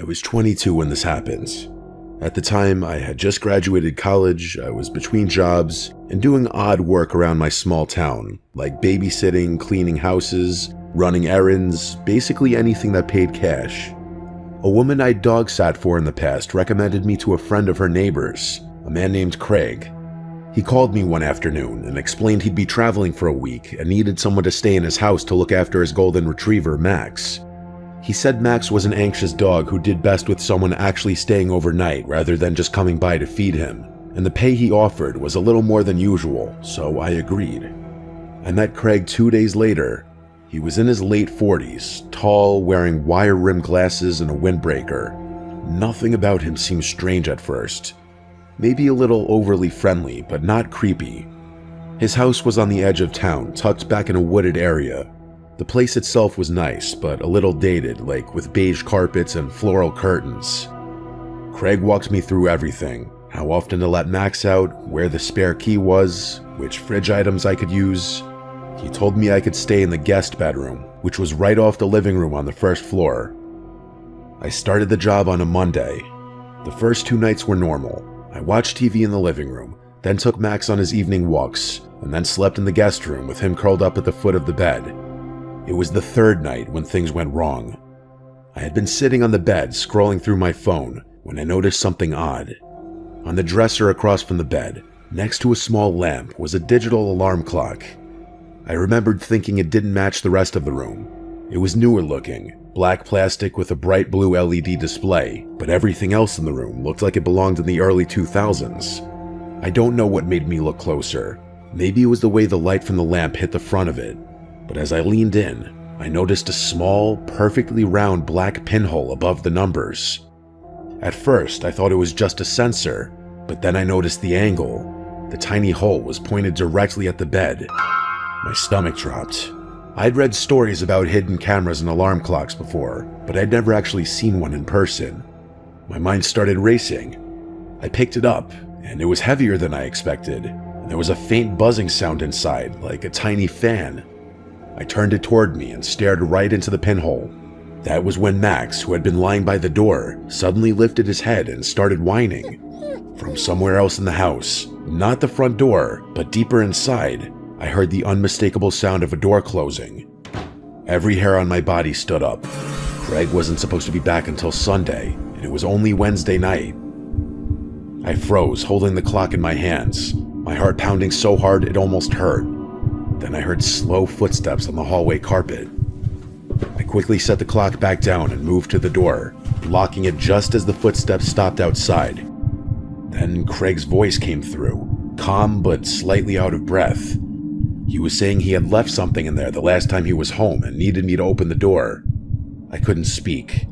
was 22 when this happened. At the time, I had just graduated college, I was between jobs, and doing odd work around my small town, like babysitting, cleaning houses, running errands, basically anything that paid cash. A woman I'd dog sat for in the past recommended me to a friend of her neighbors, a man named Craig. He called me one afternoon and explained he'd be traveling for a week and needed someone to stay in his house to look after his golden retriever, Max. He said Max was an anxious dog who did best with someone actually staying overnight rather than just coming by to feed him, and the pay he offered was a little more than usual, so I agreed. I met Craig 2 days later. He was in his late 40s, tall, wearing wire-rimmed glasses and a windbreaker. Nothing about him seemed strange at first. Maybe a little overly friendly, but not creepy. His house was on the edge of town, tucked back in a wooded area. The place itself was nice, but a little dated, like with beige carpets and floral curtains. Craig walked me through everything: how often to let Max out, where the spare key was, which fridge items I could use. He told me I could stay in the guest bedroom, which was right off the living room on the first floor. I started the job on a Monday. The first 2 nights were normal. I watched TV in the living room, then took Max on his evening walks, and then slept in the guest room with him curled up at the foot of the bed. It was the 3rd night when things went wrong. I had been sitting on the bed scrolling through my phone when I noticed something odd. On the dresser across from the bed, next to a small lamp, was a digital alarm clock. I remembered thinking it didn't match the rest of the room. It was newer looking, black plastic with a bright blue LED display, but everything else in the room looked like it belonged in the early 2000s. I don't know what made me look closer. Maybe it was the way the light from the lamp hit the front of it. But as I leaned in, I noticed a small, perfectly round black pinhole above the numbers. At first, I thought it was just a sensor, but then I noticed the angle. The tiny hole was pointed directly at the bed. My stomach dropped. I'd read stories about hidden cameras and alarm clocks before, but I'd never actually seen one in person. My mind started racing. I picked it up, and it was heavier than I expected, and there was a faint buzzing sound inside, like a tiny fan. I turned it toward me and stared right into the pinhole. That was when Max, who had been lying by the door, suddenly lifted his head and started whining. From somewhere else in the house, not the front door, but deeper inside, I heard the unmistakable sound of a door closing. Every hair on my body stood up. Craig wasn't supposed to be back until Sunday, and it was only Wednesday night. I froze, holding the clock in my hands, my heart pounding so hard it almost hurt. Then I heard slow footsteps on the hallway carpet. I quickly set the clock back down and moved to the door, locking it just as the footsteps stopped outside. Then Craig's voice came through, calm but slightly out of breath. He was saying he had left something in there the last time he was home and needed me to open the door. I couldn't speak.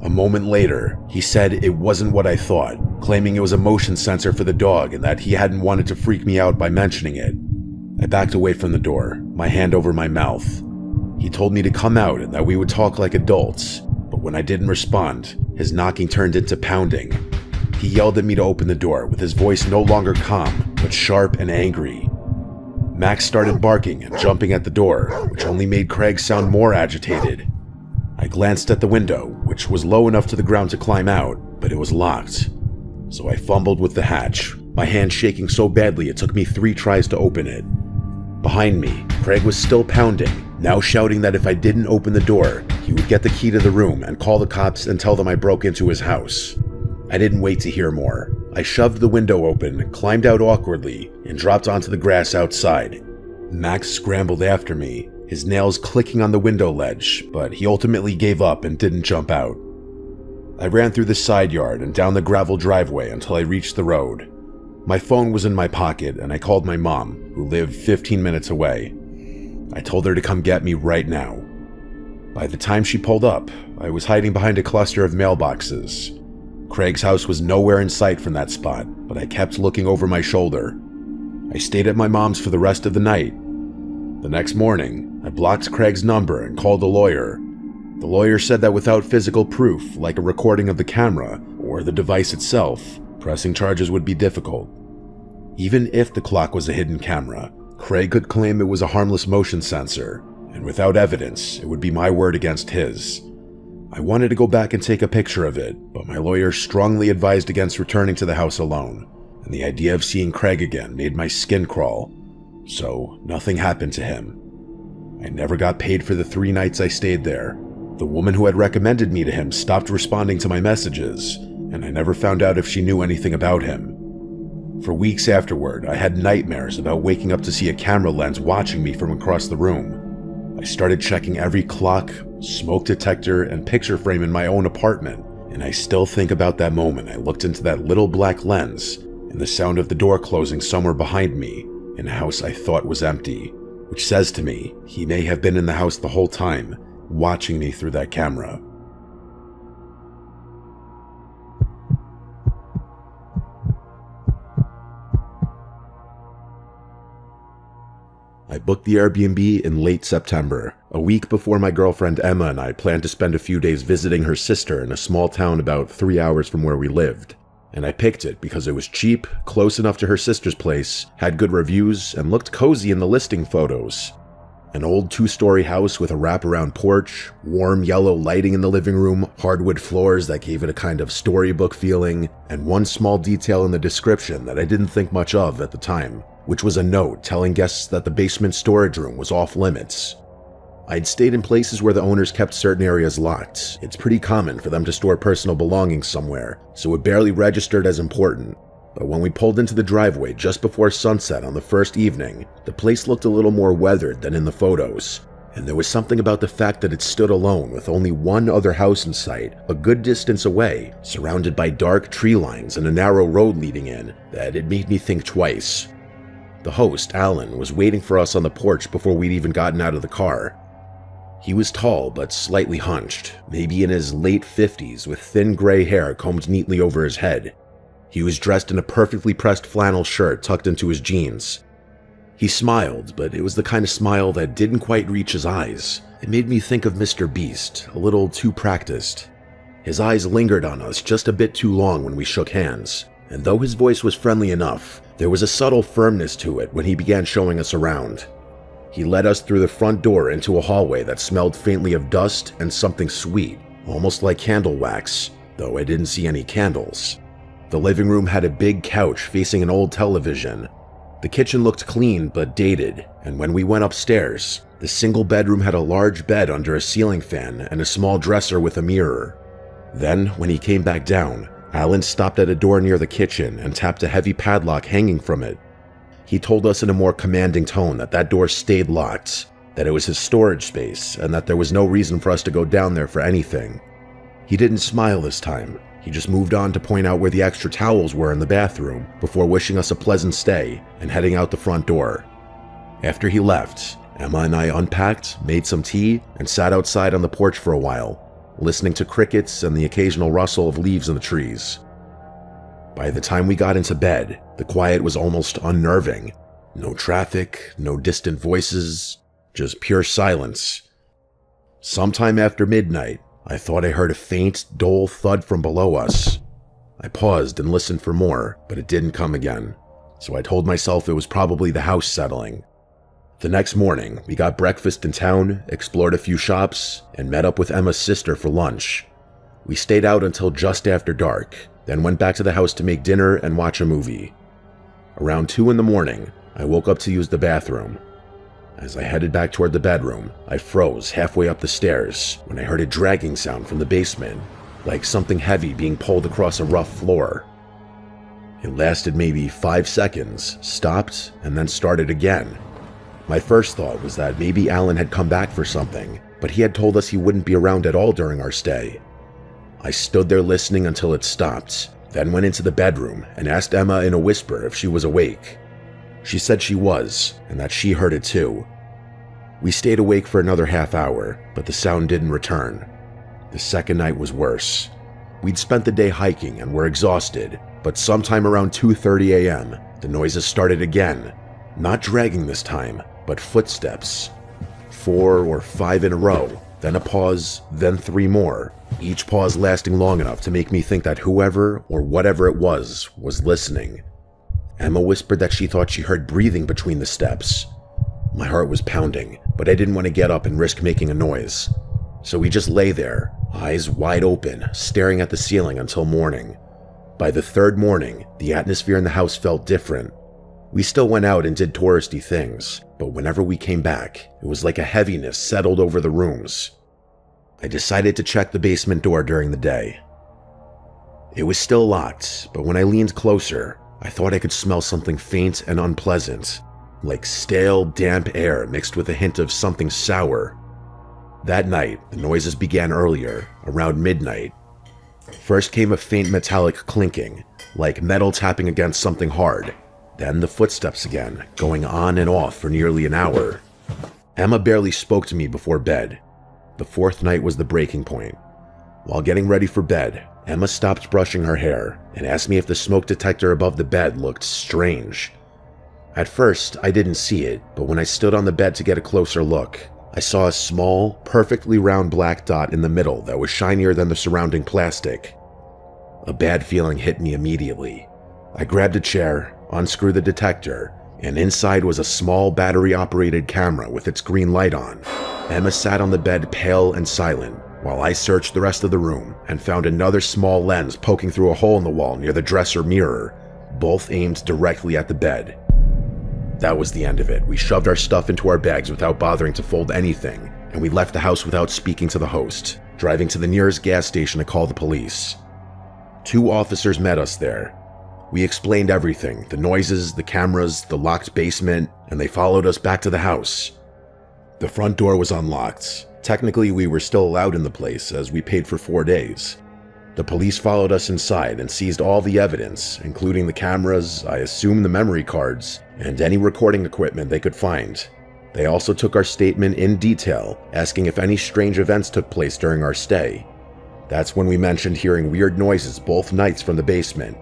A moment later, he said it wasn't what I thought, claiming it was a motion sensor for the dog and that he hadn't wanted to freak me out by mentioning it. I backed away from the door, my hand over my mouth. He told me to come out and that we would talk like adults, but when I didn't respond, his knocking turned into pounding. He yelled at me to open the door, with his voice no longer calm, but sharp and angry. Max started barking and jumping at the door, which only made Craig sound more agitated. I glanced at the window, which was low enough to the ground to climb out, but it was locked. So I fumbled with the hatch, my hand shaking so badly it took me 3 tries to open it. Behind me, Craig was still pounding, now shouting that if I didn't open the door, he would get the key to the room and call the cops and tell them I broke into his house. I didn't wait to hear more. I shoved the window open, climbed out awkwardly, and dropped onto the grass outside. Max scrambled after me, his nails clicking on the window ledge, but he ultimately gave up and didn't jump out. I ran through the side yard and down the gravel driveway until I reached the road. My phone was in my pocket and I called my mom, who lived 15 minutes away. I told her to come get me right now. By the time she pulled up, I was hiding behind a cluster of mailboxes. Craig's house was nowhere in sight from that spot, but I kept looking over my shoulder. I stayed at my mom's for the rest of the night. The next morning, I blocked Craig's number and called a lawyer. The lawyer said that without physical proof, like a recording of the camera or the device itself, pressing charges would be difficult. Even if the clock was a hidden camera, Craig could claim it was a harmless motion sensor, and without evidence, it would be my word against his. I wanted to go back and take a picture of it, but my lawyer strongly advised against returning to the house alone, and the idea of seeing Craig again made my skin crawl. So nothing happened to him. I never got paid for the 3 nights I stayed there. The woman who had recommended me to him stopped responding to my messages, and I never found out if she knew anything about him. For weeks afterward, I had nightmares about waking up to see a camera lens watching me from across the room. I started checking every clock, smoke detector, and picture frame in my own apartment, and I still think about that moment I looked into that little black lens and the sound of the door closing somewhere behind me in a house I thought was empty, which says to me he may have been in the house the whole time, watching me through that camera. I booked the Airbnb in late September, a week before my girlfriend Emma and I planned to spend a few days visiting her sister in a small town about 3 hours from where we lived. And I picked it because it was cheap, close enough to her sister's place, had good reviews, and looked cozy in the listing photos. An old 2-story house with a wraparound porch, warm yellow lighting in the living room, hardwood floors that gave it a kind of storybook feeling, and one small detail in the description that I didn't think much of at the time, which was a note telling guests that the basement storage room was off limits. I'd stayed in places where the owners kept certain areas locked. It's pretty common for them to store personal belongings somewhere, so it barely registered as important. But when we pulled into the driveway just before sunset on the first evening, the place looked a little more weathered than in the photos, and there was something about the fact that it stood alone with only one other house in sight, a good distance away, surrounded by dark tree lines and a narrow road leading in, that it made me think twice. The host, Alan, was waiting for us on the porch before we'd even gotten out of the car. He was tall but slightly hunched, maybe in his late 50s, with thin gray hair combed neatly over his head. He was dressed in a perfectly pressed flannel shirt tucked into his jeans. He smiled, but it was the kind of smile that didn't quite reach his eyes. It made me think of Mr. Beast, a little too practiced. His eyes lingered on us just a bit too long when we shook hands, and though his voice was friendly enough, there was a subtle firmness to it when he began showing us around. He led us through the front door into a hallway that smelled faintly of dust and something sweet, almost like candle wax, though I didn't see any candles. The living room had a big couch facing an old television. The kitchen looked clean but dated, and when we went upstairs, the single bedroom had a large bed under a ceiling fan and a small dresser with a mirror. Then, when he came back down, Alan stopped at a door near the kitchen and tapped a heavy padlock hanging from it. He told us in a more commanding tone that that door stayed locked, that it was his storage space, and that there was no reason for us to go down there for anything. He didn't smile this time. He just moved on to point out where the extra towels were in the bathroom before wishing us a pleasant stay and heading out the front door. After he left, Emma and I unpacked, made some tea, and sat outside on the porch for a while, listening to crickets and the occasional rustle of leaves in the trees. By the time we got into bed, the quiet was almost unnerving. No traffic, no distant voices, just pure silence. Sometime after midnight, I thought I heard a faint, dull thud from below us. I paused and listened for more, but it didn't come again, so I told myself it was probably the house settling. The next morning, we got breakfast in town, explored a few shops, and met up with Emma's sister for lunch. We stayed out until just after dark, then went back to the house to make dinner and watch a movie. Around 2 in the morning, I woke up to use the bathroom. As I headed back toward the bedroom, I froze halfway up the stairs when I heard a dragging sound from the basement, like something heavy being pulled across a rough floor. It lasted maybe 5 seconds, stopped, and then started again. My first thought was that maybe Alan had come back for something, but he had told us he wouldn't be around at all during our stay. I stood there listening until it stopped, then went into the bedroom and asked Emma in a whisper if she was awake. She said she was, and that she heard it too. We stayed awake for another half hour, but the sound didn't return. The second night was worse. We'd spent the day hiking and were exhausted, but sometime around 2:30 a.m., the noises started again. Not dragging this time, but footsteps. 4 or 5 in a row, then a pause, then 3 more, each pause lasting long enough to make me think that whoever or whatever it was listening. Emma whispered that she thought she heard breathing between the steps. My heart was pounding, but I didn't want to get up and risk making a noise. So we just lay there, eyes wide open, staring at the ceiling until morning. By the third morning, the atmosphere in the house felt different. We still went out and did touristy things, but whenever we came back, it was like a heaviness settled over the rooms. I decided to check the basement door during the day. It was still locked, but when I leaned closer, I thought I could smell something faint and unpleasant, like stale, damp air mixed with a hint of something sour. That night, the noises began earlier, around midnight. First came a faint metallic clinking, like metal tapping against something hard. Then the footsteps again, going on and off for nearly an hour. Emma barely spoke to me before bed. The fourth night was the breaking point. While getting ready for bed, Emma stopped brushing her hair and asked me if the smoke detector above the bed looked strange. At first, I didn't see it, but when I stood on the bed to get a closer look, I saw a small, perfectly round black dot in the middle that was shinier than the surrounding plastic. A bad feeling hit me immediately. I grabbed a chair, unscrewed the detector, and inside was a small battery-operated camera with its green light on. Emma sat on the bed pale and silent, while I searched the rest of the room and found another small lens poking through a hole in the wall near the dresser mirror, both aimed directly at the bed. That was the end of it. We shoved our stuff into our bags without bothering to fold anything, and we left the house without speaking to the host, driving to the nearest gas station to call the police. 2 officers met us there. We explained everything, the noises, the cameras, the locked basement, and they followed us back to the house. The front door was unlocked. Technically, we were still allowed in the place as we paid for 4 days. The police followed us inside and seized all the evidence, including the cameras, I assume the memory cards, and any recording equipment they could find. They also took our statement in detail, asking if any strange events took place during our stay. That's when we mentioned hearing weird noises both nights from the basement.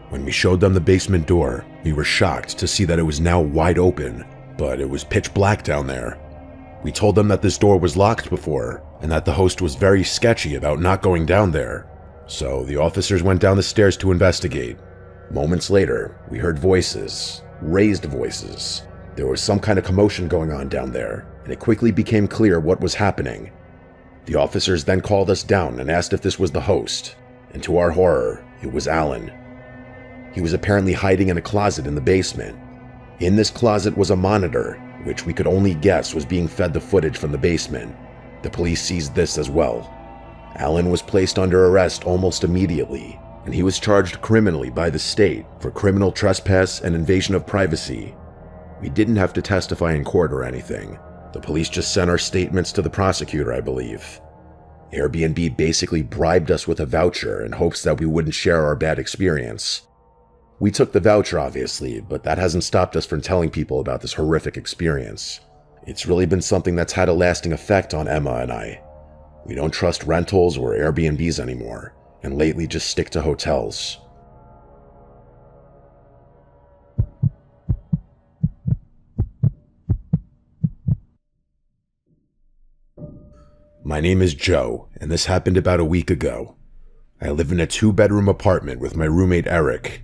When we showed them the basement door, we were shocked to see that it was now wide open, but it was pitch black down there. We told them that this door was locked before, and that the host was very sketchy about not going down there. So the officers went down the stairs to investigate. Moments later, we heard voices, raised voices. There was some kind of commotion going on down there, and it quickly became clear what was happening. The officers then called us down and asked if this was the host, and to our horror, it was Alan. He was apparently hiding in a closet in the basement. In this closet was a monitor, which we could only guess was being fed the footage from the basement. The police seized this as well. Alan was placed under arrest almost immediately, and he was charged criminally by the state for criminal trespass and invasion of privacy. We didn't have to testify in court or anything. The police just sent our statements to the prosecutor, I believe. Airbnb basically bribed us with a voucher in hopes that we wouldn't share our bad experience. We took the voucher, obviously, but that hasn't stopped us from telling people about this horrific experience. It's really been something that's had a lasting effect on Emma and I. We don't trust rentals or Airbnbs anymore, and lately just stick to hotels. My name is Joe, and this happened about a week ago. I live in a 2-bedroom apartment with my roommate Eric.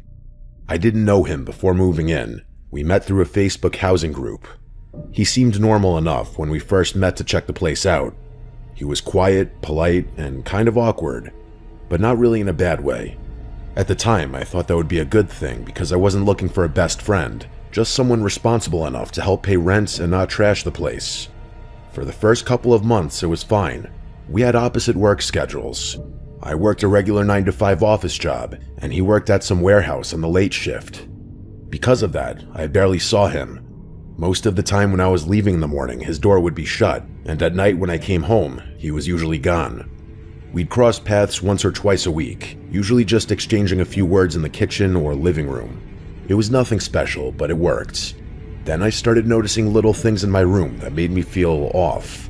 I didn't know him before moving in. We met through a Facebook housing group. He seemed normal enough when we first met to check the place out. He was quiet, polite, and kind of awkward, but not really in a bad way. At the time, I thought that would be a good thing because I wasn't looking for a best friend, just someone responsible enough to help pay rent and not trash the place. For the first couple of months, it was fine. We had opposite work schedules. I worked a regular 9-to-5 office job, and he worked at some warehouse on the late shift. Because of that, I barely saw him. Most of the time when I was leaving in the morning, his door would be shut, and at night when I came home, he was usually gone. We'd cross paths once or twice a week, usually just exchanging a few words in the kitchen or living room. It was nothing special, but it worked. Then I started noticing little things in my room that made me feel off.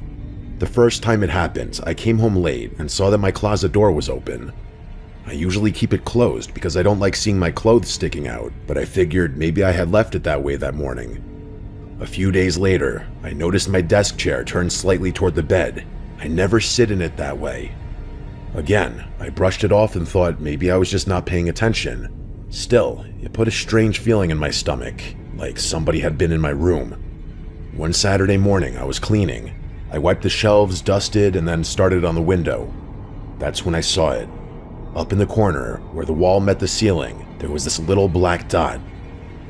The first time it happened, I came home late and saw that my closet door was open. I usually keep it closed because I don't like seeing my clothes sticking out, but I figured maybe I had left it that way that morning. A few days later, I noticed my desk chair turned slightly toward the bed. I never sit in it that way. Again, I brushed it off and thought maybe I was just not paying attention. Still, it put a strange feeling in my stomach, like somebody had been in my room. One Saturday morning, I was cleaning. I wiped the shelves, dusted, and then started on the window. That's when I saw it. Up in the corner, where the wall met the ceiling, there was this little black dot.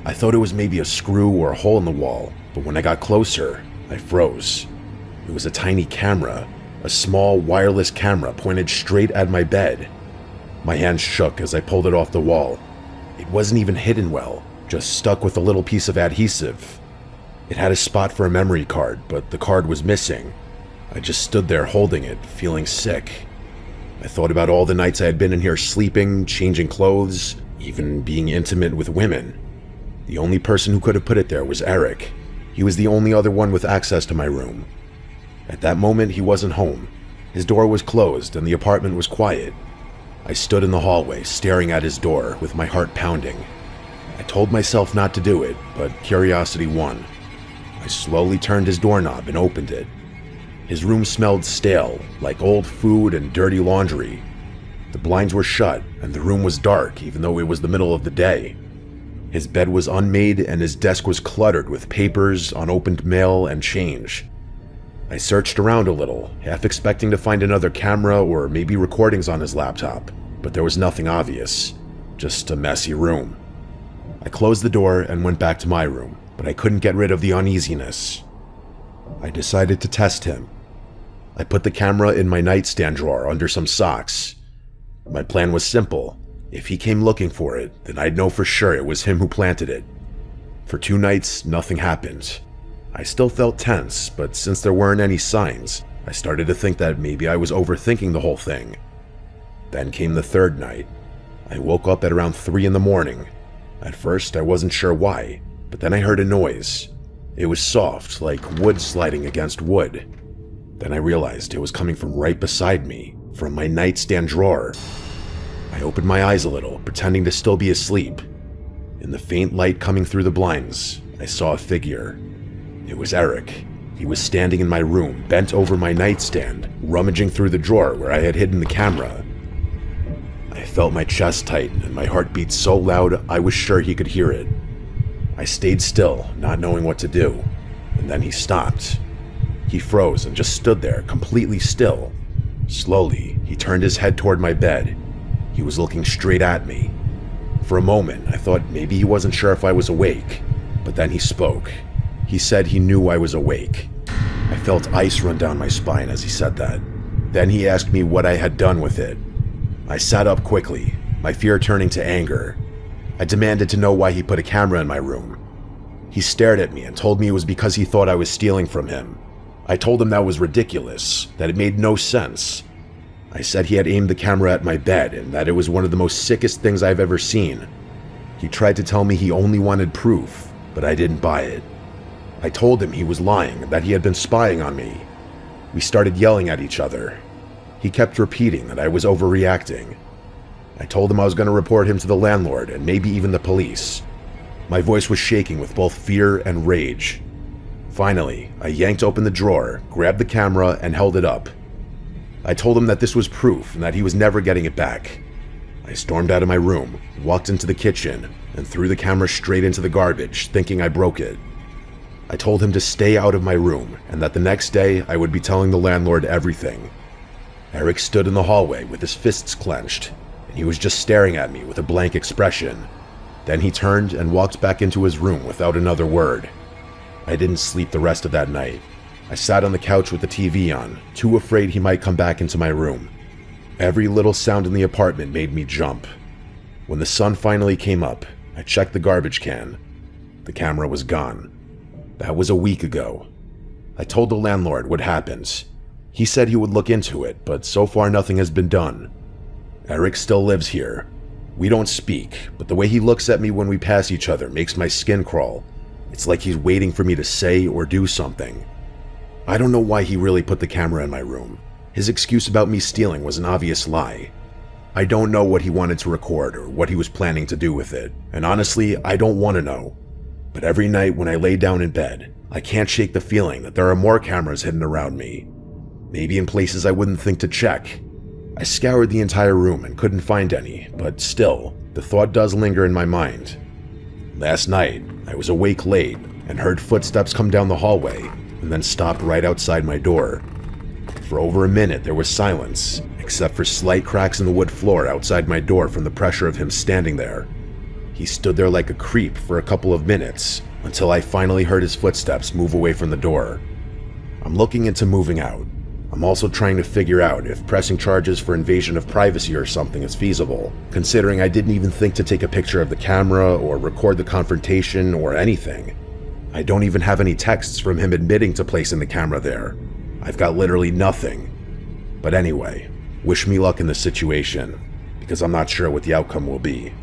I thought it was maybe a screw or a hole in the wall, but when I got closer, I froze. It was a tiny camera, a small wireless camera pointed straight at my bed. My hands shook as I pulled it off the wall. It wasn't even hidden well, just stuck with a little piece of adhesive. It had a spot for a memory card, but the card was missing. I just stood there holding it, feeling sick. I thought about all the nights I had been in here sleeping, changing clothes, even being intimate with women. The only person who could have put it there was Eric. He was the only other one with access to my room. At that moment, he wasn't home. His door was closed and the apartment was quiet. I stood in the hallway, staring at his door, with my heart pounding. I told myself not to do it, but curiosity won. I slowly turned his doorknob and opened it. His room smelled stale, like old food and dirty laundry. The blinds were shut, and the room was dark, even though it was the middle of the day. His bed was unmade, and his desk was cluttered with papers, unopened mail, and change. I searched around a little, half expecting to find another camera or maybe recordings on his laptop, but there was nothing obvious, just a messy room. I closed the door and went back to my room, but I couldn't get rid of the uneasiness. I decided to test him. I put the camera in my nightstand drawer under some socks. My plan was simple. If he came looking for it, then I'd know for sure it was him who planted it. For 2 nights, nothing happened. I still felt tense, but since there weren't any signs, I started to think that maybe I was overthinking the whole thing. Then came the 3rd night. I woke up at around 3 in the morning. At first, I wasn't sure why, but then I heard a noise. It was soft, like wood sliding against wood. Then I realized it was coming from right beside me, from my nightstand drawer. I opened my eyes a little, pretending to still be asleep. In the faint light coming through the blinds, I saw a figure. It was Eric. He was standing in my room, bent over my nightstand, rummaging through the drawer where I had hidden the camera. I felt my chest tighten and my heart beat so loud I was sure he could hear it. I stayed still, not knowing what to do, and then he stopped. He froze and just stood there, completely still. Slowly, he turned his head toward my bed. He was looking straight at me. For a moment, I thought maybe he wasn't sure if I was awake, but then he spoke. He said he knew I was awake. I felt ice run down my spine as he said that. Then he asked me what I had done with it. I sat up quickly, my fear turning to anger. I demanded to know why he put a camera in my room. He stared at me and told me it was because he thought I was stealing from him. I told him that was ridiculous, that it made no sense. I said he had aimed the camera at my bed and that it was one of the most sickest things I've ever seen. He tried to tell me he only wanted proof, but I didn't buy it. I told him he was lying and that he had been spying on me. We started yelling at each other. He kept repeating that I was overreacting. I told him I was going to report him to the landlord and maybe even the police. My voice was shaking with both fear and rage. Finally, I yanked open the drawer, grabbed the camera, and held it up. I told him that this was proof and that he was never getting it back. I stormed out of my room, walked into the kitchen, and threw the camera straight into the garbage, thinking I broke it. I told him to stay out of my room and that the next day I would be telling the landlord everything. Eric stood in the hallway with his fists clenched, and he was just staring at me with a blank expression. Then he turned and walked back into his room without another word. I didn't sleep the rest of that night. I sat on the couch with the TV on, too afraid he might come back into my room. Every little sound in the apartment made me jump. When the sun finally came up, I checked the garbage can. The camera was gone. That was a week ago. I told the landlord what happened. He said he would look into it, but so far nothing has been done. Eric still lives here. We don't speak, but the way he looks at me when we pass each other makes my skin crawl. It's like he's waiting for me to say or do something. I don't know why he really put the camera in my room. His excuse about me stealing was an obvious lie. I don't know what he wanted to record or what he was planning to do with it, and honestly, I don't want to know. But every night when I lay down in bed, I can't shake the feeling that there are more cameras hidden around me. Maybe in places I wouldn't think to check. I scoured the entire room and couldn't find any, but still, the thought does linger in my mind. Last night, I was awake late and heard footsteps come down the hallway and then stopped right outside my door. For over a minute, there was silence, except for slight cracks in the wood floor outside my door from the pressure of him standing there. He stood there like a creep for a couple of minutes, until I finally heard his footsteps move away from the door. I'm looking into moving out. I'm also trying to figure out if pressing charges for invasion of privacy or something is feasible, considering I didn't even think to take a picture of the camera or record the confrontation or anything. I don't even have any texts from him admitting to placing the camera there. I've got literally nothing. But anyway, wish me luck in this situation, because I'm not sure what the outcome will be.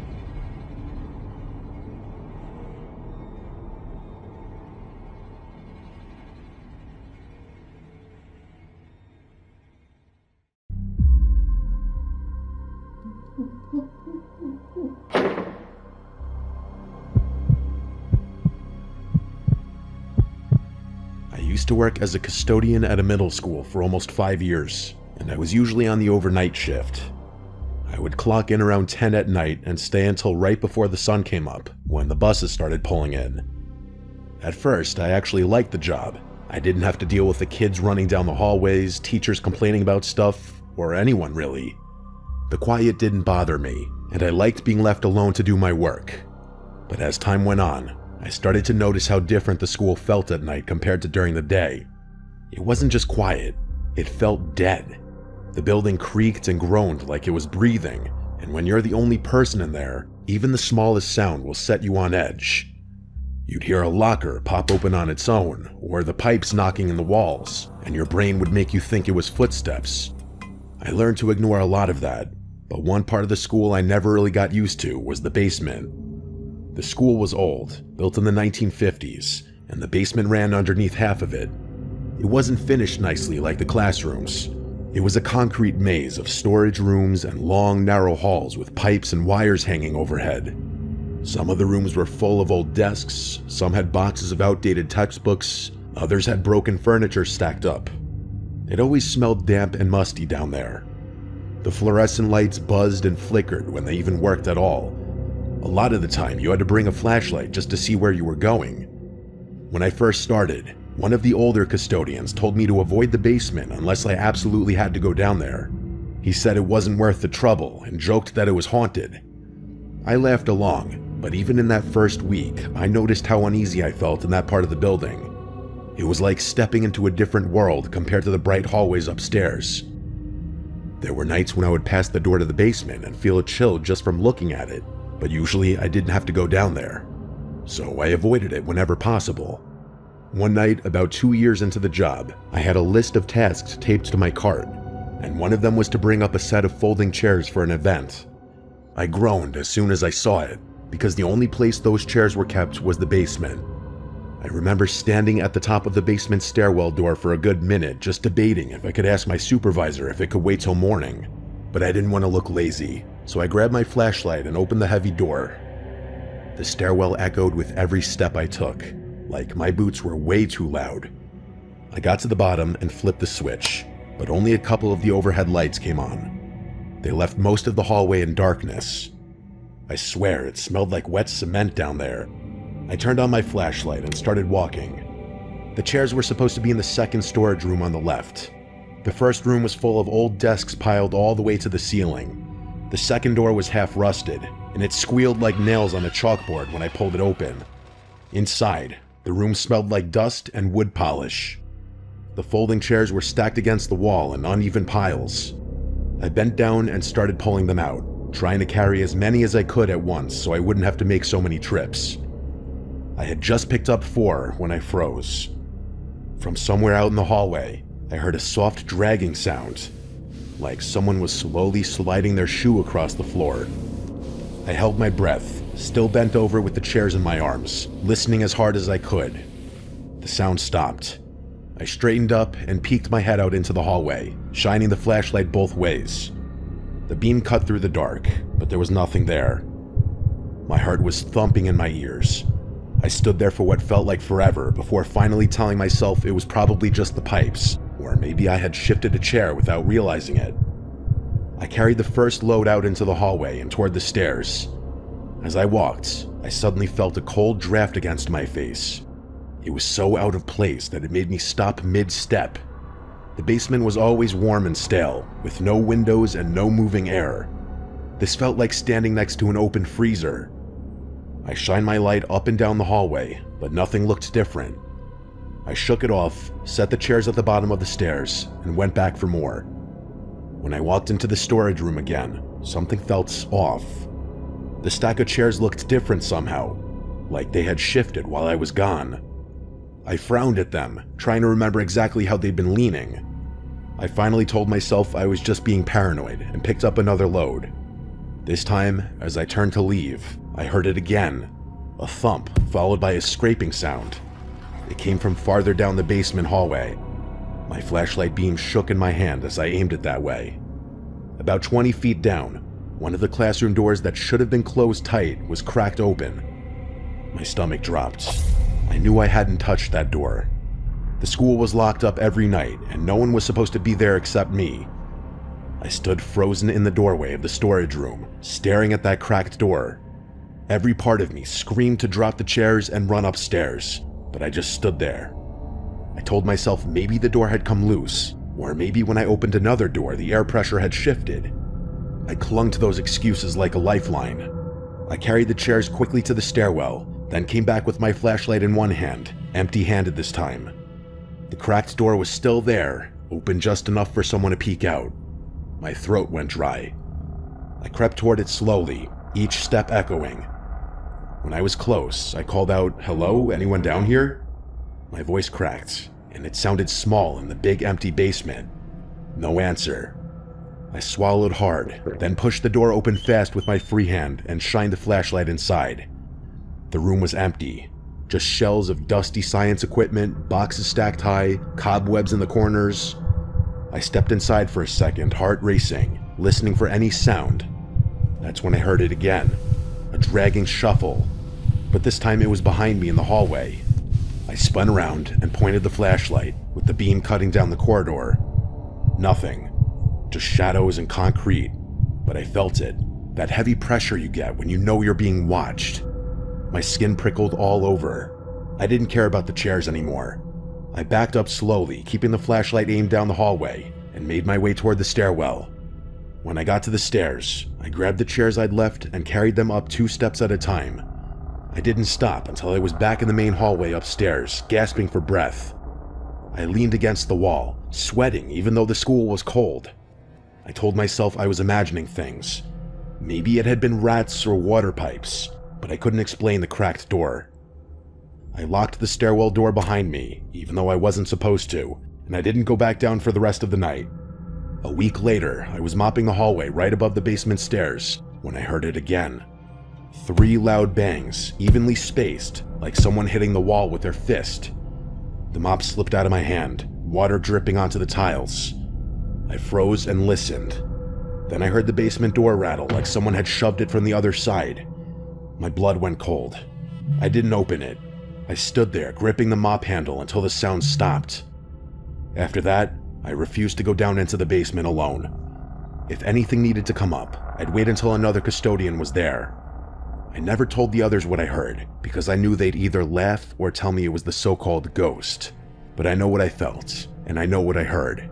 I used to work as a custodian at a middle school for almost 5 years, and I was usually on the overnight shift. I would clock in around 10 at night and stay until right before the sun came up, when the buses started pulling in. At first, I actually liked the job. I didn't have to deal with the kids running down the hallways, teachers complaining about stuff, or anyone really. The quiet didn't bother me, and I liked being left alone to do my work. But as time went on, I started to notice how different the school felt at night compared to during the day. It wasn't just quiet, it felt dead. The building creaked and groaned like it was breathing, and when you're the only person in there, even the smallest sound will set you on edge. You'd hear a locker pop open on its own, or the pipes knocking in the walls, and your brain would make you think it was footsteps. I learned to ignore a lot of that, but one part of the school I never really got used to was the basement. The school was old, built in the 1950s, and the basement ran underneath half of it. It wasn't finished nicely like the classrooms. It was a concrete maze of storage rooms and long, narrow halls with pipes and wires hanging overhead. Some of the rooms were full of old desks, some had boxes of outdated textbooks, others had broken furniture stacked up. It always smelled damp and musty down there. The fluorescent lights buzzed and flickered when they even worked at all. A lot of the time, you had to bring a flashlight just to see where you were going. When I first started, one of the older custodians told me to avoid the basement unless I absolutely had to go down there. He said it wasn't worth the trouble and joked that it was haunted. I laughed along, but even in that first week, I noticed how uneasy I felt in that part of the building. It was like stepping into a different world compared to the bright hallways upstairs. There were nights when I would pass the door to the basement and feel a chill just from looking at it, but usually I didn't have to go down there, so I avoided it whenever possible. One night, about 2 years into the job, I had a list of tasks taped to my cart, and one of them was to bring up a set of folding chairs for an event. I groaned as soon as I saw it, because the only place those chairs were kept was the basement. I remember standing at the top of the basement stairwell door for a good minute just debating if I could ask my supervisor if it could wait till morning, but I didn't want to look lazy. So I grabbed my flashlight and opened the heavy door. The stairwell echoed with every step I took, like my boots were way too loud. I got to the bottom and flipped the switch, but only a couple of the overhead lights came on. They left most of the hallway in darkness. I swear it smelled like wet cement down there. I turned on my flashlight and started walking. The chairs were supposed to be in the second storage room on the left. The first room was full of old desks piled all the way to the ceiling. The second door was half rusted, and it squealed like nails on a chalkboard when I pulled it open. Inside, the room smelled like dust and wood polish. The folding chairs were stacked against the wall in uneven piles. I bent down and started pulling them out, trying to carry as many as I could at once so I wouldn't have to make so many trips. I had just picked up 4 when I froze. From somewhere out in the hallway, I heard a soft dragging sound, like someone was slowly sliding their shoe across the floor. I held my breath, still bent over with the chairs in my arms, listening as hard as I could. The sound stopped. I straightened up and peeked my head out into the hallway, shining the flashlight both ways. The beam cut through the dark, but there was nothing there. My heart was thumping in my ears. I stood there for what felt like forever before finally telling myself it was probably just the pipes, or maybe I had shifted a chair without realizing it. I carried the first load out into the hallway and toward the stairs. As I walked, I suddenly felt a cold draft against my face. It was so out of place that it made me stop mid-step. The basement was always warm and stale, with no windows and no moving air. This felt like standing next to an open freezer. I shined my light up and down the hallway, but nothing looked different. I shook it off, set the chairs at the bottom of the stairs, and went back for more. When I walked into the storage room again, something felt off. The stack of chairs looked different somehow, like they had shifted while I was gone. I frowned at them, trying to remember exactly how they'd been leaning. I finally told myself I was just being paranoid and picked up another load. This time, as I turned to leave, I heard it again, a thump followed by a scraping sound. It came from farther down the basement hallway. My flashlight beam shook in my hand as I aimed it that way. About 20 feet down, one of the classroom doors that should have been closed tight was cracked open. My stomach dropped. I knew I hadn't touched that door. The school was locked up every night, and no one was supposed to be there except me. I stood frozen in the doorway of the storage room, staring at that cracked door. Every part of me screamed to drop the chairs and run upstairs, but I just stood there. I told myself maybe the door had come loose, or maybe when I opened another door, the air pressure had shifted. I clung to those excuses like a lifeline. I carried the chairs quickly to the stairwell, then came back with my flashlight in one hand, empty-handed this time. The cracked door was still there, open just enough for someone to peek out. My throat went dry. I crept toward it slowly, each step echoing. When I was close, I called out, "Hello, anyone down here?" My voice cracked, and it sounded small in the big empty basement. No answer. I swallowed hard, then pushed the door open fast with my free hand and shined the flashlight inside. The room was empty. Just shelves of dusty science equipment, boxes stacked high, cobwebs in the corners. I stepped inside for a second, heart racing, listening for any sound. That's when I heard it again, a dragging shuffle, but this time it was behind me in the hallway. I spun around and pointed the flashlight, with the beam cutting down the corridor. Nothing, just shadows and concrete, but I felt it, that heavy pressure you get when you know you're being watched. My skin prickled all over. I didn't care about the chairs anymore. I backed up slowly, keeping the flashlight aimed down the hallway, and made my way toward the stairwell. When I got to the stairs, I grabbed the chairs I'd left and carried them up 2 steps at a time. I didn't stop until I was back in the main hallway upstairs, gasping for breath. I leaned against the wall, sweating even though the school was cold. I told myself I was imagining things. Maybe it had been rats or water pipes, but I couldn't explain the cracked door. I locked the stairwell door behind me, even though I wasn't supposed to, and I didn't go back down for the rest of the night. A week later, I was mopping the hallway right above the basement stairs when I heard it again. 3 loud bangs, evenly spaced, like someone hitting the wall with their fist. The mop slipped out of my hand, water dripping onto the tiles. I froze and listened. Then I heard the basement door rattle like someone had shoved it from the other side. My blood went cold. I didn't open it. I stood there, gripping the mop handle until the sound stopped. After that, I refused to go down into the basement alone. If anything needed to come up, I'd wait until another custodian was there. I never told the others what I heard, because I knew they'd either laugh or tell me it was the so-called ghost. But I know what I felt, and I know what I heard.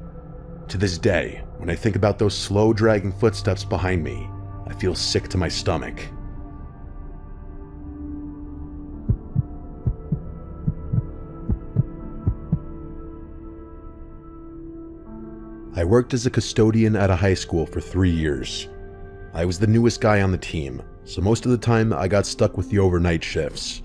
To this day, when I think about those slow dragging footsteps behind me, I feel sick to my stomach. I worked as a custodian at a high school for 3 years. I was the newest guy on the team, so most of the time I got stuck with the overnight shifts.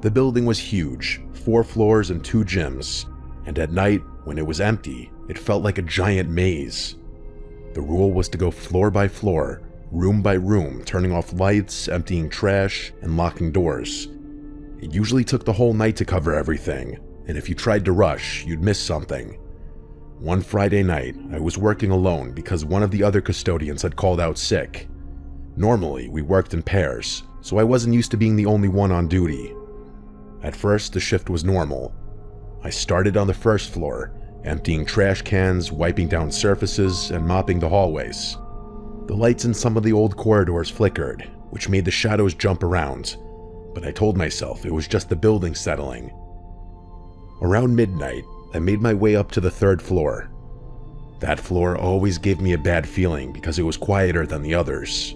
The building was huge, 4 floors and 2 gyms, and at night, when it was empty, it felt like a giant maze. The rule was to go floor by floor, room by room, turning off lights, emptying trash, and locking doors. It usually took the whole night to cover everything, and if you tried to rush, you'd miss something. One Friday night, I was working alone because one of the other custodians had called out sick. Normally, we worked in pairs, so I wasn't used to being the only one on duty. At first, the shift was normal. I started on the first floor, emptying trash cans, wiping down surfaces, and mopping the hallways. The lights in some of the old corridors flickered, which made the shadows jump around, but I told myself it was just the building settling. Around midnight, I made my way up to the 3rd floor, That floor always gave me a bad feeling because it was quieter than the others.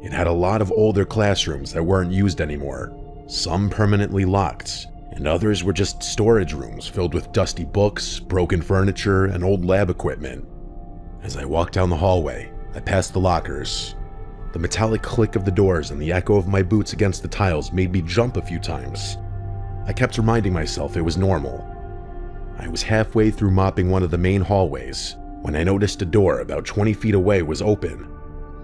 It had a lot of older classrooms that weren't used anymore, some permanently locked, and others were just storage rooms filled with dusty books, broken furniture, and old lab equipment. As I walked down the hallway, I passed the lockers. The metallic click of the doors and the echo of my boots against the tiles made me jump a few times. I kept reminding myself it was normal. I was halfway through mopping one of the main hallways when I noticed a door about 20 feet away was open.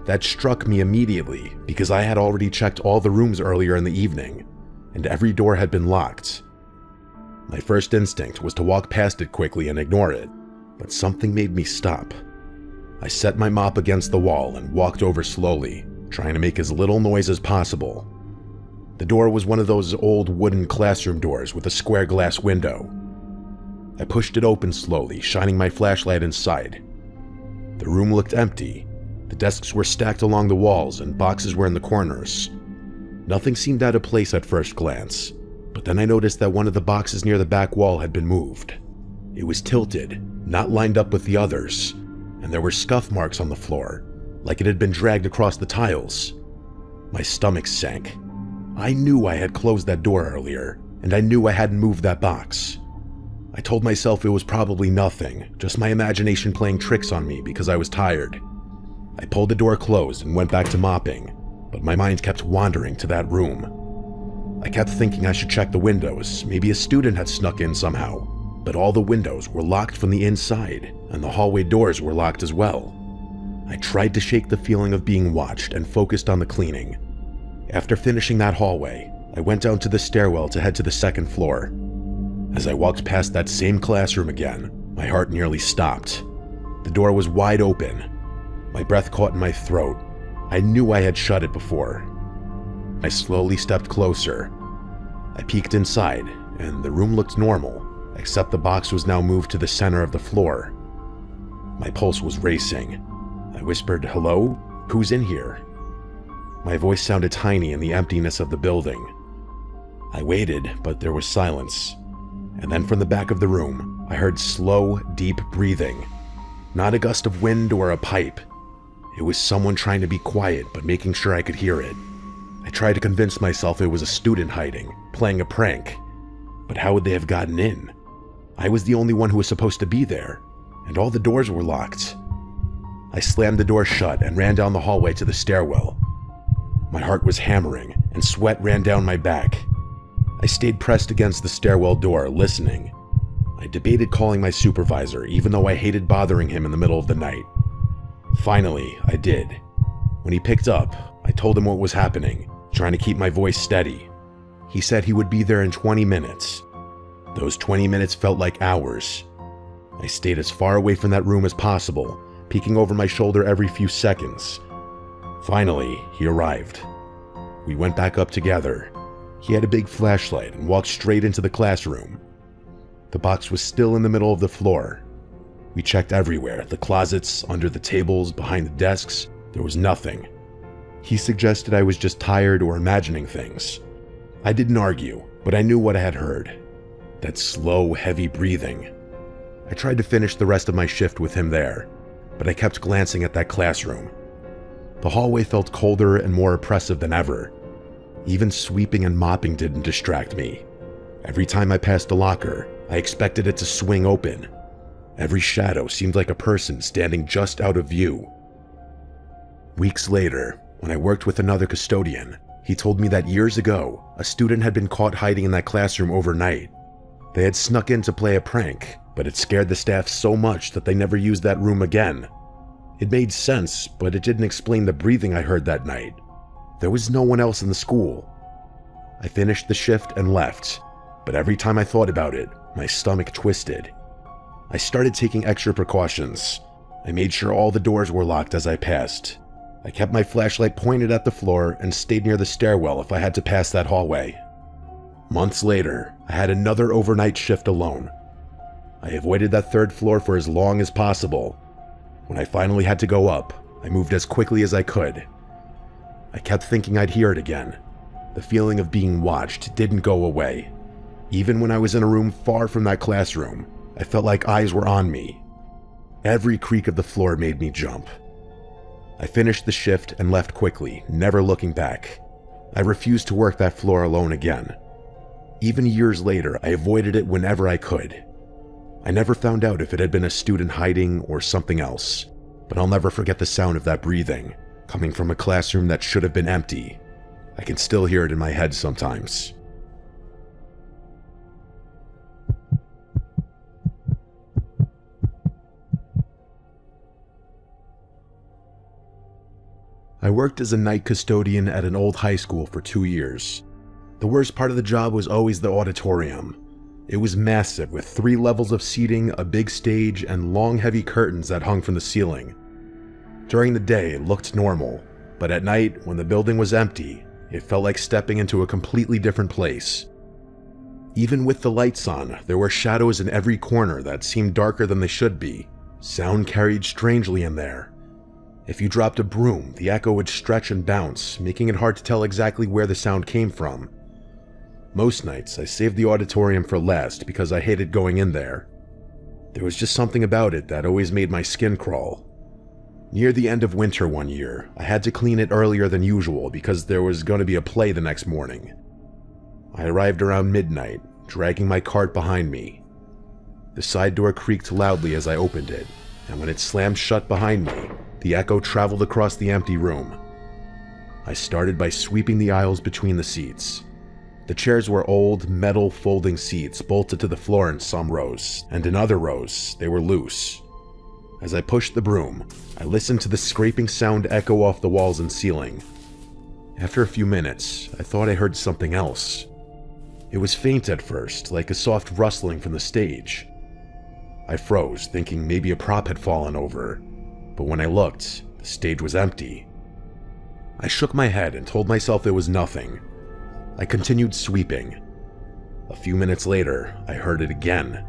That struck me immediately because I had already checked all the rooms earlier in the evening, and every door had been locked. My first instinct was to walk past it quickly and ignore it, but something made me stop. I set my mop against the wall and walked over slowly, trying to make as little noise as possible. The door was one of those old wooden classroom doors with a square glass window. I pushed it open slowly, shining my flashlight inside. The room looked empty. The desks were stacked along the walls and boxes were in the corners. Nothing seemed out of place at first glance, but then I noticed that one of the boxes near the back wall had been moved. It was tilted, not lined up with the others, and there were scuff marks on the floor, like it had been dragged across the tiles. My stomach sank. I knew I had closed that door earlier, and I knew I hadn't moved that box. I told myself it was probably nothing, just my imagination playing tricks on me because I was tired. I pulled the door closed and went back to mopping, but my mind kept wandering to that room. I kept thinking I should check the windows, maybe a student had snuck in somehow, but all the windows were locked from the inside, and the hallway doors were locked as well. I tried to shake the feeling of being watched and focused on the cleaning. After finishing that hallway, I went down to the stairwell to head to the second floor. As I walked past that same classroom again, my heart nearly stopped. The door was wide open. My breath caught in my throat. I knew I had shut it before. I slowly stepped closer. I peeked inside, and the room looked normal, except the box was now moved to the center of the floor. My pulse was racing. I whispered, "Hello? Who's in here?" My voice sounded tiny in the emptiness of the building. I waited, but there was silence. And then from the back of the room, I heard slow, deep breathing. Not a gust of wind or a pipe. It was someone trying to be quiet, but making sure I could hear it. I tried to convince myself it was a student hiding, playing a prank. But how would they have gotten in? I was the only one who was supposed to be there, and all the doors were locked. I slammed the door shut and ran down the hallway to the stairwell. My heart was hammering, and sweat ran down my back. I stayed pressed against the stairwell door, listening. I debated calling my supervisor, even though I hated bothering him in the middle of the night. Finally, I did. When he picked up, I told him what was happening, trying to keep my voice steady. He said he would be there in 20 minutes. Those 20 minutes felt like hours. I stayed as far away from that room as possible, peeking over my shoulder every few seconds. Finally, he arrived. We went back up together. He had a big flashlight and walked straight into the classroom. The box was still in the middle of the floor. We checked everywhere, the closets, under the tables, behind the desks. There was nothing. He suggested I was just tired or imagining things. I didn't argue, but I knew what I had heard. That slow, heavy breathing. I tried to finish the rest of my shift with him there, but I kept glancing at that classroom. The hallway felt colder and more oppressive than ever. Even sweeping and mopping didn't distract me. Every time I passed a locker, I expected it to swing open. Every shadow seemed like a person standing just out of view. Weeks later, when I worked with another custodian, he told me that years ago, a student had been caught hiding in that classroom overnight. They had snuck in to play a prank, but it scared the staff so much that they never used that room again. It made sense, but it didn't explain the breathing I heard that night. There was no one else in the school. I finished the shift and left, but every time I thought about it, my stomach twisted. I started taking extra precautions. I made sure all the doors were locked as I passed. I kept my flashlight pointed at the floor and stayed near the stairwell if I had to pass that hallway. Months later, I had another overnight shift alone. I avoided that third floor for as long as possible. When I finally had to go up, I moved as quickly as I could. I kept thinking I'd hear it again. The feeling of being watched didn't go away. Even when I was in a room far from that classroom, I felt like eyes were on me. Every creak of the floor made me jump. I finished the shift and left quickly, never looking back. I refused to work that floor alone again. Even years later, I avoided it whenever I could. I never found out if it had been a student hiding or something else, but I'll never forget the sound of that breathing, coming from a classroom that should have been empty. I can still hear it in my head sometimes. I worked as a night custodian at an old high school for 2 years. The worst part of the job was always the auditorium. It was massive, with 3 levels of seating, a big stage, and long heavy curtains that hung from the ceiling. During the day, it looked normal, but at night, when the building was empty, it felt like stepping into a completely different place. Even with the lights on, there were shadows in every corner that seemed darker than they should be. Sound carried strangely in there. If you dropped a broom, the echo would stretch and bounce, making it hard to tell exactly where the sound came from. Most nights, I saved the auditorium for last because I hated going in there. There was just something about it that always made my skin crawl. Near the end of winter one year, I had to clean it earlier than usual because there was going to be a play the next morning. I arrived around midnight, dragging my cart behind me. The side door creaked loudly as I opened it, and when it slammed shut behind me, the echo traveled across the empty room. I started by sweeping the aisles between the seats. The chairs were old, metal folding seats bolted to the floor in some rows, and in other rows, they were loose. As I pushed the broom, I listened to the scraping sound echo off the walls and ceiling. After a few minutes, I thought I heard something else. It was faint at first, like a soft rustling from the stage. I froze, thinking maybe a prop had fallen over, but when I looked, the stage was empty. I shook my head and told myself it was nothing. I continued sweeping. A few minutes later, I heard it again.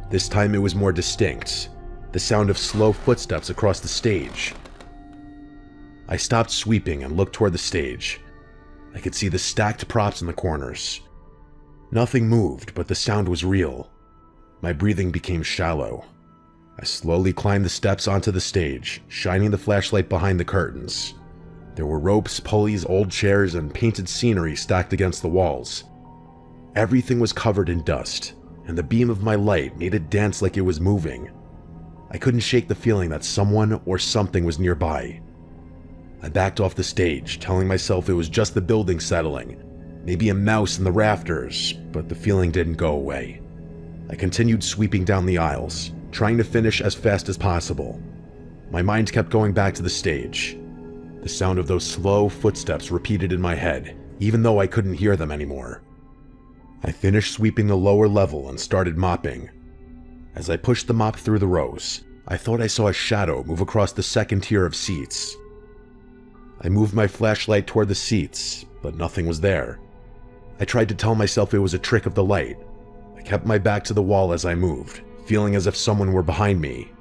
This time it was more distinct, the sound of slow footsteps across the stage. I stopped sweeping and looked toward the stage. I could see the stacked props in the corners. Nothing moved, but the sound was real. My breathing became shallow. I slowly climbed the steps onto the stage, shining the flashlight behind the curtains. There were ropes, pulleys, old chairs, and painted scenery stacked against the walls. Everything was covered in dust, and the beam of my light made it dance like it was moving. I couldn't shake the feeling that someone or something was nearby. I backed off the stage, telling myself it was just the building settling, maybe a mouse in the rafters, but the feeling didn't go away. I continued sweeping down the aisles, trying to finish as fast as possible. My mind kept going back to the stage. The sound of those slow footsteps repeated in my head, even though I couldn't hear them anymore. I finished sweeping the lower level and started mopping. As I pushed the mop through the rows, I thought I saw a shadow move across the second tier of seats. I moved my flashlight toward the seats, but nothing was there. I tried to tell myself it was a trick of the light. I kept my back to the wall as I moved, feeling as if someone were behind me.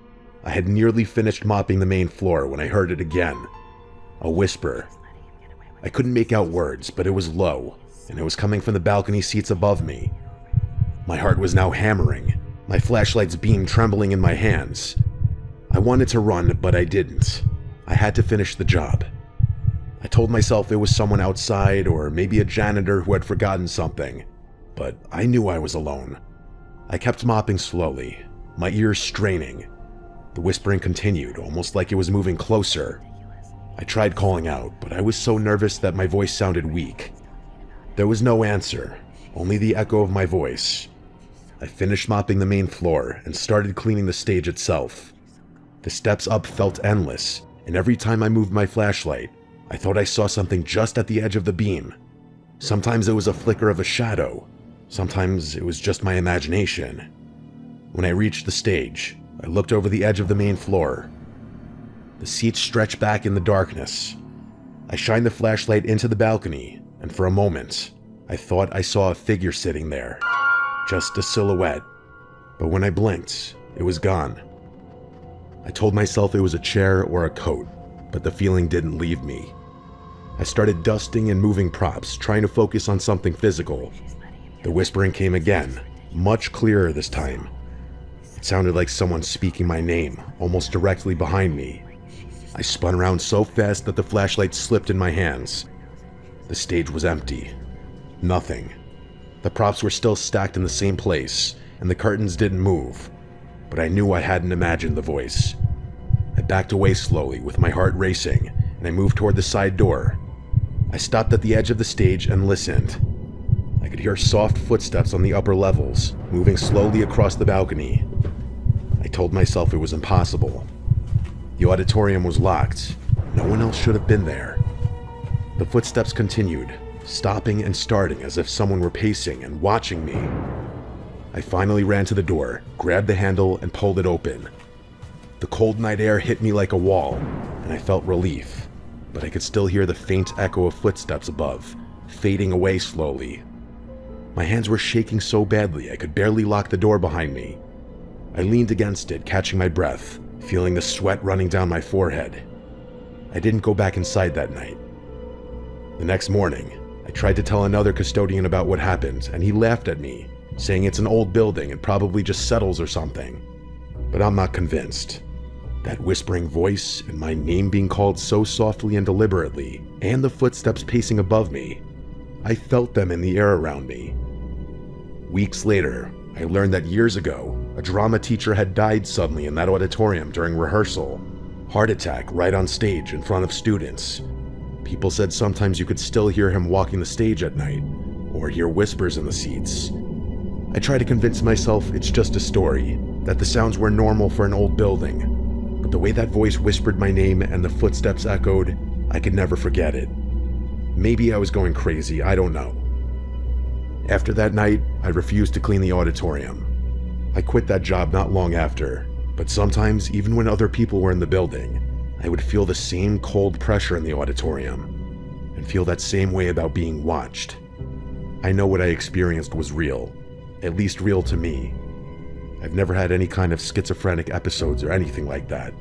I had nearly finished mopping the main floor when I heard it again. A whisper. I couldn't make out words, but it was low, and it was coming from the balcony seats above me. My heart was now hammering, my flashlight's beam trembling in my hands. I wanted to run, but I didn't. I had to finish the job. I told myself it was someone outside, or maybe a janitor who had forgotten something, but I knew I was alone. I kept mopping slowly, my ears straining. The whispering continued, almost like it was moving closer. I tried calling out, but I was so nervous that my voice sounded weak. There was no answer, only the echo of my voice. I finished mopping the main floor and started cleaning the stage itself. The steps up felt endless, and every time I moved my flashlight, I thought I saw something just at the edge of the beam. Sometimes it was a flicker of a shadow, sometimes it was just my imagination. When I reached the stage, I looked over the edge of the main floor. The seats stretched back in the darkness. I shined the flashlight into the balcony, and for a moment, I thought I saw a figure sitting there. Just a silhouette. But when I blinked, it was gone. I told myself it was a chair or a coat, but the feeling didn't leave me. I started dusting and moving props, trying to focus on something physical. The whispering came again, much clearer this time. It sounded like someone speaking my name, almost directly behind me. I spun around so fast that the flashlight slipped in my hands. The stage was empty. Nothing. The props were still stacked in the same place, and the curtains didn't move. But I knew I hadn't imagined the voice. I backed away slowly, with my heart racing, and I moved toward the side door. I stopped at the edge of the stage and listened. I could hear soft footsteps on the upper levels, moving slowly across the balcony. I told myself it was impossible. The auditorium was locked. No one else should have been there. The footsteps continued, stopping and starting as if someone were pacing and watching me. I finally ran to the door, grabbed the handle, and pulled it open. The cold night air hit me like a wall, and I felt relief, but I could still hear the faint echo of footsteps above, fading away slowly. My hands were shaking so badly I could barely lock the door behind me. I leaned against it, catching my breath, feeling the sweat running down my forehead. I didn't go back inside that night. The next morning, I tried to tell another custodian about what happened, and he laughed at me, saying it's an old building and probably just settles or something. But I'm not convinced. That whispering voice and my name being called so softly and deliberately, and the footsteps pacing above me, I felt them in the air around me. Weeks later, I learned that years ago, a drama teacher had died suddenly in that auditorium during rehearsal. Heart attack right on stage in front of students. People said sometimes you could still hear him walking the stage at night, or hear whispers in the seats. I try to convince myself it's just a story, that the sounds were normal for an old building. But the way that voice whispered my name and the footsteps echoed, I could never forget it. Maybe I was going crazy, I don't know. After that night, I refused to clean the auditorium. I quit that job not long after, but sometimes, even when other people were in the building, I would feel the same cold pressure in the auditorium, and feel that same way about being watched. I know what I experienced was real, at least real to me. I've never had any kind of schizophrenic episodes or anything like that,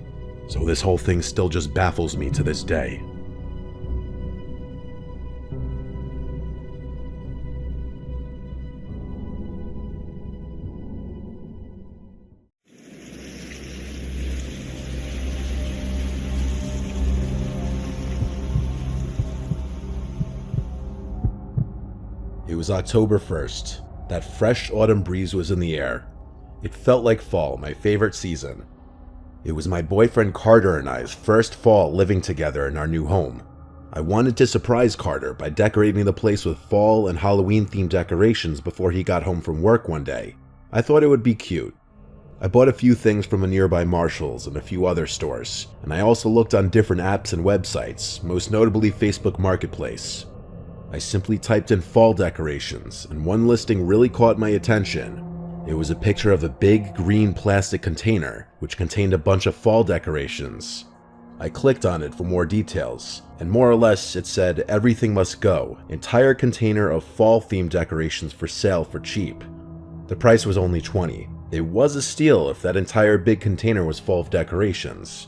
so this whole thing still just baffles me to this day. It was October 1st. That fresh autumn breeze was in the air. It felt like fall, my favorite season. It was my boyfriend Carter and I's first fall living together in our new home. I wanted to surprise Carter by decorating the place with fall and Halloween-themed decorations before he got home from work one day. I thought it would be cute. I bought a few things from a nearby Marshall's and a few other stores, and I also looked on different apps and websites, most notably Facebook Marketplace. I simply typed in fall decorations, and one listing really caught my attention. It was a picture of a big green plastic container, which contained a bunch of fall decorations. I clicked on it for more details, and more or less it said, "Everything must go, entire container of fall-themed decorations for sale for cheap." The price was only $20. It was a steal if that entire big container was full of decorations.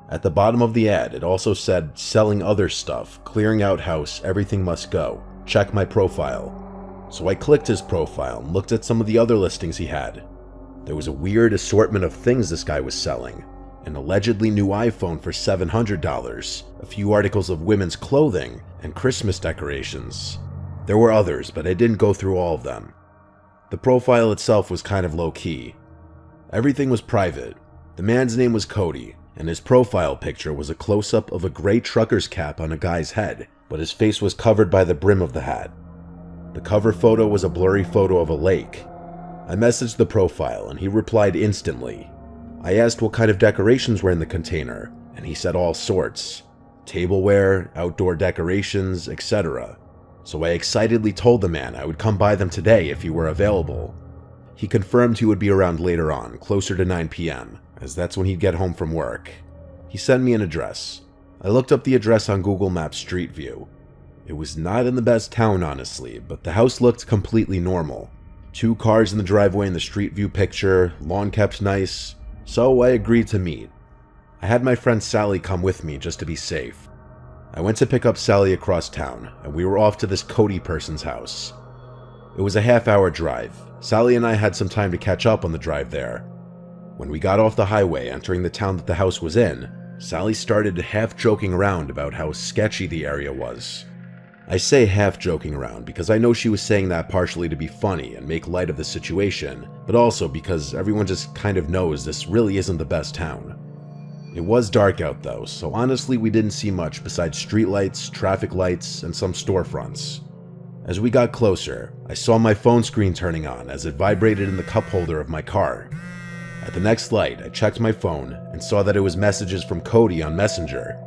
At the bottom of the ad, it also said, "Selling other stuff, clearing out house, everything must go. Check my profile." So I clicked his profile and looked at some of the other listings he had. There was a weird assortment of things this guy was selling. An allegedly new iPhone for $700, a few articles of women's clothing, and Christmas decorations. There were others, but I didn't go through all of them. The profile itself was kind of low-key. Everything was private. The man's name was Cody, and his profile picture was a close-up of a gray trucker's cap on a guy's head, but his face was covered by the brim of the hat. The cover photo was a blurry photo of a lake. I messaged the profile, and he replied instantly. I asked what kind of decorations were in the container, and he said all sorts. Tableware, outdoor decorations, etc. So I excitedly told the man I would come by them today if he were available. He confirmed he would be around later on, closer to 9 p.m., as that's when he'd get home from work. He sent me an address. I looked up the address on Google Maps Street View. It was not in the best town, honestly, but the house looked completely normal. 2 cars in the driveway in the Street View picture, lawn kept nice, so I agreed to meet. I had my friend Sally come with me just to be safe. I went to pick up Sally across town, and we were off to this Cody person's house. It was a half-hour drive. Sally and I had some time to catch up on the drive there. When we got off the highway entering the town that the house was in, Sally started half joking around about how sketchy the area was. I say half joking around because I know she was saying that partially to be funny and make light of the situation, but also because everyone just kind of knows this really isn't the best town. It was dark out though, so honestly we didn't see much besides streetlights, traffic lights, and some storefronts. As we got closer, I saw my phone screen turning on as it vibrated in the cup holder of my car. At the next light, I checked my phone and saw that it was messages from Cody on Messenger.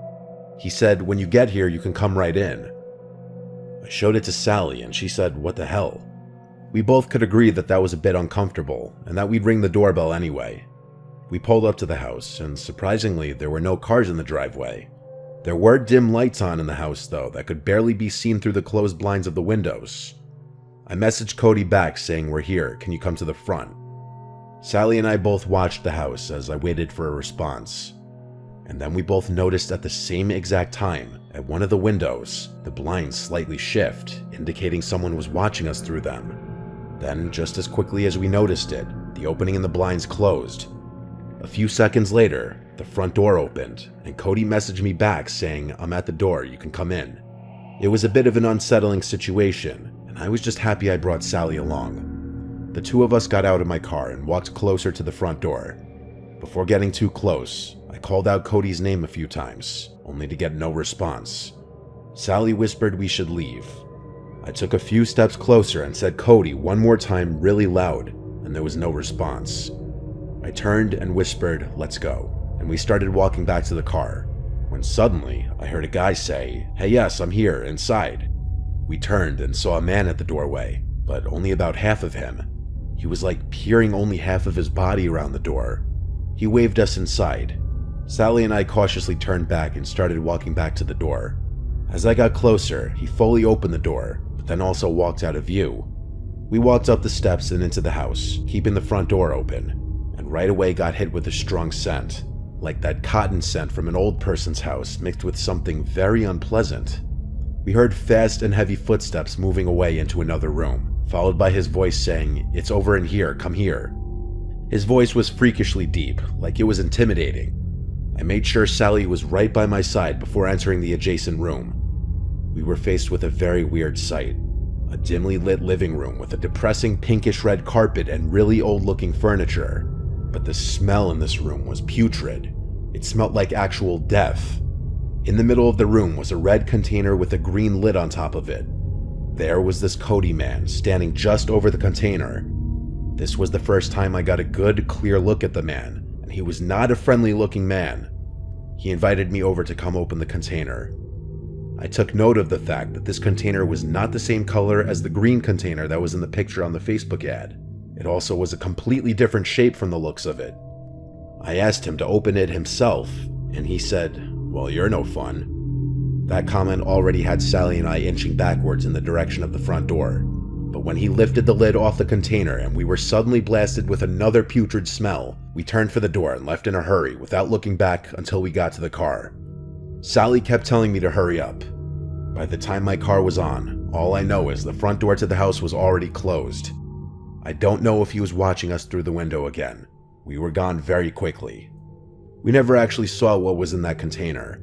He said, "When you get here, you can come right in." I showed it to Sally and she said, "What the hell?" We both could agree that that was a bit uncomfortable and that we'd ring the doorbell anyway. We pulled up to the house and surprisingly there were no cars in the driveway. There were dim lights on in the house though that could barely be seen through the closed blinds of the windows. I messaged Cody back saying, "We're here, can you come to the front?" Sally and I both watched the house as I waited for a response. And then we both noticed at the same exact time, at one of the windows, the blinds slightly shift, indicating someone was watching us through them. Then, just as quickly as we noticed it, the opening in the blinds closed. A few seconds later, the front door opened, and Cody messaged me back saying, "I'm at the door, you can come in." It was a bit of an unsettling situation, and I was just happy I brought Sally along. The two of us got out of my car and walked closer to the front door. Before getting too close, I called out Cody's name a few times, only to get no response. Sally whispered we should leave. I took a few steps closer and said "Cody" one more time really loud, and there was no response. I turned and whispered, "Let's go," and we started walking back to the car, when suddenly I heard a guy say, "Hey, yes, I'm here, inside." We turned and saw a man at the doorway, but only about half of him. He was like peering only half of his body around the door. He waved us inside. Sally and I cautiously turned back and started walking back to the door. As I got closer, he fully opened the door, but then also walked out of view. We walked up the steps and into the house, keeping the front door open, and right away got hit with a strong scent, like that cotton scent from an old person's house mixed with something very unpleasant. We heard fast and heavy footsteps moving away into another room, followed by his voice saying, "It's over in here, come here." His voice was freakishly deep, like it was intimidating. I made sure Sally was right by my side before entering the adjacent room. We were faced with a very weird sight. A dimly lit living room with a depressing pinkish red carpet and really old looking furniture. But the smell in this room was putrid. It smelled like actual death. In the middle of the room was a red container with a green lid on top of it. There was this Cody man standing just over the container. This was the first time I got a good, clear look at the man, and he was not a friendly looking man. He invited me over to come open the container. I took note of the fact that this container was not the same color as the green container that was in the picture on the Facebook ad. It also was a completely different shape from the looks of it. I asked him to open it himself, and he said, "Well, you're no fun." That comment already had Sally and I inching backwards in the direction of the front door. But when he lifted the lid off the container and we were suddenly blasted with another putrid smell, we turned for the door and left in a hurry without looking back until we got to the car. Sally kept telling me to hurry up. By the time my car was on, all I know is the front door to the house was already closed. I don't know if he was watching us through the window again. We were gone very quickly. We never actually saw what was in that container.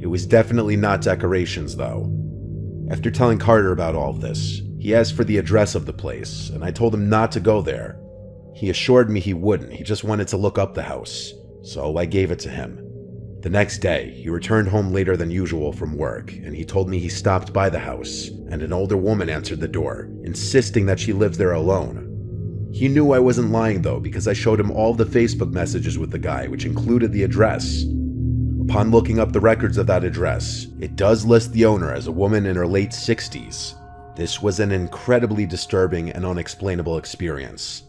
It was definitely not decorations though. After telling Carter about all of this, he asked for the address of the place, and I told him not to go there. He assured me he wouldn't, he just wanted to look up the house, so I gave it to him. The next day, he returned home later than usual from work, and he told me he stopped by the house, and an older woman answered the door, insisting that she lives there alone. He knew I wasn't lying though, because I showed him all the Facebook messages with the guy, which included the address. Upon looking up the records of that address, it does list the owner as a woman in her late 60s. This was an incredibly disturbing and unexplainable experience.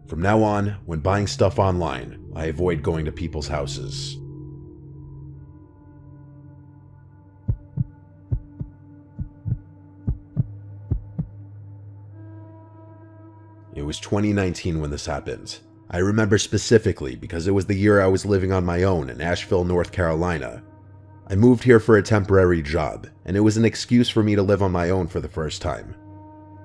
From now on, when buying stuff online, I avoid going to people's houses. It was 2019 when this happened. I remember specifically because it was the year I was living on my own in Asheville, North Carolina. I moved here for a temporary job, and it was an excuse for me to live on my own for the first time.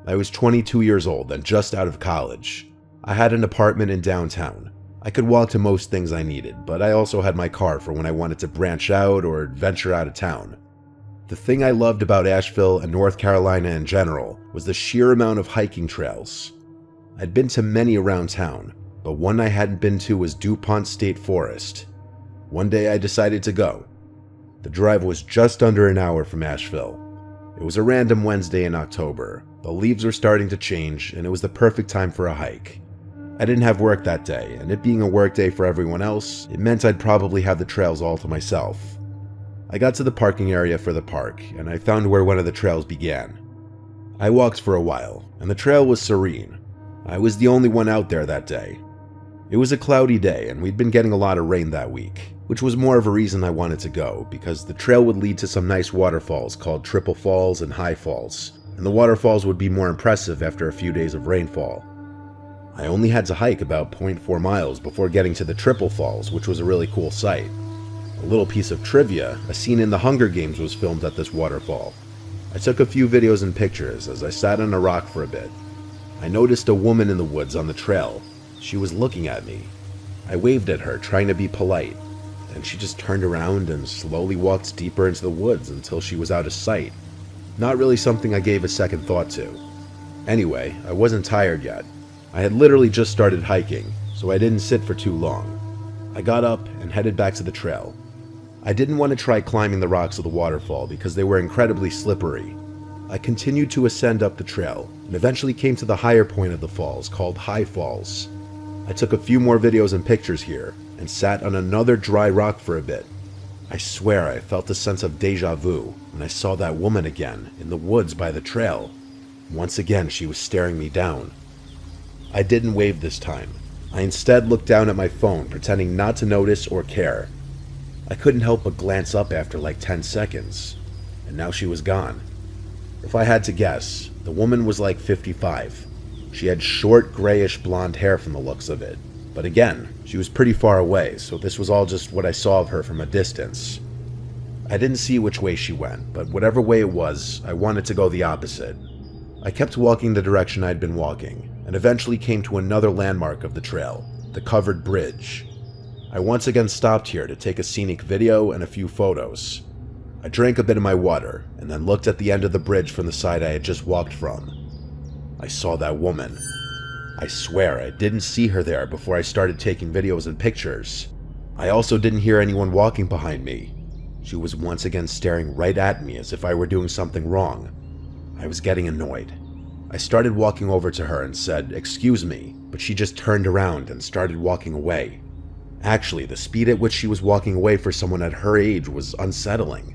I was 22 years old and just out of college. I had an apartment in downtown. I could walk to most things I needed, but I also had my car for when I wanted to branch out or venture out of town. The thing I loved about Asheville and North Carolina in general was the sheer amount of hiking trails. I'd been to many around town, but one I hadn't been to was DuPont State Forest. One day I decided to go. The drive was just under an hour from Asheville. It was a random Wednesday in October. The leaves were starting to change, and it was the perfect time for a hike. I didn't have work that day, and it being a work day for everyone else, it meant I'd probably have the trails all to myself. I got to the parking area for the park, and I found where one of the trails began. I walked for a while, and the trail was serene. I was the only one out there that day. It was a cloudy day, and we'd been getting a lot of rain that week, which was more of a reason I wanted to go, because the trail would lead to some nice waterfalls called Triple Falls and High Falls, and the waterfalls would be more impressive after a few days of rainfall. I only had to hike about 0.4 miles before getting to the Triple Falls, which was a really cool sight. A little piece of trivia, a scene in the Hunger Games was filmed at this waterfall. I took a few videos and pictures as I sat on a rock for a bit. I noticed a woman in the woods on the trail. She was looking at me. I waved at her, trying to be polite, and she just turned around and slowly walked deeper into the woods until she was out of sight. Not really something I gave a second thought to. Anyway, I wasn't tired yet. I had literally just started hiking, so I didn't sit for too long. I got up and headed back to the trail. I didn't want to try climbing the rocks of the waterfall because they were incredibly slippery. I continued to ascend up the trail and eventually came to the higher point of the falls called High Falls. I took a few more videos and pictures here and sat on another dry rock for a bit. I swear I felt a sense of deja vu when I saw that woman again in the woods by the trail. Once again, she was staring me down. I didn't wave this time. I instead looked down at my phone, pretending not to notice or care. I couldn't help but glance up after like 10 seconds, and now she was gone. If I had to guess, the woman was like 55. She had short, grayish blonde hair from the looks of it. But again, she was pretty far away, so this was all just what I saw of her from a distance. I didn't see which way she went, but whatever way it was, I wanted to go the opposite. I kept walking the direction I'd been walking, and eventually came to another landmark of the trail, the covered bridge. I once again stopped here to take a scenic video and a few photos. I drank a bit of my water, and then looked at the end of the bridge from the side I had just walked from. I saw that woman. I swear I didn't see her there before I started taking videos and pictures. I also didn't hear anyone walking behind me. She was once again staring right at me as if I were doing something wrong. I was getting annoyed. I started walking over to her and said, "Excuse me," but she just turned around and started walking away. Actually, the speed at which she was walking away for someone at her age was unsettling.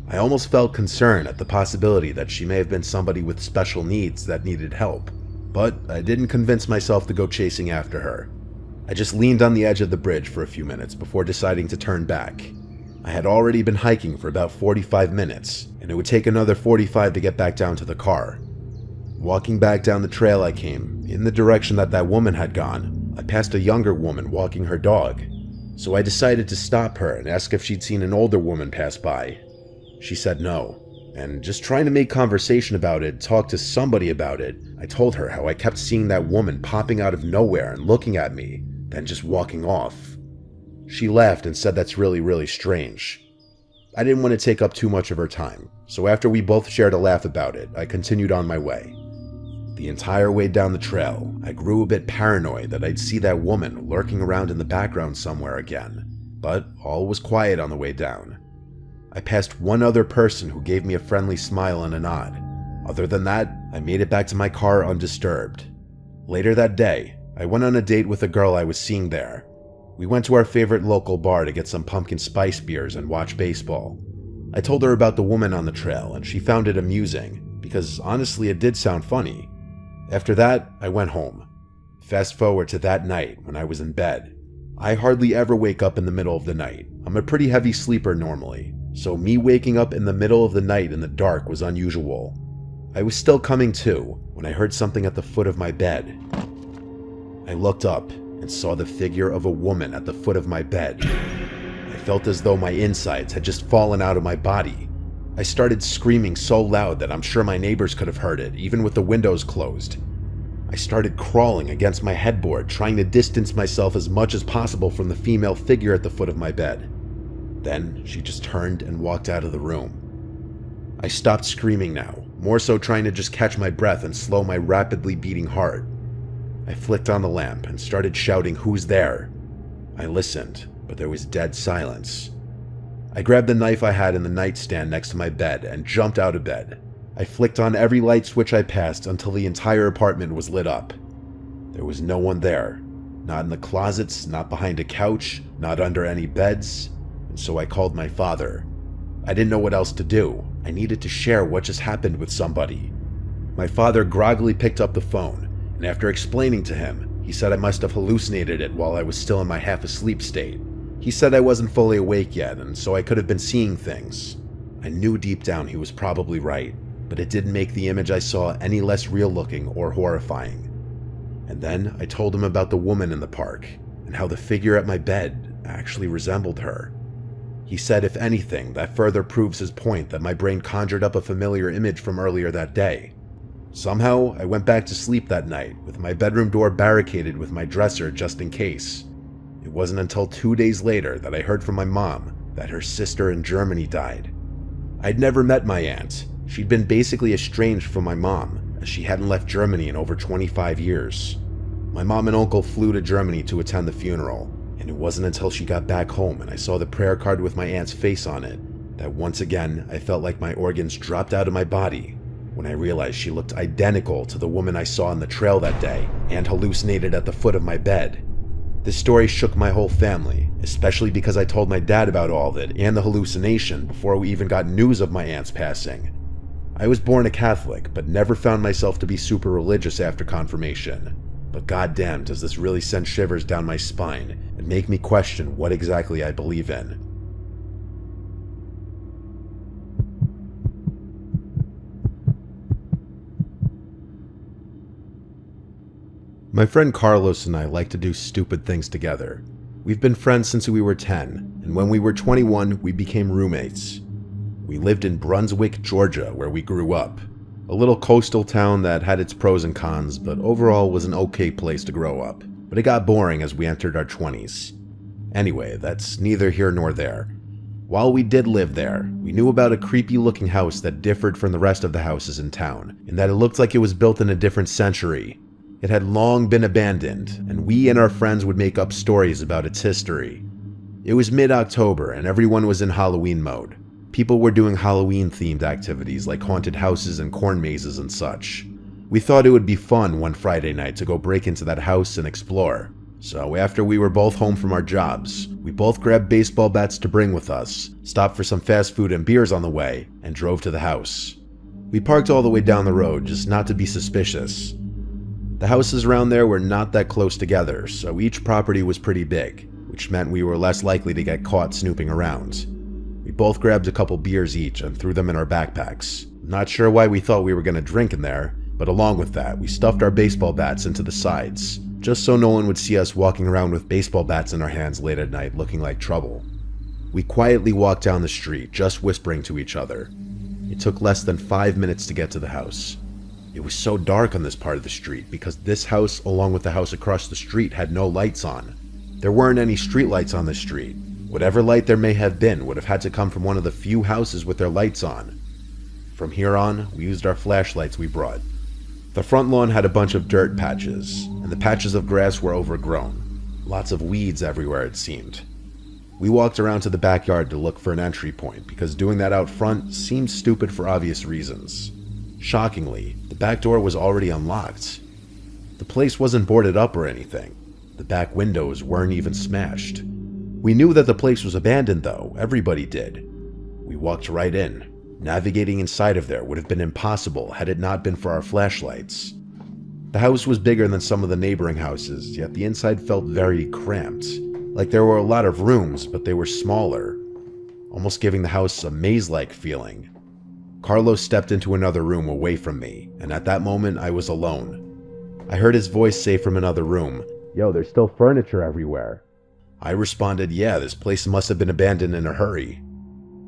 I almost felt concern at the possibility that she may have been somebody with special needs that needed help, but I didn't convince myself to go chasing after her. I just leaned on the edge of the bridge for a few minutes before deciding to turn back. I had already been hiking for about 45 minutes, and it would take another 45 to get back down to the car. Walking back down the trail I came, in the direction that woman had gone, I passed a younger woman walking her dog. So I decided to stop her and ask if she'd seen an older woman pass by. She said no, and just trying to make conversation about it, talk to somebody about it, I told her how I kept seeing that woman popping out of nowhere and looking at me, then just walking off. She laughed and said that's really strange. I didn't want to take up too much of her time, so after we both shared a laugh about it, I continued on my way. The entire way down the trail, I grew a bit paranoid that I'd see that woman lurking around in the background somewhere again, but all was quiet on the way down. I passed one other person who gave me a friendly smile and a nod. Other than that, I made it back to my car undisturbed. Later that day, I went on a date with a girl I was seeing there. We went to our favorite local bar to get some pumpkin spice beers and watch baseball. I told her about the woman on the trail, and she found it amusing, because honestly it did sound funny. After that, I went home. Fast forward to that night when I was in bed. I hardly ever wake up in the middle of the night. I'm a pretty heavy sleeper normally, so me waking up in the middle of the night in the dark was unusual. I was still coming to when I heard something at the foot of my bed. I looked up and saw the figure of a woman at the foot of my bed. I felt as though my insides had just fallen out of my body. I started screaming so loud that I'm sure my neighbors could have heard it, even with the windows closed. I started crawling against my headboard, trying to distance myself as much as possible from the female figure at the foot of my bed. Then she just turned and walked out of the room. I stopped screaming now, more so trying to just catch my breath and slow my rapidly beating heart. I flicked on the lamp and started shouting, "Who's there?" I listened, but there was dead silence. I grabbed the knife I had in the nightstand next to my bed and jumped out of bed. I flicked on every light switch I passed until the entire apartment was lit up. There was no one there. Not in the closets, not behind a couch, not under any beds. And so I called my father. I didn't know what else to do. I needed to share what just happened with somebody. My father groggily picked up the phone, and after explaining to him, he said I must have hallucinated it while I was still in my half-asleep state. He said I wasn't fully awake yet, and so I could have been seeing things. I knew deep down he was probably right, but it didn't make the image I saw any less real-looking or horrifying. And then I told him about the woman in the park, and how the figure at my bed actually resembled her. He said if anything, that further proves his point that my brain conjured up a familiar image from earlier that day. Somehow, I went back to sleep that night, with my bedroom door barricaded with my dresser just in case. It wasn't until 2 days later that I heard from my mom that her sister in Germany died. I'd never met my aunt. She'd been basically estranged from my mom, as she hadn't left Germany in over 25 years. My mom and uncle flew to Germany to attend the funeral, and it wasn't until she got back home and I saw the prayer card with my aunt's face on it that once again I felt like my organs dropped out of my body when I realized she looked identical to the woman I saw on the trail that day and hallucinated at the foot of my bed. This story shook my whole family, especially because I told my dad about all of it and the hallucination before we even got news of my aunt's passing. I was born a Catholic, but never found myself to be super religious after confirmation. But goddamn, does this really send shivers down my spine and make me question what exactly I believe in. My friend Carlos and I like to do stupid things together. We've been friends since we were 10, and when we were 21, we became roommates. We lived in Brunswick, Georgia, where we grew up. A little coastal town that had its pros and cons, but overall was an okay place to grow up. But it got boring as we entered our 20s. Anyway, that's neither here nor there. While we did live there, we knew about a creepy looking house that differed from the rest of the houses in town, in that it looked like it was built in a different century. It had long been abandoned, and we and our friends would make up stories about its history. It was mid-October, and everyone was in Halloween mode. People were doing Halloween-themed activities like haunted houses and corn mazes and such. We thought it would be fun one Friday night to go break into that house and explore. So after we were both home from our jobs, we both grabbed baseball bats to bring with us, stopped for some fast food and beers on the way, and drove to the house. We parked all the way down the road just not to be suspicious. The houses around there were not that close together, so each property was pretty big, which meant we were less likely to get caught snooping around. We both grabbed a couple beers each and threw them in our backpacks. Not sure why we thought we were going to drink in there, but along with that, we stuffed our baseball bats into the sides, just so no one would see us walking around with baseball bats in our hands late at night looking like trouble. We quietly walked down the street, just whispering to each other. It took less than 5 minutes to get to the house. It was so dark on this part of the street because this house, along with the house across the street, had no lights on. There weren't any street lights on this street. Whatever light there may have been would have had to come from one of the few houses with their lights on. From here on, we used our flashlights we brought. The front lawn had a bunch of dirt patches, and the patches of grass were overgrown. Lots of weeds everywhere, it seemed. We walked around to the backyard to look for an entry point because doing that out front seemed stupid for obvious reasons. Shockingly, the back door was already unlocked. The place wasn't boarded up or anything. The back windows weren't even smashed. We knew that the place was abandoned though, everybody did. We walked right in. Navigating inside of there would have been impossible had it not been for our flashlights. The house was bigger than some of the neighboring houses, yet the inside felt very cramped. Like there were a lot of rooms, but they were smaller, almost giving the house a maze-like feeling. Carlos stepped into another room away from me, and at that moment I was alone. I heard his voice say from another room, "Yo, there's still furniture everywhere." I responded, "Yeah, this place must have been abandoned in a hurry."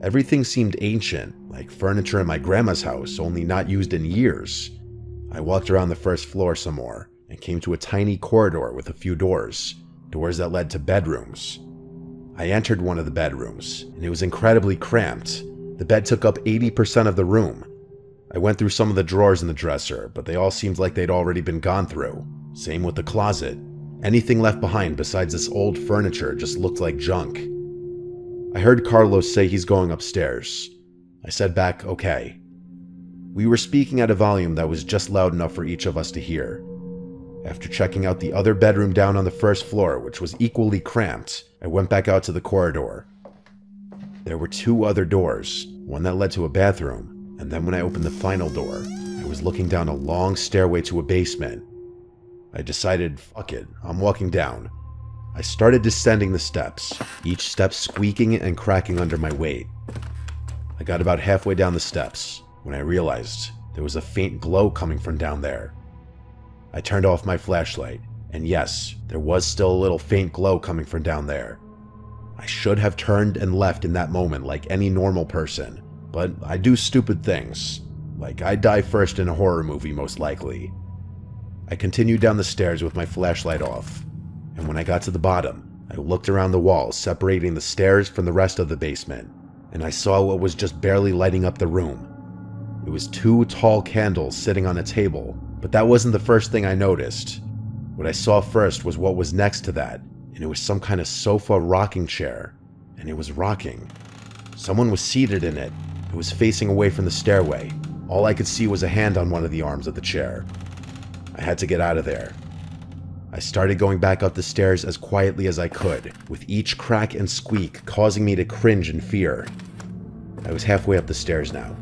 Everything seemed ancient, like furniture in my grandma's house, only not used in years. I walked around the first floor some more and came to a tiny corridor with a few doors that led to bedrooms. I entered one of the bedrooms, and it was incredibly cramped. The bed took up 80% of the room. I went through some of the drawers in the dresser, but they all seemed like they'd already been gone through. Same with the closet. Anything left behind besides this old furniture just looked like junk. I heard Carlos say he's going upstairs. I said back, okay. We were speaking at a volume that was just loud enough for each of us to hear. After checking out the other bedroom down on the first floor, which was equally cramped, I went back out to the corridor. There were 2 other doors, one that led to a bathroom, and then when I opened the final door, I was looking down a long stairway to a basement. I decided, fuck it, I'm walking down. I started descending the steps, each step squeaking and cracking under my weight. I got about halfway down the steps when I realized there was a faint glow coming from down there. I turned off my flashlight, and yes, there was still a little faint glow coming from down there. I should have turned and left in that moment like any normal person, but I do stupid things. Like I die first in a horror movie most likely. I continued down the stairs with my flashlight off, and when I got to the bottom, I looked around the wall separating the stairs from the rest of the basement, and I saw what was just barely lighting up the room. It was 2 tall candles sitting on a table, but that wasn't the first thing I noticed. What I saw first was what was next to that, and it was some kind of sofa rocking chair, and it was rocking. Someone was seated in it. It was facing away from the stairway. All I could see was a hand on one of the arms of the chair. I had to get out of there. I started going back up the stairs as quietly as I could, with each crack and squeak causing me to cringe in fear. I was halfway up the stairs now.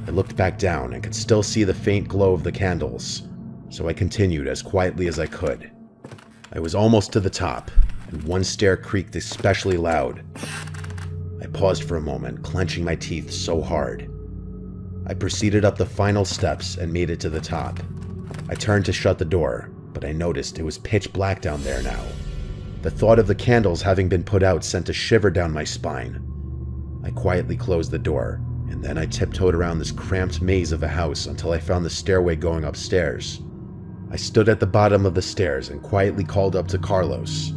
I looked back down and could still see the faint glow of the candles, so I continued as quietly as I could. I was almost to the top, and one stair creaked especially loud. I paused for a moment, clenching my teeth so hard. I proceeded up the final steps and made it to the top. I turned to shut the door, but I noticed it was pitch black down there now. The thought of the candles having been put out sent a shiver down my spine. I quietly closed the door, and then I tiptoed around this cramped maze of a house until I found the stairway going upstairs. I stood at the bottom of the stairs and quietly called up to Carlos.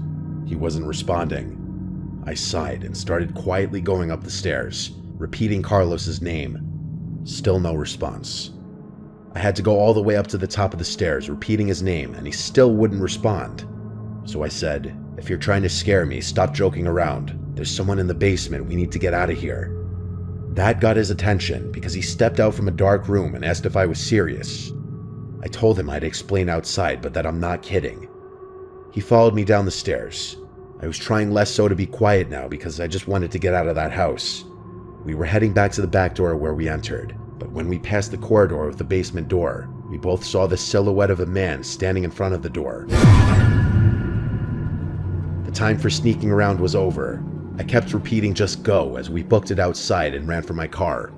He wasn't responding. I sighed and started quietly going up the stairs, repeating Carlos's name. Still no response. I had to go all the way up to the top of the stairs, repeating his name, and he still wouldn't respond. So I said, "If you're trying to scare me, stop joking around. There's someone in the basement. We need to get out of here." That got his attention because he stepped out from a dark room and asked if I was serious. I told him I'd explain outside, but that I'm not kidding. He followed me down the stairs. I was trying less so to be quiet now because I just wanted to get out of that house. We were heading back to the back door where we entered, but when we passed the corridor with the basement door, we both saw the silhouette of a man standing in front of the door. The time for sneaking around was over. I kept repeating just go as we booked it outside and ran for my car.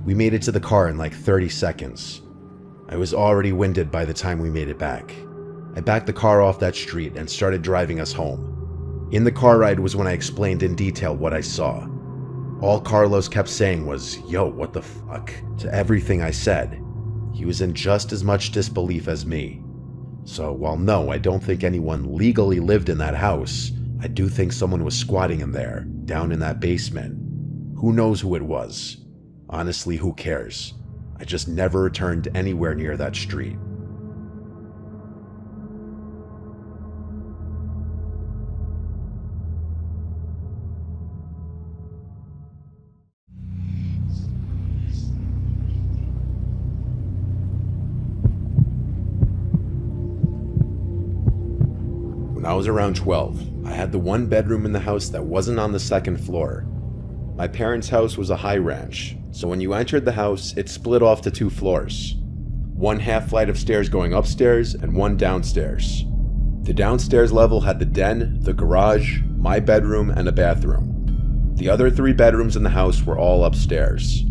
We made it to the car in like 30 seconds. I was already winded by the time we made it back. I backed the car off that street and started driving us home. In the car ride was when I explained in detail what I saw. All Carlos kept saying was, "Yo, what the fuck?" to everything I said. He was in just as much disbelief as me. So while no, I don't think anyone legally lived in that house, I do think someone was squatting in there, down in that basement. Who knows who it was? Honestly, who cares? I just never returned anywhere near that street. When I was around 12, I had the one bedroom in the house that wasn't on the second floor. My parents' house was a high ranch, so when you entered the house, it split off to 2 floors. One half flight of stairs going upstairs and one downstairs. The downstairs level had the den, the garage, my bedroom, and a bathroom. The other 3 bedrooms in the house were all upstairs.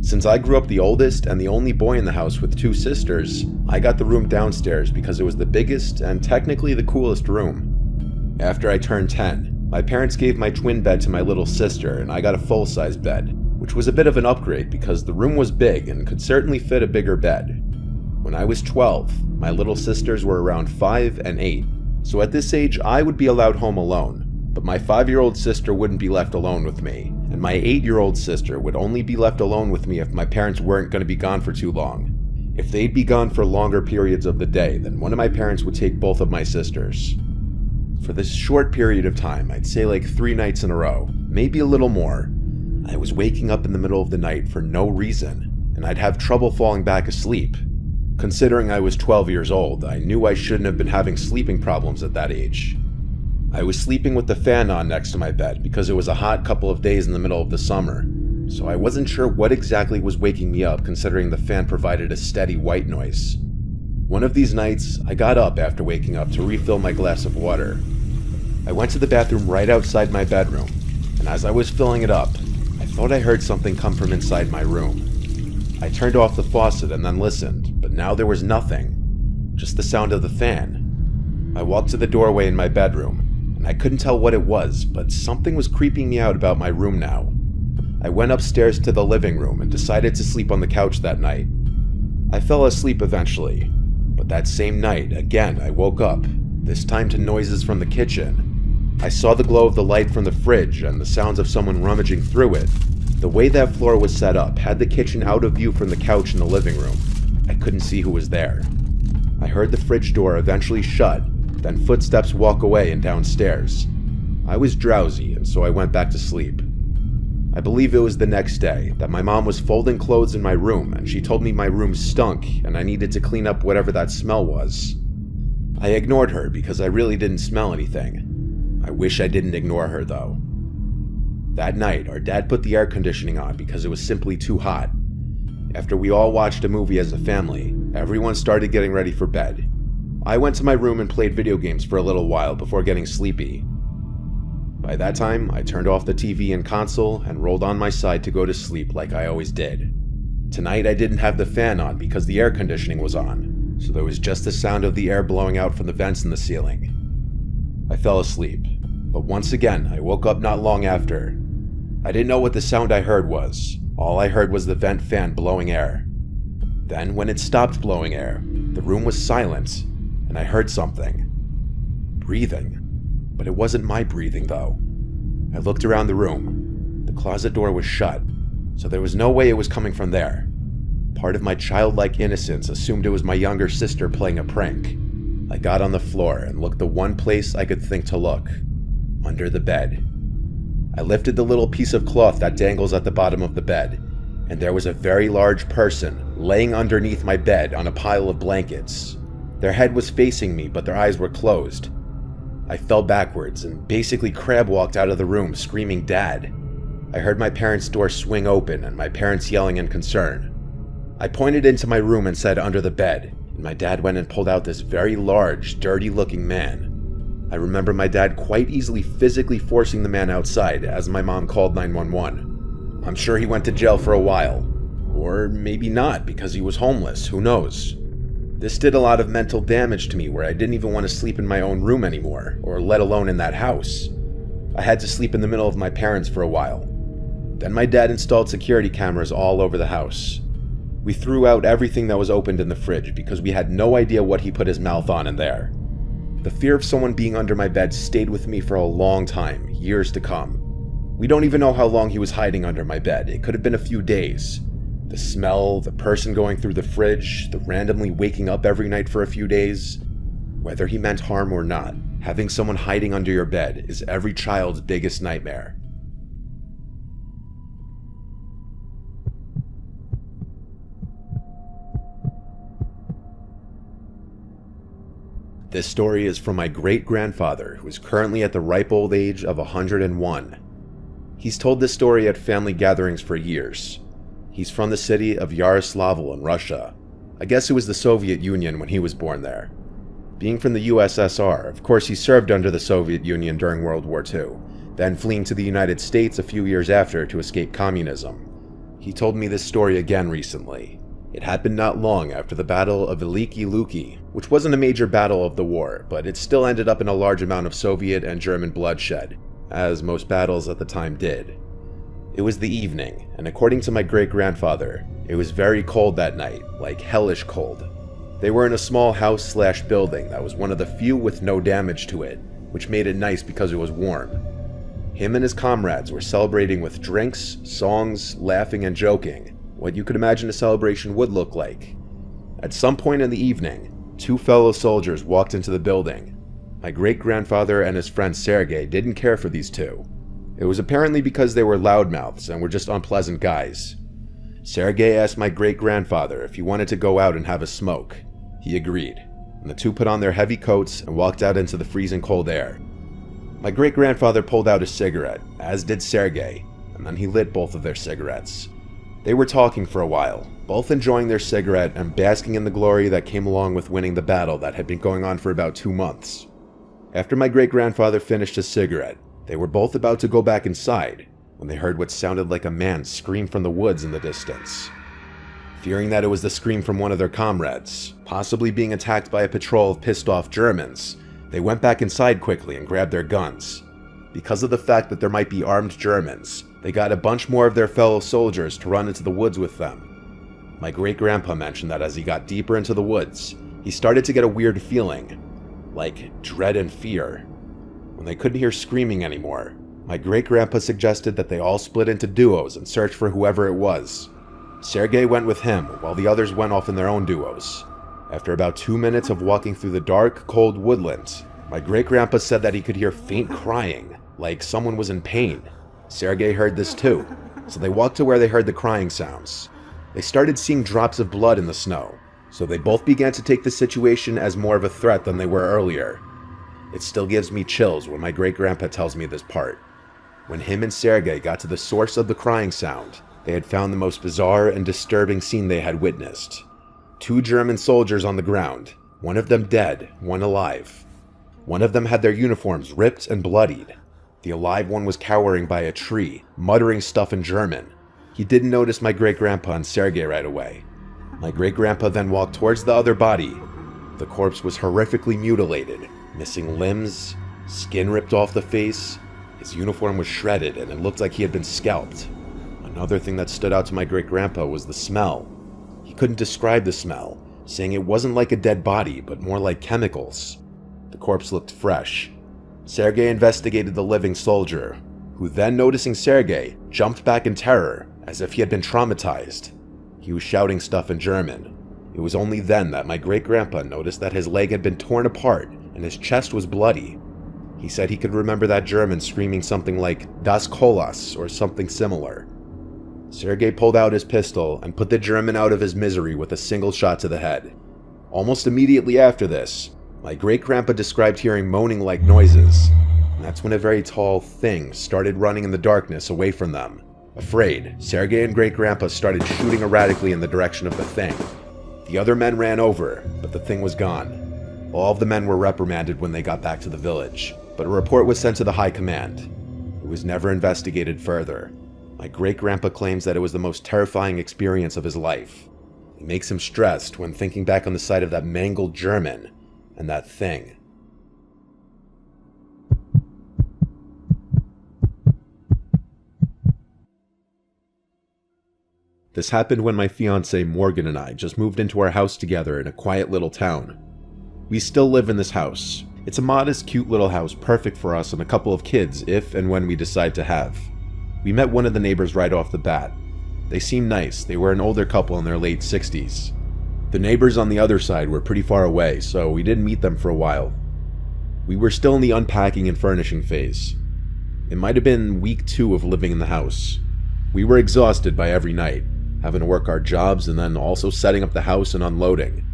Since I grew up the oldest and the only boy in the house with 2 sisters, I got the room downstairs because it was the biggest and technically the coolest room. After I turned 10, my parents gave my twin bed to my little sister and I got a full-size bed, which was a bit of an upgrade because the room was big and could certainly fit a bigger bed. When I was 12, my little sisters were around 5 and 8, so at this age I would be allowed home alone, but my 5-year-old sister wouldn't be left alone with me, and my 8-year-old sister would only be left alone with me if my parents weren't going to be gone for too long. If they'd be gone for longer periods of the day, then one of my parents would take both of my sisters. For this short period of time, I'd say like 3 nights in a row, maybe a little more, I was waking up in the middle of the night for no reason, and I'd have trouble falling back asleep. Considering I was 12 years old, I knew I shouldn't have been having sleeping problems at that age. I was sleeping with the fan on next to my bed because it was a hot couple of days in the middle of the summer, so I wasn't sure what exactly was waking me up considering the fan provided a steady white noise. One of these nights, I got up after waking up to refill my glass of water. I went to the bathroom right outside my bedroom, and as I was filling it up, I thought I heard something come from inside my room. I turned off the faucet and then listened, but now there was nothing, just the sound of the fan. I walked to the doorway in my bedroom, and I couldn't tell what it was, but something was creeping me out about my room now. I went upstairs to the living room and decided to sleep on the couch that night. I fell asleep eventually, but that same night, again, I woke up, this time to noises from the kitchen. I saw the glow of the light from the fridge and the sounds of someone rummaging through it. The way that floor was set up had the kitchen out of view from the couch in the living room. I couldn't see who was there. I heard the fridge door eventually shut, then footsteps walk away and downstairs. I was drowsy, and so I went back to sleep. I believe it was the next day that my mom was folding clothes in my room and she told me my room stunk and I needed to clean up whatever that smell was. I ignored her because I really didn't smell anything. I wish I didn't ignore her though. That night, our dad put the air conditioning on because it was simply too hot. After we all watched a movie as a family, everyone started getting ready for bed. I went to my room and played video games for a little while before getting sleepy. By that time, I turned off the TV and console and rolled on my side to go to sleep like I always did. Tonight I didn't have the fan on because the air conditioning was on, so there was just the sound of the air blowing out from the vents in the ceiling. I fell asleep, but once again I woke up not long after. I didn't know what the sound I heard was. All I heard was the vent fan blowing air. Then, when it stopped blowing air, the room was silent, and I heard something. Breathing. But it wasn't my breathing, though. I looked around the room. The closet door was shut, so there was no way it was coming from there. Part of my childlike innocence assumed it was my younger sister playing a prank. I got on the floor and looked the one place I could think to look. Under the bed. I lifted the little piece of cloth that dangles at the bottom of the bed, and there was a very large person laying underneath my bed on a pile of blankets. Their head was facing me, but their eyes were closed. I fell backwards and basically crab walked out of the room screaming "Dad." I heard my parents' door swing open and my parents yelling in concern. I pointed into my room and said "under the bed," and my dad went and pulled out this very large, dirty-looking man. I remember my dad quite easily physically forcing the man outside as my mom called 911. I'm sure he went to jail for a while. Or maybe not because he was homeless, who knows. This did a lot of mental damage to me where I didn't even want to sleep in my own room anymore, or let alone in that house. I had to sleep in the middle of my parents for a while. Then my dad installed security cameras all over the house. We threw out everything that was opened in the fridge because we had no idea what he put his mouth on in there. The fear of someone being under my bed stayed with me for a long time, years to come. We don't even know how long he was hiding under my bed. It could have been a few days. The smell, the person going through the fridge, the randomly waking up every night for a few days. Whether he meant harm or not, having someone hiding under your bed is every child's biggest nightmare. This story is from my great-grandfather, who is currently at the ripe old age of 101. He's told this story at family gatherings for years. He's from the city of Yaroslavl in Russia. I guess it was the Soviet Union when he was born there. Being from the USSR, of course he served under the Soviet Union during World War II, then fleeing to the United States a few years after to escape communism. He told me this story again recently. It happened not long after the Battle of Veliki Luki, which wasn't a major battle of the war, but it still ended up in a large amount of Soviet and German bloodshed, as most battles at the time did. It was the evening, and according to my great-grandfather, it was very cold that night, like hellish cold. They were in a small house/building that was one of the few with no damage to it, which made it nice because it was warm. Him and his comrades were celebrating with drinks, songs, laughing and joking, what you could imagine a celebration would look like. At some point in the evening, 2 fellow soldiers walked into the building. My great-grandfather and his friend Sergei didn't care for these 2. It was apparently because they were loudmouths and were just unpleasant guys. Sergei asked my great-grandfather if he wanted to go out and have a smoke. He agreed, and the 2 put on their heavy coats and walked out into the freezing cold air. My great-grandfather pulled out a cigarette, as did Sergei, and then he lit both of their cigarettes. They were talking for a while, both enjoying their cigarette and basking in the glory that came along with winning the battle that had been going on for about 2 months. After my great-grandfather finished his cigarette, they were both about to go back inside when they heard what sounded like a man scream from the woods in the distance. Fearing that it was the scream from one of their comrades, possibly being attacked by a patrol of pissed-off Germans, they went back inside quickly and grabbed their guns. Because of the fact that there might be armed Germans, they got a bunch more of their fellow soldiers to run into the woods with them. My great-grandpa mentioned that as he got deeper into the woods, he started to get a weird feeling, like dread and fear. When they couldn't hear screaming anymore, my great-grandpa suggested that they all split into duos and search for whoever it was. Sergei went with him, while the others went off in their own duos. After about 2 minutes of walking through the dark, cold woodlands, my great-grandpa said that he could hear faint crying, like someone was in pain. Sergei heard this too, so they walked to where they heard the crying sounds. They started seeing drops of blood in the snow, so they both began to take the situation as more of a threat than they were earlier. It still gives me chills when my great-grandpa tells me this part. When him and Sergei got to the source of the crying sound, they had found the most bizarre and disturbing scene they had witnessed. 2 German soldiers on the ground, one of them dead, one alive. One of them had their uniforms ripped and bloodied. The alive one was cowering by a tree, muttering stuff in German. He didn't notice my great-grandpa and Sergei right away. My great-grandpa then walked towards the other body. The corpse was horrifically mutilated, missing limbs, skin ripped off the face. His uniform was shredded and it looked like he had been scalped. Another thing that stood out to my great-grandpa was the smell. He couldn't describe the smell, saying it wasn't like a dead body, but more like chemicals. The corpse looked fresh. Sergei investigated the living soldier, who then, noticing Sergei, jumped back in terror, as if he had been traumatized. He was shouting stuff in German. It was only then that my great-grandpa noticed that his leg had been torn apart and his chest was bloody. He said he could remember that German screaming something like "Das Kolas" or something similar. Sergei pulled out his pistol and put the German out of his misery with a single shot to the head. Almost immediately after this, my great-grandpa described hearing moaning-like noises, and that's when a very tall thing started running in the darkness away from them. Afraid, Sergei and great-grandpa started shooting erratically in the direction of the thing. The other men ran over, but the thing was gone. All of the men were reprimanded when they got back to the village, but a report was sent to the high command. It was never investigated further. My great-grandpa claims that it was the most terrifying experience of his life. It makes him stressed when thinking back on the sight of that mangled German and that thing. This happened when my fiancée Morgan and I just moved into our house together in a quiet little town. We still live in this house. It's a modest, cute little house perfect for us and a couple of kids if and when we decide to have. We met one of the neighbors right off the bat. They seemed nice. They were an older couple in their late 60s. The neighbors on the other side were pretty far away, so we didn't meet them for a while. We were still in the unpacking and furnishing phase. It might have been week 2 of living in the house. We were exhausted by every night, having to work our jobs and then also setting up the house and unloading.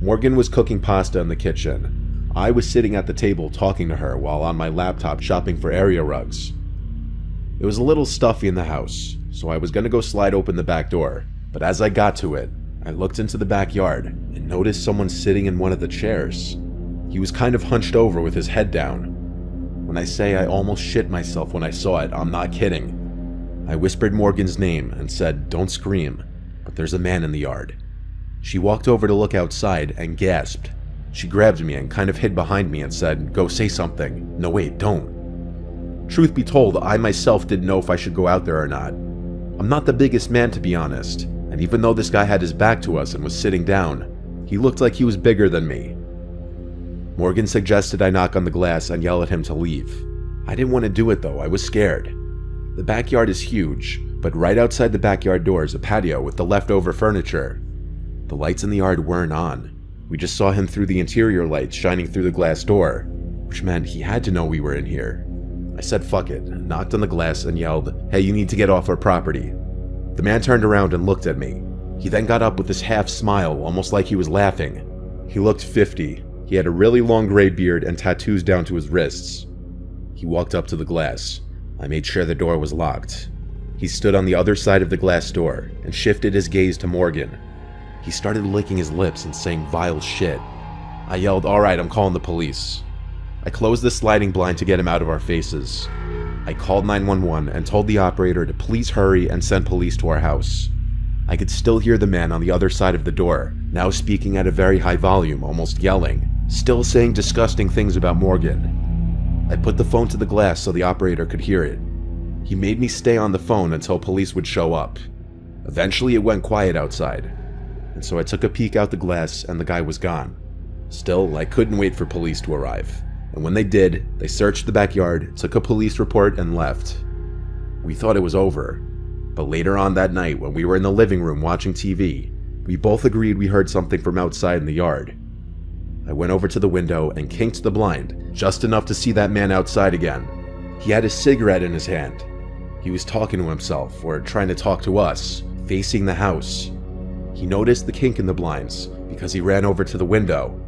Morgan was cooking pasta in the kitchen. I was sitting at the table talking to her while on my laptop shopping for area rugs. It was a little stuffy in the house, so I was going to go slide open the back door, but as I got to it, I looked into the backyard and noticed someone sitting in one of the chairs. He was kind of hunched over with his head down. When I say I almost shit myself when I saw it, I'm not kidding. I whispered Morgan's name and said, "Don't scream, but there's a man in the yard." She walked over to look outside and gasped. She grabbed me and kind of hid behind me and said, "Go say something." "No, wait, don't." Truth be told, I myself didn't know if I should go out there or not. I'm not the biggest man, to be honest, and even though this guy had his back to us and was sitting down, He looked like he was bigger than me. Morgan suggested I knock on the glass and yell at him to leave. I didn't want to do it though, I was scared. The backyard is huge, but right outside the backyard door is a patio with the leftover furniture. The lights in the yard weren't on. We just saw him through the interior lights shining through the glass door, which meant he had to know we were in here. I said fuck it, knocked on the glass and yelled, "Hey, you need to get off our property." The man turned around and looked at me. He then got up with this half smile, almost like he was laughing. He looked 50. He had a really long gray beard and tattoos down to his wrists. He walked up to the glass. I made sure the door was locked. He stood on the other side of the glass door and shifted his gaze to Morgan. He started licking his lips and saying vile shit. I yelled, "All right, I'm calling the police." I closed the sliding blind to get him out of our faces. I called 911 and told the operator to please hurry and send police to our house. I could still hear the man on the other side of the door, now speaking at a very high volume, almost yelling, still saying disgusting things about Morgan. I put the phone to the glass so the operator could hear it. He made me stay on the phone until police would show up. Eventually it went quiet outside, and so I took a peek out the glass and the guy was gone. Still, I couldn't wait for police to arrive, and when they did, they searched the backyard, took a police report, and left. We thought it was over, but later on that night when we were in the living room watching TV, we both agreed we heard something from outside in the yard. I went over to the window and kinked the blind, just enough to see that man outside again. He had a cigarette in his hand. He was talking to himself, or trying to talk to us, facing the house. He noticed the kink in the blinds, because he ran over to the window.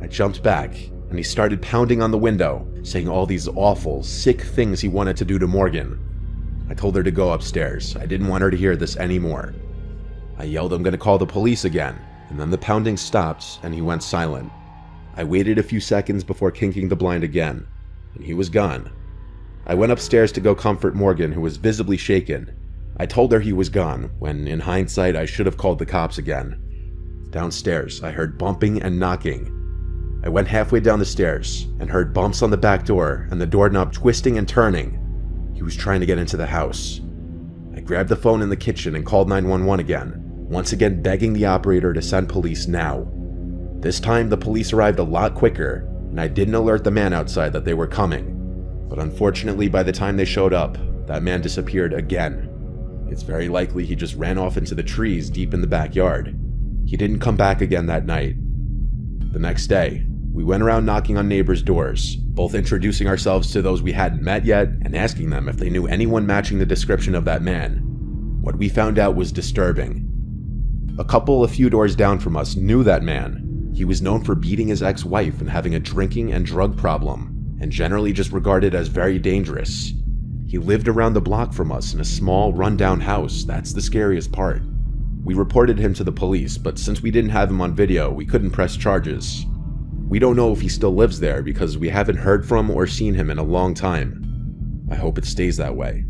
I jumped back, and he started pounding on the window, saying all these awful, sick things he wanted to do to Morgan. I told her to go upstairs. I didn't want her to hear this anymore. I yelled I'm gonna call the police again, and then the pounding stopped, and he went silent. I waited a few seconds before kinking the blind again, and he was gone. I went upstairs to go comfort Morgan, who was visibly shaken. I told her he was gone, when in hindsight I should have called the cops again. Downstairs, I heard bumping and knocking. I went halfway down the stairs and heard bumps on the back door and the doorknob twisting and turning. He was trying to get into the house. I grabbed the phone in the kitchen and called 911 again, once again begging the operator to send police now. This time the police arrived a lot quicker, and I didn't alert the man outside that they were coming. But unfortunately, by the time they showed up, that man disappeared again. It's very likely he just ran off into the trees deep in the backyard. He didn't come back again that night. The next day, we went around knocking on neighbors' doors, both introducing ourselves to those we hadn't met yet and asking them if they knew anyone matching the description of that man. What we found out was disturbing. A couple a few doors down from us knew that man. He was known for beating his ex-wife and having a drinking and drug problem, and generally just regarded as very dangerous. He lived around the block from us in a small, rundown house. That's the scariest part. We reported him to the police, but since we didn't have him on video, we couldn't press charges. We don't know if he still lives there because we haven't heard from or seen him in a long time. I hope it stays that way.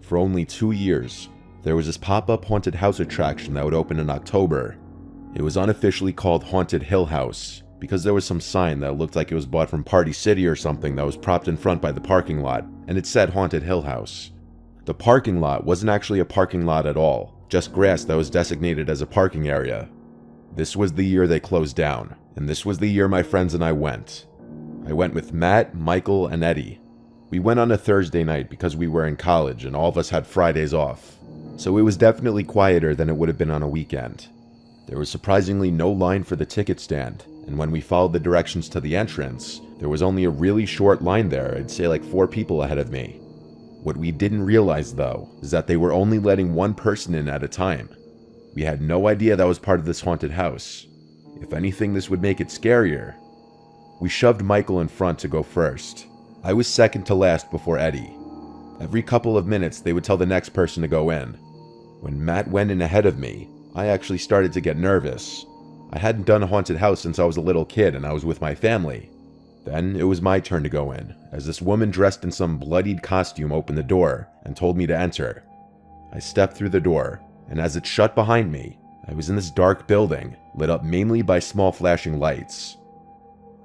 For only 2 years, there was this pop-up haunted house attraction that would open in October. It was unofficially called Haunted Hill House because there was some sign that looked like it was bought from Party City or something that was propped in front by the parking lot, and it said Haunted Hill House. The parking lot wasn't actually a parking lot at all, just grass that was designated as a parking area. This was the year they closed down, and this was the year my friends and I went. I went with Matt, Michael, and Eddie. We went on a Thursday night because we were in college and all of us had Fridays off, so it was definitely quieter than it would have been on a weekend. There was surprisingly no line for the ticket stand, and when we followed the directions to the entrance, there was only a really short line there. I'd say like 4 people ahead of me. What we didn't realize though, is that they were only letting one person in at a time. We had no idea that was part of this haunted house. If anything, this would make it scarier. We shoved Michael in front to go first. I was second to last before Eddie. Every couple of minutes, they would tell the next person to go in. When Matt went in ahead of me, I actually started to get nervous. I hadn't done a haunted house since I was a little kid and I was with my family. Then it was my turn to go in, as this woman dressed in some bloodied costume opened the door and told me to enter. I stepped through the door, and as it shut behind me, I was in this dark building, lit up mainly by small flashing lights.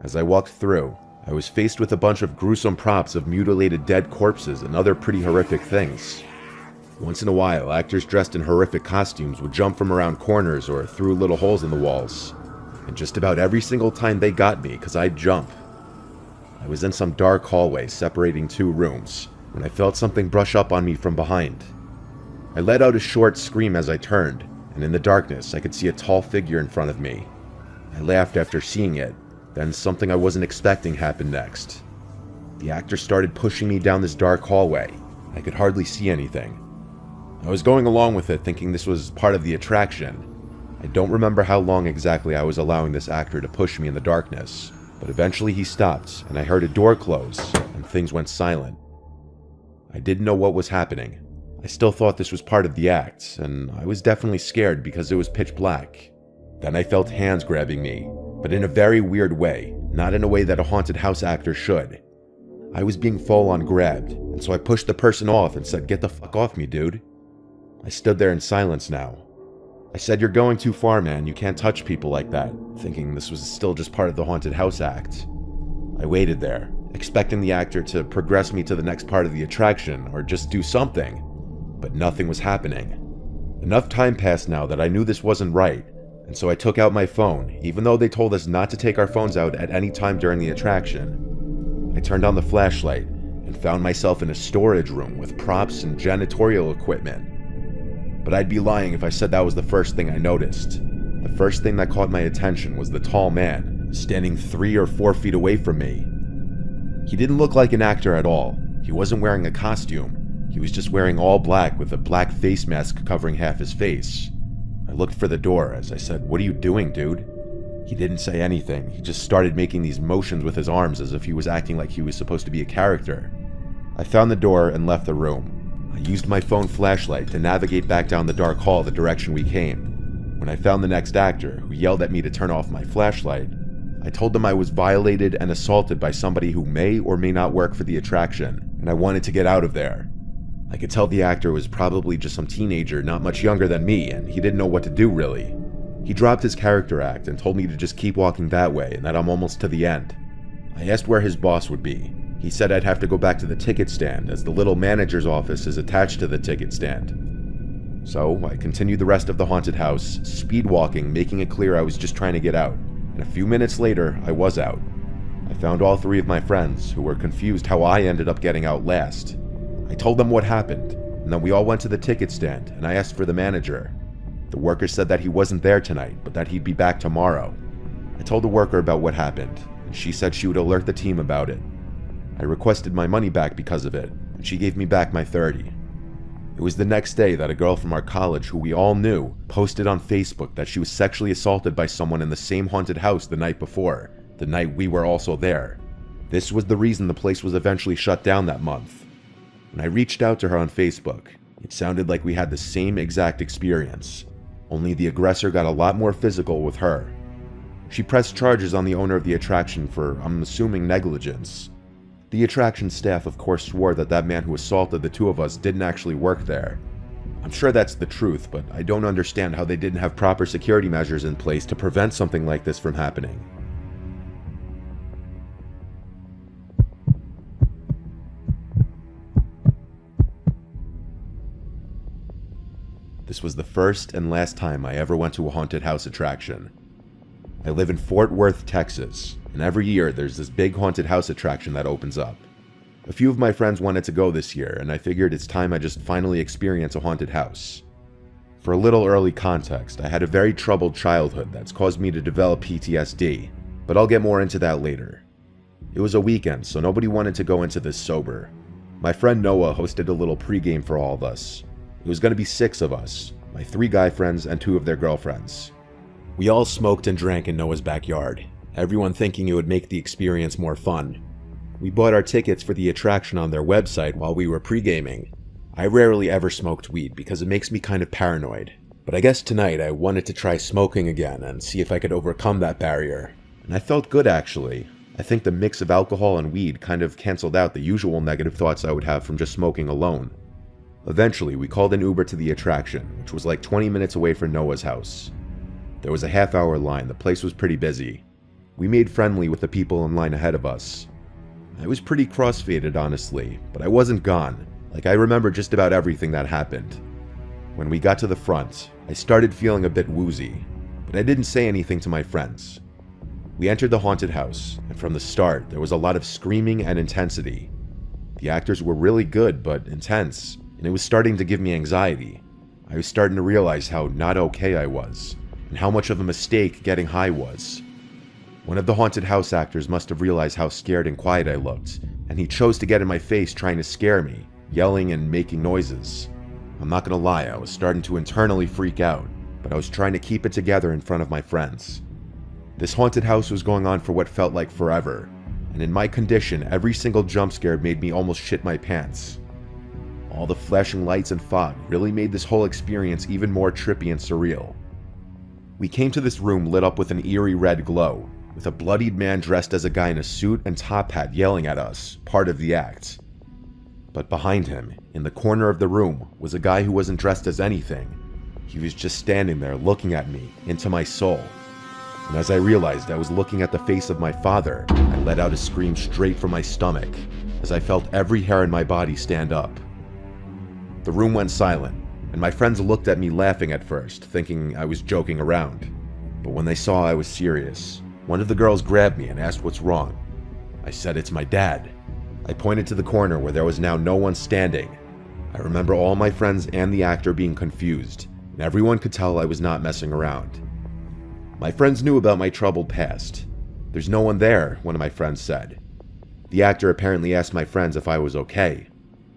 As I walked through, I was faced with a bunch of gruesome props of mutilated dead corpses and other pretty horrific things. Once in a while, actors dressed in horrific costumes would jump from around corners or through little holes in the walls. And just about every single time they got me, because I'd jump. I was in some dark hallway separating two rooms, when I felt something brush up on me from behind. I let out a short scream as I turned, and in the darkness I could see a tall figure in front of me. I laughed after seeing it, then something I wasn't expecting happened next. The actor started pushing me down this dark hallway. I could hardly see anything. I was going along with it thinking this was part of the attraction. I don't remember how long exactly I was allowing this actor to push me in the darkness, but eventually he stopped and I heard a door close and things went silent. I didn't know what was happening. I still thought this was part of the act, and I was definitely scared because it was pitch black. Then I felt hands grabbing me, but in a very weird way, not in a way that a haunted house actor should. I was being full-on grabbed, and so I pushed the person off and said, "Get the fuck off me, dude." I stood there in silence now. I said, "You're going too far, man. You can't touch people like that," thinking this was still just part of the haunted house act. I waited there, expecting the actor to progress me to the next part of the attraction or just do something, but nothing was happening. Enough time passed now that I knew this wasn't right, and so I took out my phone, even though they told us not to take our phones out at any time during the attraction. I turned on the flashlight and found myself in a storage room with props and janitorial equipment. But I'd be lying if I said that was the first thing I noticed. The first thing that caught my attention was the tall man, standing 3 or 4 feet away from me. He didn't look like an actor at all. He wasn't wearing a costume. He was just wearing all black with a black face mask covering half his face. I looked for the door as I said, "What are you doing, dude?" He didn't say anything. He just started making these motions with his arms as if he was acting like he was supposed to be a character. I found the door and left the room. I used my phone flashlight to navigate back down the dark hall the direction we came. When I found the next actor, who yelled at me to turn off my flashlight, I told them I was violated and assaulted by somebody who may or may not work for the attraction, and I wanted to get out of there. I could tell the actor was probably just some teenager not much younger than me, and he didn't know what to do really. He dropped his character act and told me to just keep walking that way and that I'm almost to the end. I asked where his boss would be. He said I'd have to go back to the ticket stand as the little manager's office is attached to the ticket stand. So I continued the rest of the haunted house, speed walking, making it clear I was just trying to get out. And a few minutes later, I was out. I found all 3 of my friends, who were confused how I ended up getting out last. I told them what happened, and then we all went to the ticket stand, and I asked for the manager. The worker said that he wasn't there tonight, but that he'd be back tomorrow. I told the worker about what happened, and she said she would alert the team about it. I requested my money back because of it, and she gave me back my 30. It was the next day that a girl from our college who we all knew posted on Facebook that she was sexually assaulted by someone in the same haunted house the night before, the night we were also there. This was the reason the place was eventually shut down that month. When I reached out to her on Facebook, it sounded like we had the same exact experience, only the aggressor got a lot more physical with her. She pressed charges on the owner of the attraction for, I'm assuming, negligence. The attraction staff of course swore that that man who assaulted the 2 of us didn't actually work there. I'm sure that's the truth, but I don't understand how they didn't have proper security measures in place to prevent something like this from happening. This was the first and last time I ever went to a haunted house attraction. I live in Fort Worth, Texas, and every year there's this big haunted house attraction that opens up. A few of my friends wanted to go this year, and I figured it's time I just finally experience a haunted house. For a little early context, I had a very troubled childhood that's caused me to develop PTSD, but I'll get more into that later. It was a weekend, so nobody wanted to go into this sober. My friend Noah hosted a little pregame for all of us. It was going to be 6 of us, my 3 guy friends and 2 of their girlfriends. We all smoked and drank in Noah's backyard, everyone thinking it would make the experience more fun. We bought our tickets for the attraction on their website while we were pre-gaming. I rarely ever smoked weed because it makes me kind of paranoid, but I guess tonight I wanted to try smoking again and see if I could overcome that barrier. And I felt good actually. I think the mix of alcohol and weed kind of canceled out the usual negative thoughts I would have from just smoking alone. Eventually, we called an Uber to the attraction, which was like 20 minutes away from Noah's house. There was a half-hour line, the place was pretty busy. We made friendly with the people in line ahead of us. I was pretty cross-faded, honestly, but I wasn't gone. Like, I remember just about everything that happened. When we got to the front, I started feeling a bit woozy, but I didn't say anything to my friends. We entered the haunted house, and from the start, there was a lot of screaming and intensity. The actors were really good, but intense, and it was starting to give me anxiety. I was starting to realize how not okay I was, and how much of a mistake getting high was. One of the haunted house actors must have realized how scared and quiet I looked, and he chose to get in my face trying to scare me, yelling and making noises. I'm not gonna lie, I was starting to internally freak out, but I was trying to keep it together in front of my friends. This haunted house was going on for what felt like forever, and in my condition, every single jump scare made me almost shit my pants. All the flashing lights and fog really made this whole experience even more trippy and surreal. We came to this room lit up with an eerie red glow, with a bloodied man dressed as a guy in a suit and top hat yelling at us, part of the act. But behind him, in the corner of the room, was a guy who wasn't dressed as anything. He was just standing there looking at me, into my soul. And as I realized I was looking at the face of my father, I let out a scream straight from my stomach, as I felt every hair in my body stand up. The room went silent, and my friends looked at me laughing at first, thinking I was joking around. But when they saw I was serious, one of the girls grabbed me and asked what's wrong. I said it's my dad. I pointed to the corner where there was now no one standing. I remember all my friends and the actor being confused, and everyone could tell I was not messing around. My friends knew about my troubled past. There's no one there, one of my friends said. The actor apparently asked my friends if I was okay.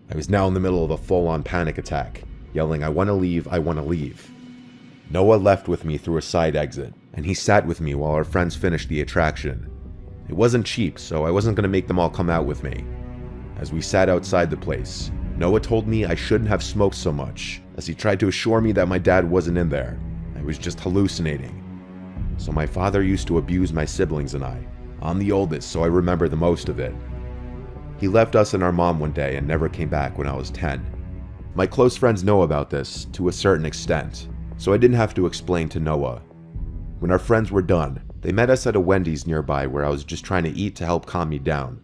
I was now in the middle of a full-on panic attack, yelling, "I want to leave, I want to leave." Noah left with me through a side exit, and he sat with me while our friends finished the attraction. It wasn't cheap, so I wasn't going to make them all come out with me. As we sat outside the place, Noah told me I shouldn't have smoked so much, as he tried to assure me that my dad wasn't in there. I was just hallucinating. So my father used to abuse my siblings and I. I'm the oldest, so I remember the most of it. He left us and our mom one day and never came back when I was 10. My close friends know about this, to a certain extent, so I didn't have to explain to Noah. When our friends were done, they met us at a Wendy's nearby where I was just trying to eat to help calm me down.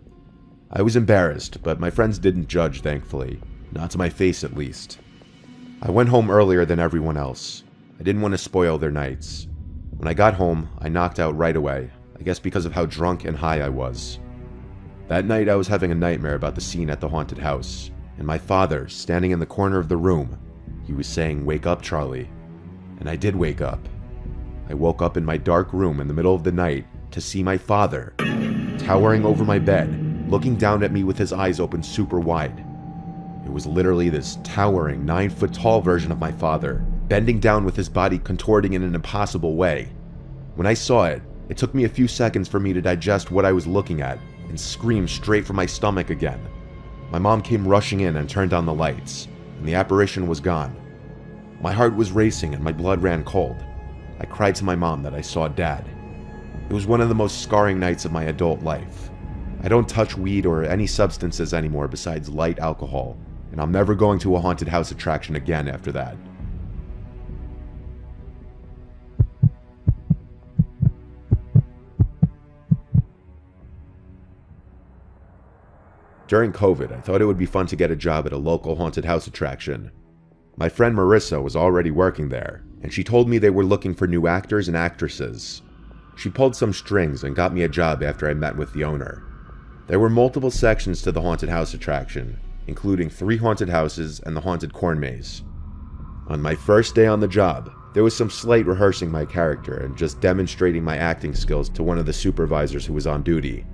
I was embarrassed, but my friends didn't judge, thankfully. Not to my face, at least. I went home earlier than everyone else. I didn't want to spoil their nights. When I got home, I knocked out right away, I guess because of how drunk and high I was. That night I was having a nightmare about the scene at the haunted house, and my father, standing in the corner of the room, he was saying, "Wake up, Charlie." And I did wake up. I woke up in my dark room in the middle of the night to see my father, towering over my bed, looking down at me with his eyes open super wide. It was literally this towering 9-foot-tall version of my father, bending down with his body contorting in an impossible way. When I saw it, it took me a few seconds for me to digest what I was looking at and scream straight from my stomach again. My mom came rushing in and turned on the lights, and the apparition was gone. My heart was racing and my blood ran cold. I cried to my mom that I saw Dad. It was one of the most scarring nights of my adult life. I don't touch weed or any substances anymore besides light alcohol, and I'm never going to a haunted house attraction again after that. During COVID, I thought it would be fun to get a job at a local haunted house attraction. My friend Marissa was already working there, and she told me they were looking for new actors and actresses. She pulled some strings and got me a job after I met with the owner. There were multiple sections to the haunted house attraction, including 3 haunted houses and the haunted corn maze. On my first day on the job, there was some slight rehearsing my character and just demonstrating my acting skills to one of the supervisors who was on duty.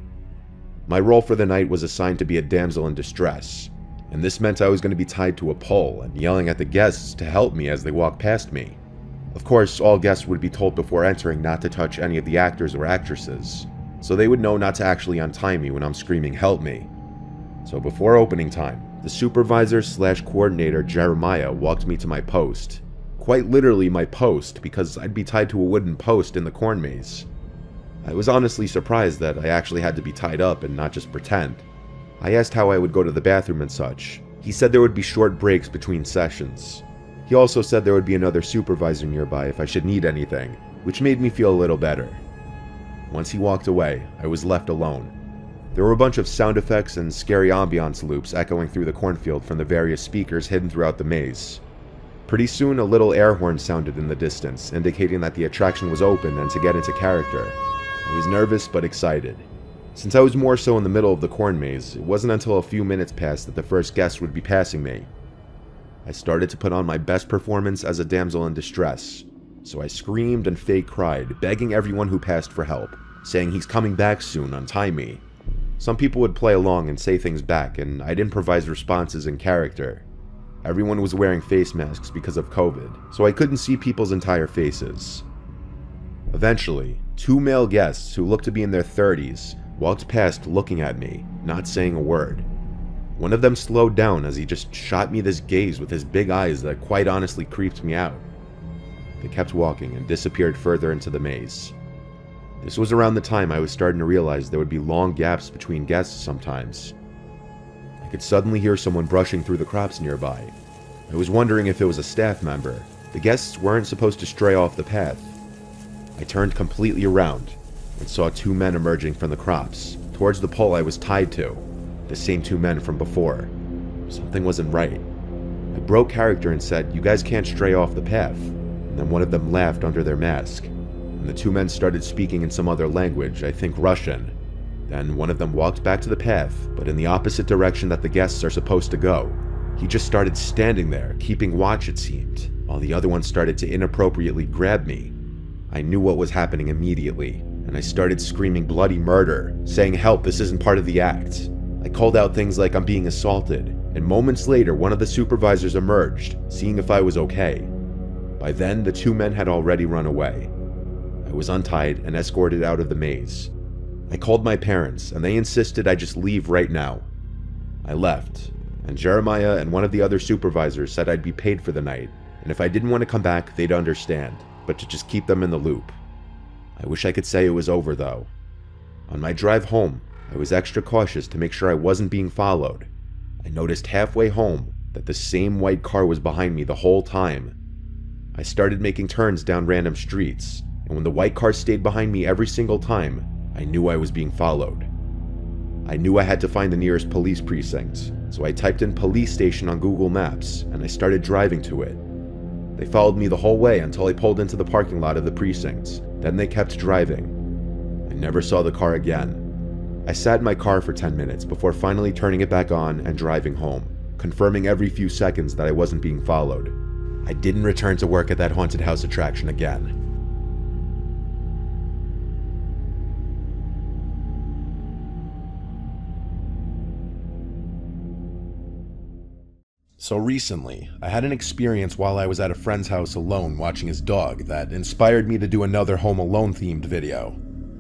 My role for the night was assigned to be a damsel in distress, and this meant I was going to be tied to a pole and yelling at the guests to help me as they walked past me. Of course, all guests would be told before entering not to touch any of the actors or actresses, so they would know not to actually untie me when I'm screaming, "Help me." So before opening time, the supervisor/coordinator Jeremiah walked me to my post. Quite literally my post, because I'd be tied to a wooden post in the corn maze. I was honestly surprised that I actually had to be tied up and not just pretend. I asked how I would go to the bathroom and such. He said there would be short breaks between sessions. He also said there would be another supervisor nearby if I should need anything, which made me feel a little better. Once he walked away, I was left alone. There were a bunch of sound effects and scary ambiance loops echoing through the cornfield from the various speakers hidden throughout the maze. Pretty soon, a little air horn sounded in the distance, indicating that the attraction was open and to get into character. I was nervous but excited. Since I was more so in the middle of the corn maze, it wasn't until a few minutes passed that the first guest would be passing me. I started to put on my best performance as a damsel in distress, so I screamed and fake cried, begging everyone who passed for help, saying he's coming back soon, untie me. Some people would play along and say things back, and I'd improvise responses in character. Everyone was wearing face masks because of COVID, so I couldn't see people's entire faces. Eventually, 2 male guests who looked to be in their 30s walked past looking at me, not saying a word. One of them slowed down as he just shot me this gaze with his big eyes that quite honestly creeped me out. They kept walking and disappeared further into the maze. This was around the time I was starting to realize there would be long gaps between guests sometimes. I could suddenly hear someone brushing through the crops nearby. I was wondering if it was a staff member. The guests weren't supposed to stray off the path. I turned completely around and saw 2 men emerging from the crops, towards the pole I was tied to, the same 2 men from before. Something wasn't right. I broke character and said, "You guys can't stray off the path," and then one of them laughed under their mask, and the 2 men started speaking in some other language, I think Russian. Then one of them walked back to the path, but in the opposite direction that the guests are supposed to go. He just started standing there, keeping watch it seemed, while the other one started to inappropriately grab me. I knew what was happening immediately, and I started screaming bloody murder, saying, "Help, this isn't part of the act." I called out things like I'm being assaulted, and moments later one of the supervisors emerged, seeing if I was okay. By then, the 2 men had already run away. I was untied and escorted out of the maze. I called my parents, and they insisted I just leave right now. I left, and Jeremiah and one of the other supervisors said I'd be paid for the night, and if I didn't want to come back, they'd understand, but to just keep them in the loop. I wish I could say it was over, though. On my drive home, I was extra cautious to make sure I wasn't being followed. I noticed halfway home that the same white car was behind me the whole time. I started making turns down random streets, and when the white car stayed behind me every single time, I knew I was being followed. I knew I had to find the nearest police precinct, so I typed in police station on Google Maps, and I started driving to it. They followed me the whole way until I pulled into the parking lot of the precinct. Then they kept driving. I never saw the car again. I sat in my car for 10 minutes before finally turning it back on and driving home, confirming every few seconds that I wasn't being followed. I didn't return to work at that haunted house attraction again. So recently, I had an experience while I was at a friend's house alone watching his dog that inspired me to do another Home Alone themed video.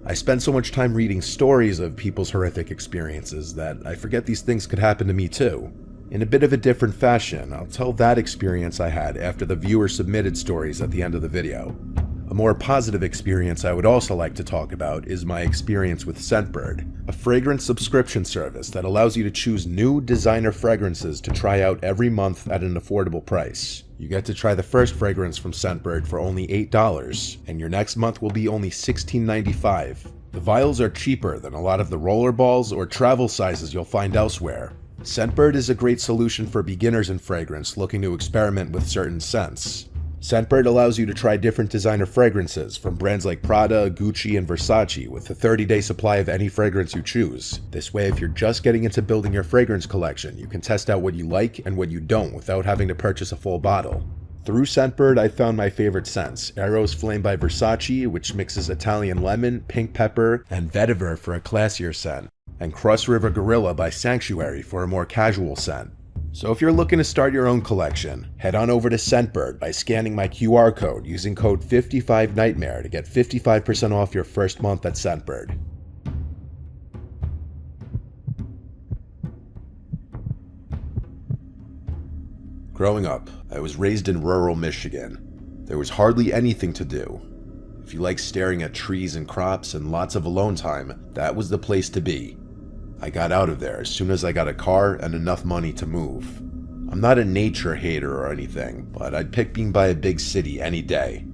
I spent so much time reading stories of people's horrific experiences that I forget these things could happen to me too. In a bit of a different fashion, I'll tell that experience I had after the viewer submitted stories at the end of the video. A more positive experience I would also like to talk about is my experience with Scentbird, a fragrance subscription service that allows you to choose new designer fragrances to try out every month at an affordable price. You get to try the first fragrance from Scentbird for only $8, and your next month will be only $16.95. The vials are cheaper than a lot of the rollerballs or travel sizes you'll find elsewhere. Scentbird is a great solution for beginners in fragrance looking to experiment with certain scents. Scentbird allows you to try different designer fragrances from brands like Prada, Gucci, and Versace with a 30-day supply of any fragrance you choose. This way, if you're just getting into building your fragrance collection, you can test out what you like and what you don't without having to purchase a full bottle. Through Scentbird, I found my favorite scents: Eros Flame by Versace, which mixes Italian lemon, pink pepper, and vetiver for a classier scent, and Cross River Gorilla by Sanctuary for a more casual scent. So if you're looking to start your own collection, head on over to Scentbird by scanning my QR code using code 55nightmare to get 55% off your first month at Scentbird. Growing up, I was raised in rural Michigan. There was hardly anything to do. If you like staring at trees and crops and lots of alone time, that was the place to be. I got out of there as soon as I got a car and enough money to move. I'm not a nature hater or anything, but I'd pick being by a big city any day.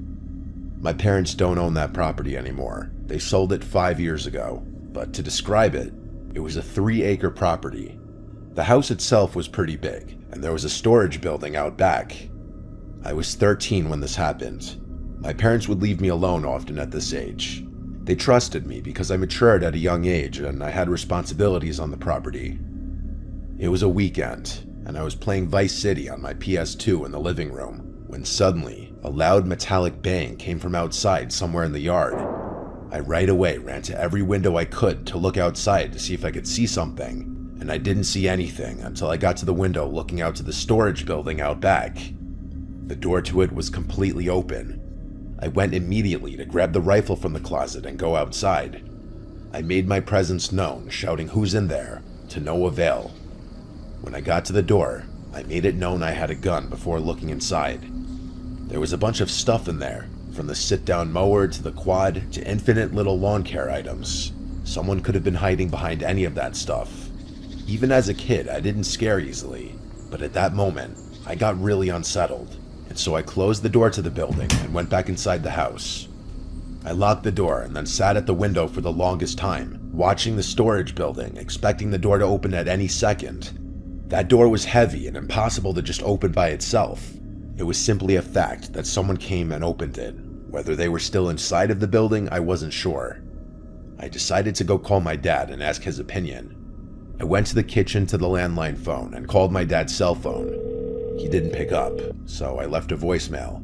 My parents don't own that property anymore. They sold it 5 years ago, but to describe it, it was a 3-acre property. The house itself was pretty big, and there was a storage building out back. I was 13 when this happened. My parents would leave me alone often at this age. They trusted me because I matured at a young age and I had responsibilities on the property. It was a weekend, and I was playing Vice City on my PS2 in the living room, when suddenly, a loud metallic bang came from outside somewhere in the yard. I right away ran to every window I could to look outside to see if I could see something, and I didn't see anything until I got to the window looking out to the storage building out back. The door to it was completely open. I went immediately to grab the rifle from the closet and go outside. I made my presence known, shouting "Who's in there?" to no avail. When I got to the door, I made it known I had a gun before looking inside. There was a bunch of stuff in there, from the sit-down mower to the quad to infinite little lawn care items. Someone could have been hiding behind any of that stuff. Even as a kid, I didn't scare easily, but at that moment, I got really unsettled, and so I closed the door to the building and went back inside the house. I locked the door and then sat at the window for the longest time, watching the storage building, expecting the door to open at any second. That door was heavy and impossible to just open by itself. It was simply a fact that someone came and opened it. Whether they were still inside of the building, I wasn't sure. I decided to go call my dad and ask his opinion. I went to the kitchen to the landline phone and called my dad's cell phone. He didn't pick up, so I left a voicemail.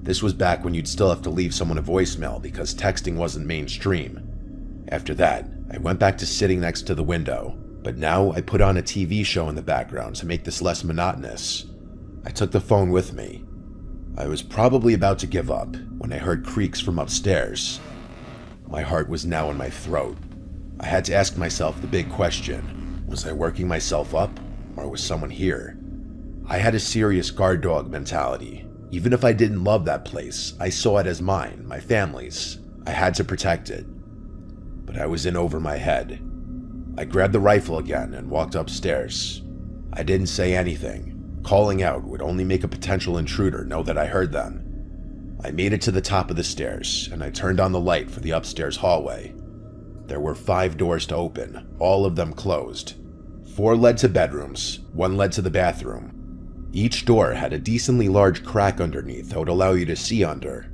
This was back when you'd still have to leave someone a voicemail because texting wasn't mainstream. After that, I went back to sitting next to the window, but now I put on a TV show in the background to make this less monotonous. I took the phone with me. I was probably about to give up when I heard creaks from upstairs. My heart was now in my throat. I had to ask myself the big question: was I working myself up, or was someone here? I had a serious guard dog mentality. Even if I didn't love that place, I saw it as mine, my family's. I had to protect it. But I was in over my head. I grabbed the rifle again and walked upstairs. I didn't say anything. Calling out would only make a potential intruder know that I heard them. I made it to the top of the stairs, and I turned on the light for the upstairs hallway. There were 5 doors to open, all of them closed. 4 led to bedrooms, 1 led to the bathroom. Each door had a decently large crack underneath that would allow you to see under.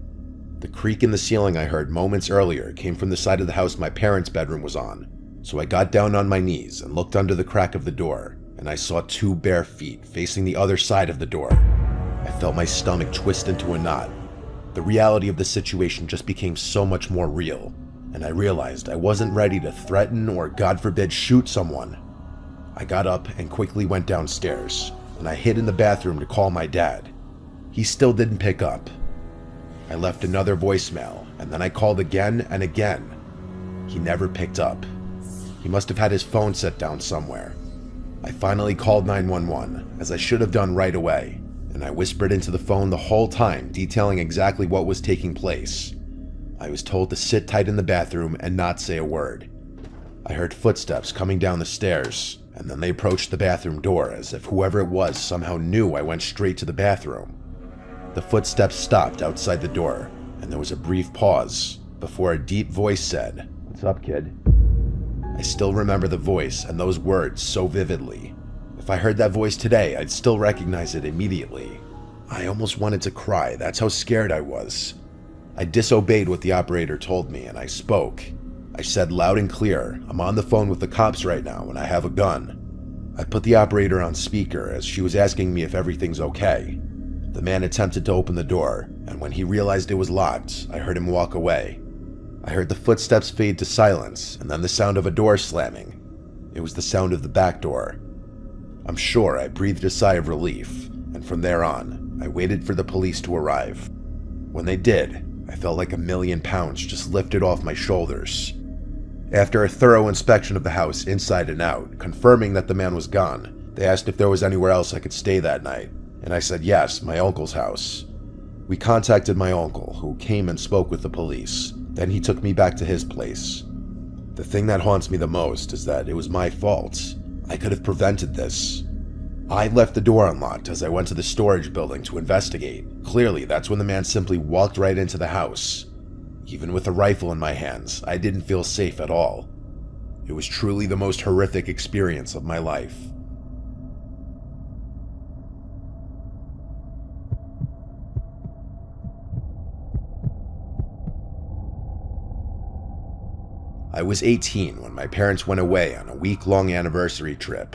The creak in the ceiling I heard moments earlier came from the side of the house my parents' bedroom was on, so I got down on my knees and looked under the crack of the door, and I saw 2 bare feet facing the other side of the door. I felt my stomach twist into a knot. The reality of the situation just became so much more real, and I realized I wasn't ready to threaten or, God forbid, shoot someone. I got up and quickly went downstairs, and I hid in the bathroom to call my dad. He still didn't pick up. I left another voicemail, and then I called again and again. He never picked up. He must have had his phone set down somewhere. I finally called 911, as I should have done right away, and I whispered into the phone the whole time, detailing exactly what was taking place. I was told to sit tight in the bathroom and not say a word. I heard footsteps coming down the stairs, and then they approached the bathroom door as if whoever it was somehow knew I went straight to the bathroom. The footsteps stopped outside the door, and there was a brief pause before a deep voice said, "What's up, kid?" I still remember the voice and those words so vividly. If I heard that voice today, I'd still recognize it immediately. I almost wanted to cry, that's how scared I was. I disobeyed what the operator told me, and I spoke. I said loud and clear, "I'm on the phone with the cops right now, and I have a gun." I put the operator on speaker as she was asking me if everything's okay. The man attempted to open the door, and when he realized it was locked, I heard him walk away. I heard the footsteps fade to silence, and then the sound of a door slamming. It was the sound of the back door. I'm sure I breathed a sigh of relief, and from there on, I waited for the police to arrive. When they did, I felt like £1,000,000 just lifted off my shoulders. After a thorough inspection of the house inside and out, confirming that the man was gone, they asked if there was anywhere else I could stay that night, and I said yes, my uncle's house. We contacted my uncle, who came and spoke with the police. Then he took me back to his place. The thing that haunts me the most is that it was my fault. I could have prevented this. I left the door unlocked as I went to the storage building to investigate. Clearly, that's when the man simply walked right into the house. Even with a rifle in my hands, I didn't feel safe at all. It was truly the most horrific experience of my life. I was 18 when my parents went away on a week-long anniversary trip.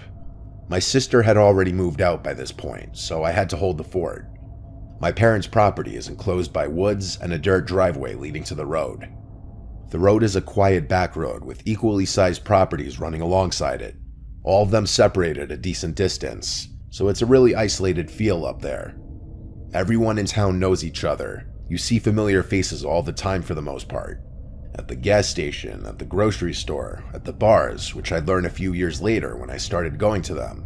My sister had already moved out by this point, so I had to hold the fort. My parents' property is enclosed by woods and a dirt driveway leading to the road. The road is a quiet back road with equally sized properties running alongside it, all of them separated a decent distance, so it's a really isolated feel up there. Everyone in town knows each other. You see familiar faces all the time for the most part. At the gas station, at the grocery store, at the bars, which I'd learn a few years later when I started going to them.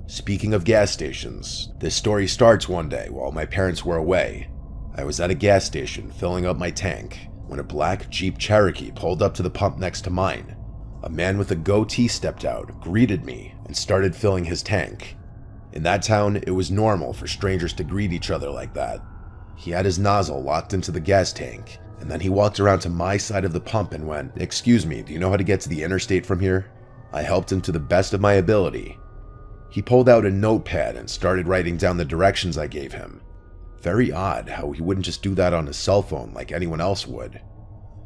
Speaking of gas stations, this story starts one day while my parents were away. I was at a gas station filling up my tank when a black Jeep Cherokee pulled up to the pump next to mine. A man with a goatee stepped out, greeted me, and started filling his tank. In that town, it was normal for strangers to greet each other like that. He had his nozzle locked into the gas tank, and then he walked around to my side of the pump and went, "Excuse me, do you know how to get to the interstate from here?" I helped him to the best of my ability. He pulled out a notepad and started writing down the directions I gave him. Very odd how he wouldn't just do that on his cell phone like anyone else would.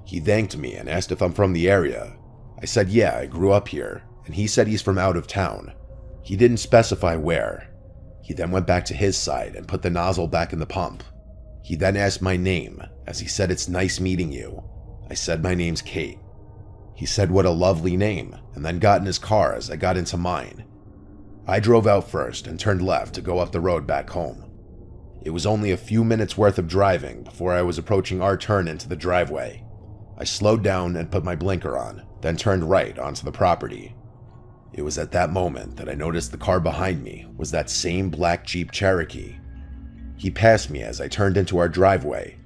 He thanked me and asked if I'm from the area. I said yeah, I grew up here, and he said he's from out of town. He didn't specify where. He then went back to his side and put the nozzle back in the pump. He then asked my name, as he said, "It's nice meeting you." I said my name's Kate. He said what a lovely name, and then got in his car as I got into mine. I drove out first and turned left to go up the road back home. It was only a few minutes worth of driving before I was approaching our turn into the driveway. I slowed down and put my blinker on, then turned right onto the property. It was at that moment that I noticed the car behind me was that same black Jeep Cherokee. He passed me as I turned into our driveway.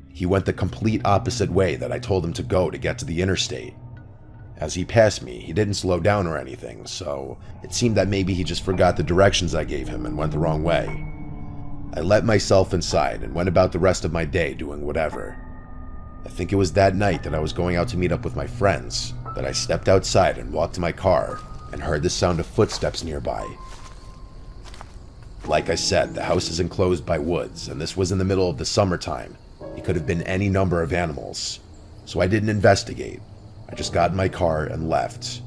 He went the complete opposite way that I told him to go to get to the interstate. As he passed me, he didn't slow down or anything, so it seemed that maybe he just forgot the directions I gave him and went the wrong way. I let myself inside and went about the rest of my day doing whatever. I think it was that night that I was going out to meet up with my friends that I stepped outside and walked to my car and heard the sound of footsteps nearby. Like I said, the house is enclosed by woods, and this was in the middle of the summertime. It could have been any number of animals, so I didn't investigate. I just got in my car and left.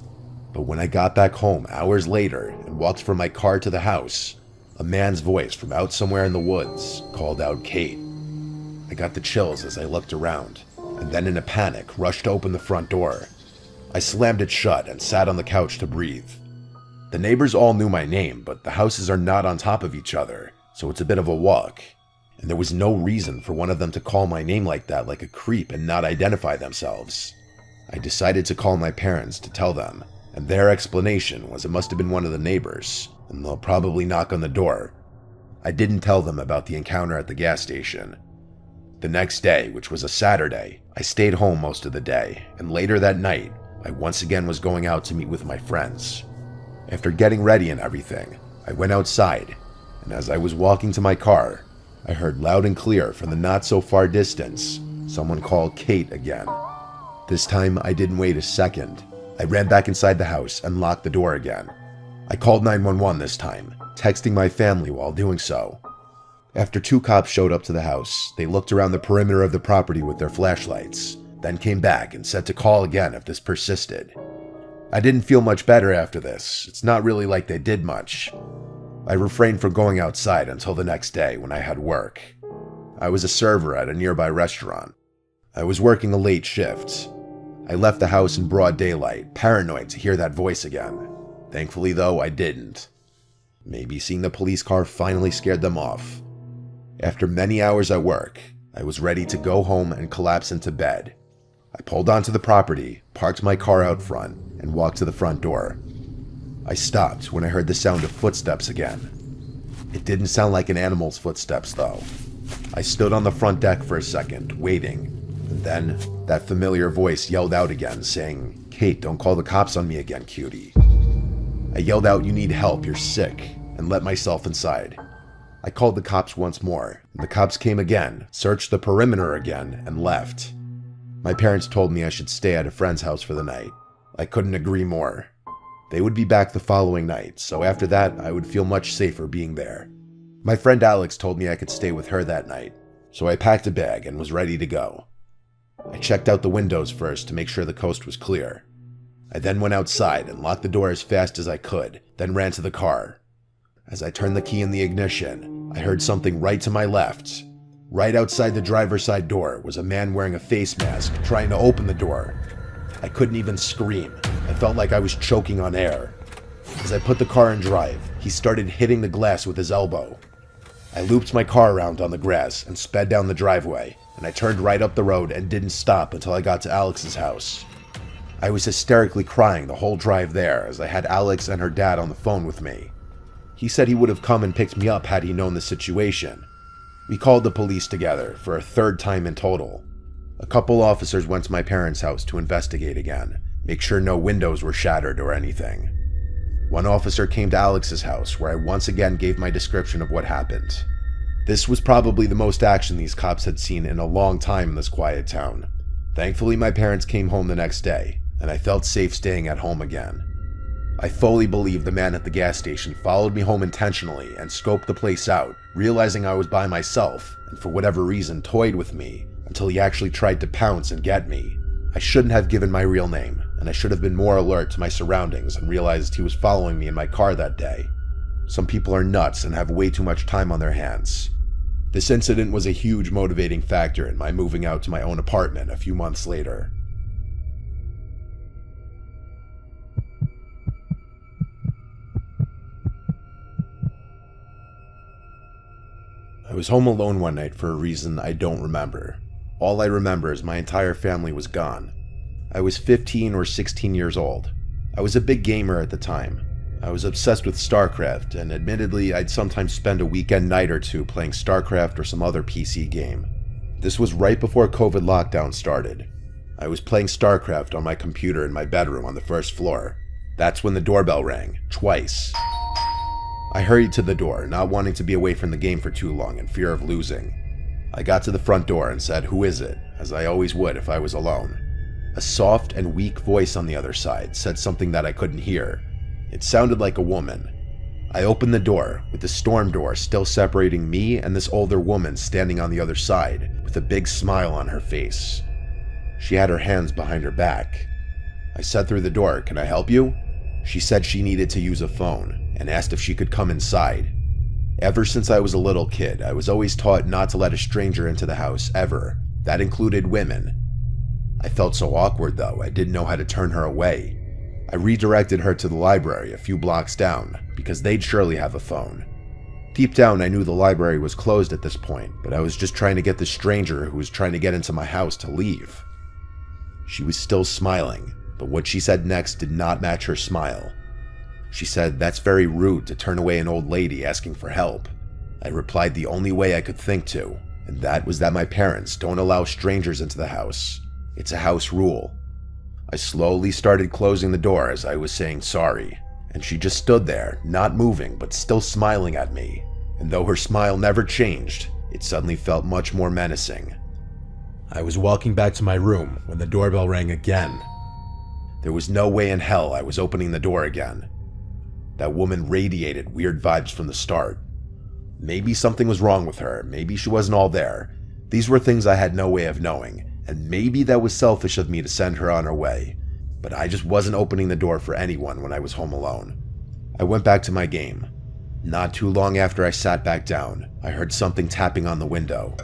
But when I got back home hours later and walked from my car to the house, a man's voice from out somewhere in the woods called out Kate. I got the chills as I looked around, and then in a panic rushed to open the front door. I slammed it shut and sat on the couch to breathe. The neighbors all knew my name, but the houses are not on top of each other, so it's a bit of a walk. And there was no reason for one of them to call my name like that, like a creep, and not identify themselves. I decided to call my parents to tell them, and their explanation was it must have been one of the neighbors, and they'll probably knock on the door. I didn't tell them about the encounter at the gas station. The next day, which was a Saturday, I stayed home most of the day, and later that night, I once again was going out to meet with my friends. After getting ready and everything, I went outside, and as I was walking to my car, I heard loud and clear from the not-so-far distance someone call Kate again. This time, I didn't wait a second. I ran back inside the house and locked the door again. I called 911 this time, texting my family while doing so. After 2 cops showed up to the house, they looked around the perimeter of the property with their flashlights, then came back and said to call again if this persisted. I didn't feel much better after this. It's not really like they did much. I refrained from going outside until the next day when I had work. I was a server at a nearby restaurant. I was working a late shift. I left the house in broad daylight, paranoid to hear that voice again. Thankfully, though, I didn't. Maybe seeing the police car finally scared them off. After many hours at work, I was ready to go home and collapse into bed. I pulled onto the property, parked my car out front, and walked to the front door. I stopped when I heard the sound of footsteps again. It didn't sound like an animal's footsteps, though. I stood on the front deck for a second, waiting, and then that familiar voice yelled out again, saying, "Kate, don't call the cops on me again, cutie." I yelled out, "You need help, you're sick," and let myself inside. I called the cops once more, and the cops came again, searched the perimeter again, and left. My parents told me I should stay at a friend's house for the night. I couldn't agree more. They would be back the following night, so after that, I would feel much safer being there. My friend Alex told me I could stay with her that night, so I packed a bag and was ready to go. I checked out the windows first to make sure the coast was clear. I then went outside and locked the door as fast as I could, then ran to the car. As I turned the key in the ignition, I heard something right to my left. Right outside the driver's side door was a man wearing a face mask trying to open the door. I couldn't even scream. I felt like I was choking on air. As I put the car in drive, he started hitting the glass with his elbow. I looped my car around on the grass and sped down the driveway, and I turned right up the road and didn't stop until I got to Alex's house. I was hysterically crying the whole drive there as I had Alex and her dad on the phone with me. He said he would have come and picked me up had he known the situation. We called the police together for a third time in total. A couple officers went to my parents' house to investigate again, make sure no windows were shattered or anything. One officer came to Alex's house where I once again gave my description of what happened. This was probably the most action these cops had seen in a long time in this quiet town. Thankfully, my parents came home the next day, and I felt safe staying at home again. I fully believe the man at the gas station followed me home intentionally and scoped the place out, realizing I was by myself, and for whatever reason toyed with me until he actually tried to pounce and get me. I shouldn't have given my real name, and I should have been more alert to my surroundings and realized he was following me in my car that day. Some people are nuts and have way too much time on their hands. This incident was a huge motivating factor in my moving out to my own apartment a few months later. I was home alone one night for a reason I don't remember. All I remember is my entire family was gone. I was 15 or 16 years old. I was a big gamer at the time. I was obsessed with StarCraft, and admittedly, I'd sometimes spend a weekend night or two playing StarCraft or some other PC game. This was right before COVID lockdown started. I was playing StarCraft on my computer in my bedroom on the first floor. That's when the doorbell rang, twice. I hurried to the door, not wanting to be away from the game for too long in fear of losing. I got to the front door and said, "Who is it?" as I always would if I was alone. A soft and weak voice on the other side said something that I couldn't hear. It sounded like a woman. I opened the door, with the storm door still separating me and this older woman standing on the other side, with a big smile on her face. She had her hands behind her back. I said through the door, "Can I help you?" She said she needed to use a phone, and asked if she could come inside. Ever since I was a little kid, I was always taught not to let a stranger into the house, ever. That included women. I felt so awkward though, I didn't know how to turn her away. I redirected her to the library a few blocks down, because they'd surely have a phone. Deep down, I knew the library was closed at this point, but I was just trying to get the stranger who was trying to get into my house to leave. She was still smiling, but what she said next did not match her smile. She said, "That's very rude to turn away an old lady asking for help." I replied the only way I could think to, and that was that my parents don't allow strangers into the house. It's a house rule. I slowly started closing the door as I was saying sorry, and she just stood there, not moving but still smiling at me. And though her smile never changed, it suddenly felt much more menacing. I was walking back to my room when the doorbell rang again. There was no way in hell I was opening the door again. That woman radiated weird vibes from the start. Maybe something was wrong with her, maybe she wasn't all there. These were things I had no way of knowing, and maybe that was selfish of me to send her on her way. But I just wasn't opening the door for anyone when I was home alone. I went back to my game. Not too long after I sat back down, I heard something tapping on the window.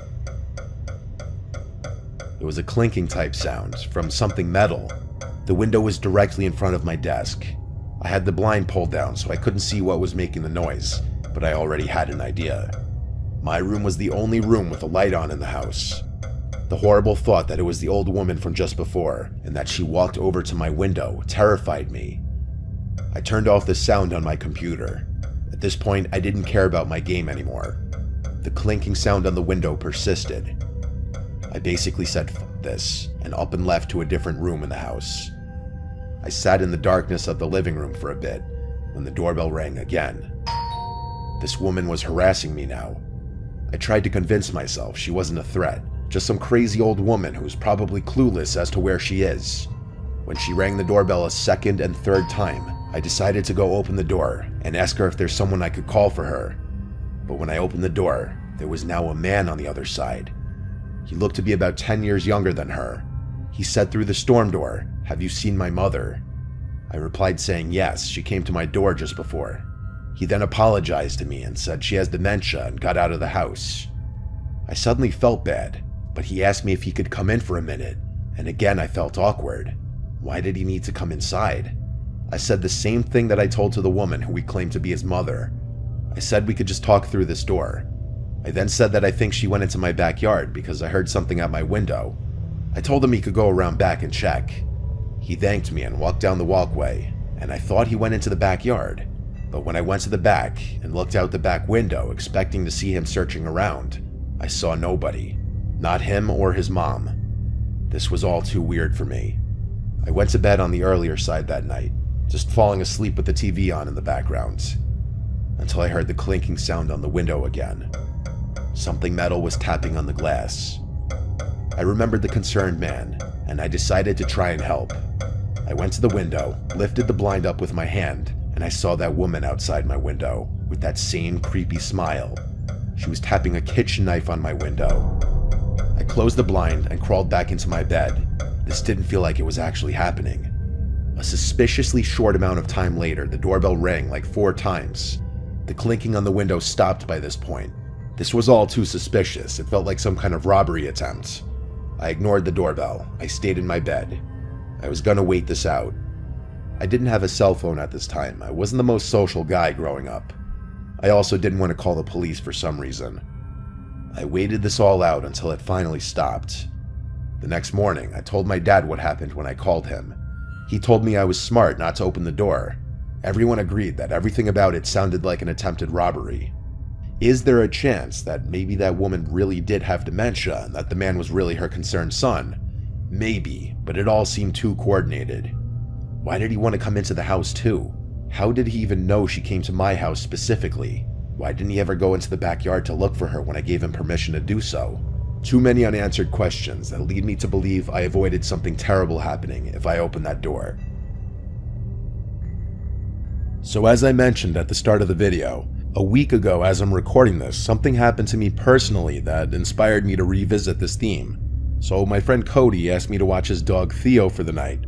It was a clinking type sound from something metal. The window was directly in front of my desk. I had the blind pulled down so I couldn't see what was making the noise, but I already had an idea. My room was the only room with a light on in the house. The horrible thought that it was the old woman from just before, and that she walked over to my window, terrified me. I turned off the sound on my computer. At this point, I didn't care about my game anymore. The clinking sound on the window persisted. I basically said "F this" and up and left to a different room in the house. I sat in the darkness of the living room for a bit when the doorbell rang again. This woman was harassing me now. I tried to convince myself she wasn't a threat, just some crazy old woman who's probably clueless as to where she is. When she rang the doorbell a second and third time, I decided to go open the door and ask her if there's someone I could call for her. But when I opened the door, there was now a man on the other side. He looked to be about 10 years younger than her. He said through the storm door, "Have you seen my mother?" I replied saying yes, she came to my door just before. He then apologized to me and said she has dementia and got out of the house. I suddenly felt bad, but he asked me if he could come in for a minute, and again I felt awkward. Why did he need to come inside? I said the same thing that I told to the woman who we claimed to be his mother. I said we could just talk through this door. I then said that I think she went into my backyard because I heard something at my window. I told him he could go around back and check. He thanked me and walked down the walkway, and I thought he went into the backyard. But when I went to the back and looked out the back window expecting to see him searching around, I saw nobody. Not him or his mom. This was all too weird for me. I went to bed on the earlier side that night, just falling asleep with the TV on in the background, until I heard the clinking sound on the window again. Something metal was tapping on the glass. I remembered the concerned man, and I decided to try and help. I went to the window, lifted the blind up with my hand, and I saw that woman outside my window with that same creepy smile. She was tapping a kitchen knife on my window. I closed the blind and crawled back into my bed. This didn't feel like it was actually happening. A suspiciously short amount of time later, the doorbell rang like 4 times. The clinking on the window stopped by this point. This was all too suspicious. It felt like some kind of robbery attempt. I ignored the doorbell. I stayed in my bed. I was gonna wait this out. I didn't have a cell phone at this time. I wasn't the most social guy growing up. I also didn't want to call the police for some reason. I waited this all out until it finally stopped. The next morning, I told my dad what happened when I called him. He told me I was smart not to open the door. Everyone agreed that everything about it sounded like an attempted robbery. Is there a chance that maybe that woman really did have dementia and that the man was really her concerned son? Maybe, but it all seemed too coordinated. Why did he want to come into the house too? How did he even know she came to my house specifically? Why didn't he ever go into the backyard to look for her when I gave him permission to do so? Too many unanswered questions that lead me to believe I avoided something terrible happening if I opened that door. So as I mentioned at the start of the video, a week ago as I'm recording this, something happened to me personally that inspired me to revisit this theme. So my friend Cody asked me to watch his dog Theo for the night.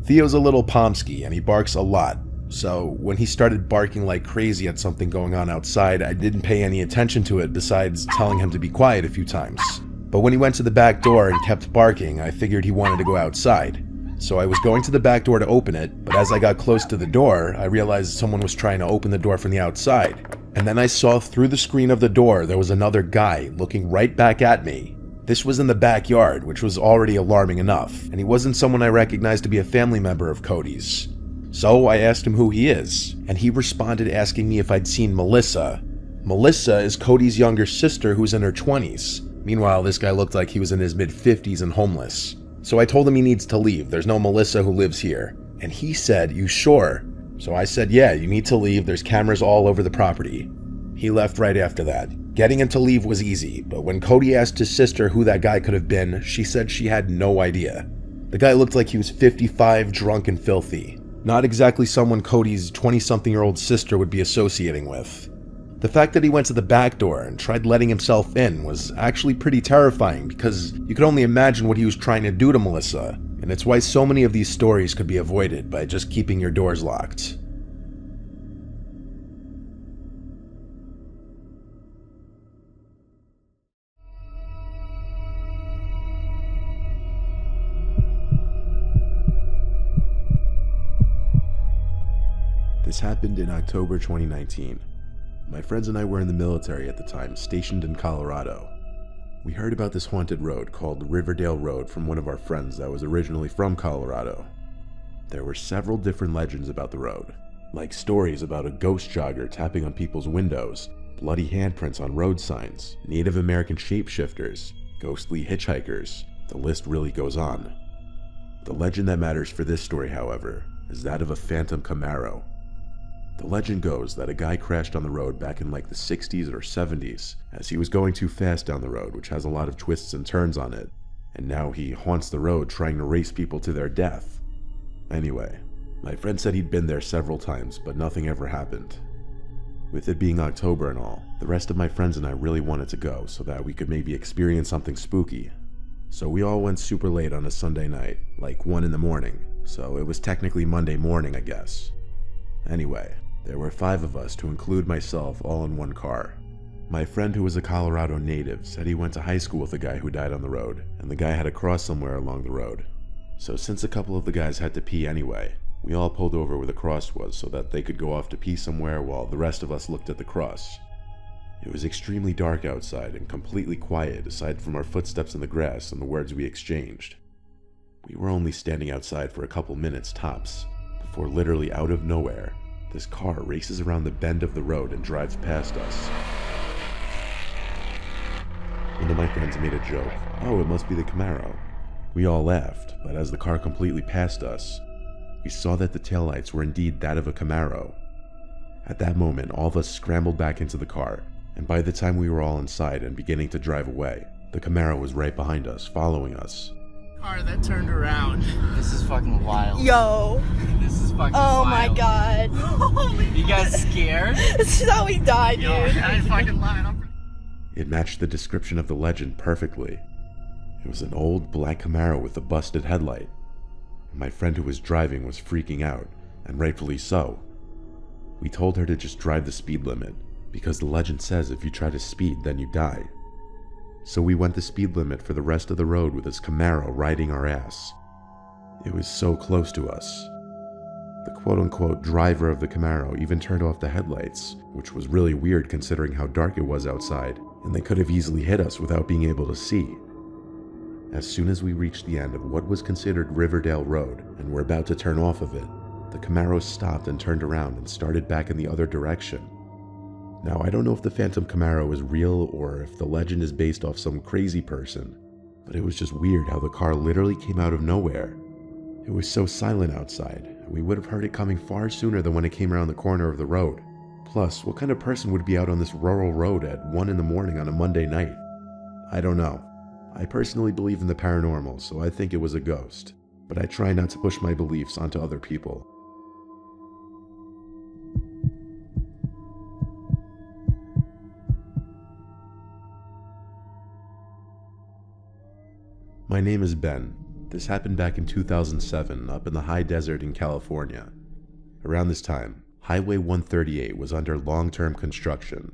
Theo's a little pomsky and he barks a lot, so when he started barking like crazy at something going on outside, I didn't pay any attention to it besides telling him to be quiet a few times. But when he went to the back door and kept barking, I figured he wanted to go outside. So I was going to the back door to open it, but as I got close to the door, I realized someone was trying to open the door from the outside. And then I saw through the screen of the door there was another guy looking right back at me. This was in the backyard, which was already alarming enough, and he wasn't someone I recognized to be a family member of Cody's. So I asked him who he is, and he responded asking me if I'd seen Melissa. Melissa is Cody's younger sister who's in her 20s. Meanwhile, this guy looked like he was in his mid-50s and homeless. So I told him he needs to leave, there's no Melissa who lives here. And he said, "You sure?" So I said, "Yeah, you need to leave, there's cameras all over the property." He left right after that. Getting him to leave was easy, but when Cody asked his sister who that guy could have been, she said she had no idea. The guy looked like he was 55, drunk and filthy. Not exactly someone Cody's 20-something-year-old sister would be associating with. The fact that he went to the back door and tried letting himself in was actually pretty terrifying because you could only imagine what he was trying to do to Melissa, and it's why so many of these stories could be avoided by just keeping your doors locked. This happened in October 2019. My friends and I were in the military at the time, stationed in Colorado. We heard about this haunted road called Riverdale Road from one of our friends that was originally from Colorado. There were several different legends about the road, like stories about a ghost jogger tapping on people's windows, bloody handprints on road signs, Native American shapeshifters, ghostly hitchhikers. The list really goes on. The legend that matters for this story, however, is that of a phantom Camaro. The legend goes that a guy crashed on the road back in like the 60s or 70s as he was going too fast down the road, which has a lot of twists and turns on it, and now he haunts the road trying to race people to their death. Anyway, my friend said he'd been there several times, but nothing ever happened. With it being October and all, the rest of my friends and I really wanted to go so that we could maybe experience something spooky. So we all went super late on a Sunday night, like 1 in the morning, so it was technically Monday morning, I guess. Anyway, there were 5 of us to include myself, all in one car. My friend, who was a Colorado native, said he went to high school with a guy who died on the road, and the guy had to cross somewhere along the road. So since a couple of the guys had to pee anyway, we all pulled over where the cross was so that they could go off to pee somewhere while the rest of us looked at the cross. It was extremely dark outside and completely quiet aside from our footsteps in the grass and the words we exchanged. We were only standing outside for a couple minutes tops, before literally out of nowhere, this car races around the bend of the road and drives past us. One of my friends made a joke, "Oh, it must be the Camaro." We all laughed, but as the car completely passed us, we saw that the taillights were indeed that of a Camaro. At that moment, all of us scrambled back into the car, and by the time we were all inside and beginning to drive away, the Camaro was right behind us, following us. Car that turned around. This is fucking wild. Yo. This is fucking Oh wild. my god. You guys scared? This is how we died, dude. Yo, I fucking lied. It matched the description of the legend perfectly. It was an old black Camaro with a busted headlight. My friend who was driving was freaking out, and rightfully so. We told her to just drive the speed limit, because the legend says if you try to speed, then you die. So we went the speed limit for the rest of the road with this Camaro riding our ass. It was so close to us. The quote-unquote driver of the Camaro even turned off the headlights, which was really weird considering how dark it was outside, and they could have easily hit us without being able to see. As soon as we reached the end of what was considered Riverdale Road and were about to turn off of it, the Camaro stopped and turned around and started back in the other direction. Now, I don't know if the Phantom Camaro is real or if the legend is based off some crazy person, but it was just weird how the car literally came out of nowhere. It was so silent outside, and we would have heard it coming far sooner than when it came around the corner of the road. Plus, what kind of person would be out on this rural road at 1 in the morning on a Monday night? I don't know. I personally believe in the paranormal, so I think it was a ghost, but I try not to push my beliefs onto other people. My name is Ben. This happened back in 2007 up in the high desert in California. Around this time, Highway 138 was under long-term construction.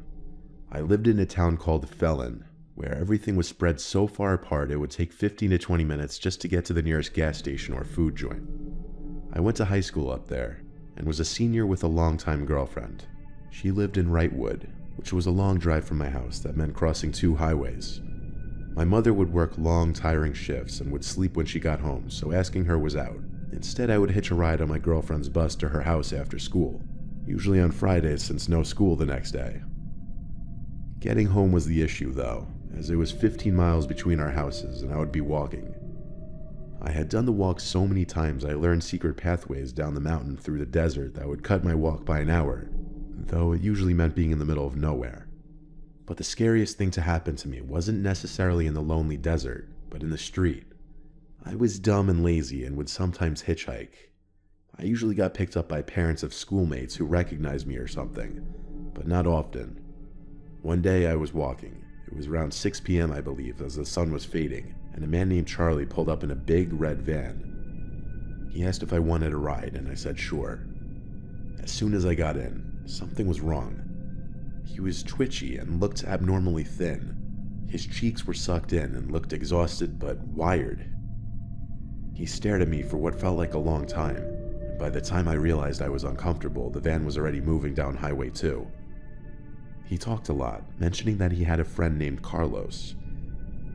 I lived in a town called Felon, where everything was spread so far apart it would take 15 to 20 minutes just to get to the nearest gas station or food joint. I went to high school up there, and was a senior with a longtime girlfriend. She lived in Wrightwood, which was a long drive from my house that meant crossing 2 highways. My mother would work long, tiring shifts and would sleep when she got home, so asking her was out. Instead, I would hitch a ride on my girlfriend's bus to her house after school, usually on Fridays since no school the next day. Getting home was the issue, though, as it was 15 miles between our houses and I would be walking. I had done the walk so many times I learned secret pathways down the mountain through the desert that would cut my walk by an hour, though it usually meant being in the middle of nowhere. But the scariest thing to happen to me wasn't necessarily in the lonely desert, but in the street. I was dumb and lazy and would sometimes hitchhike. I usually got picked up by parents of schoolmates who recognized me or something, but not often. One day I was walking. It was around 6 p.m. I believe, as the sun was fading, and a man named Charlie pulled up in a big red van. He asked if I wanted a ride, and I said sure. As soon as I got in, something was wrong. He was twitchy and looked abnormally thin. His cheeks were sucked in and looked exhausted but wired. He stared at me for what felt like a long time, and by the time I realized I was uncomfortable, the van was already moving down Highway 2. He talked a lot, mentioning that he had a friend named Carlos.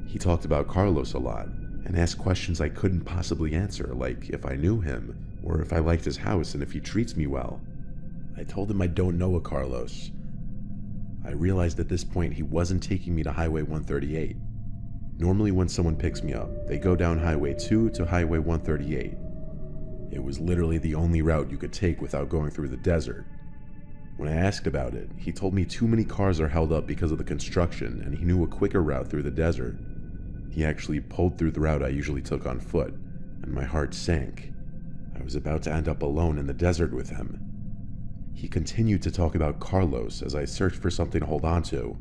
He talked about Carlos a lot, and asked questions I couldn't possibly answer, like if I knew him, or if I liked his house and if he treats me well. I told him I don't know a Carlos. I realized at this point he wasn't taking me to Highway 138. Normally when someone picks me up, they go down Highway 2 to Highway 138. It was literally the only route you could take without going through the desert. When I asked about it, he told me too many cars are held up because of the construction and he knew a quicker route through the desert. He actually pulled through the route I usually took on foot, and my heart sank. I was about to end up alone in the desert with him. He continued to talk about Carlos as I searched for something to hold on to.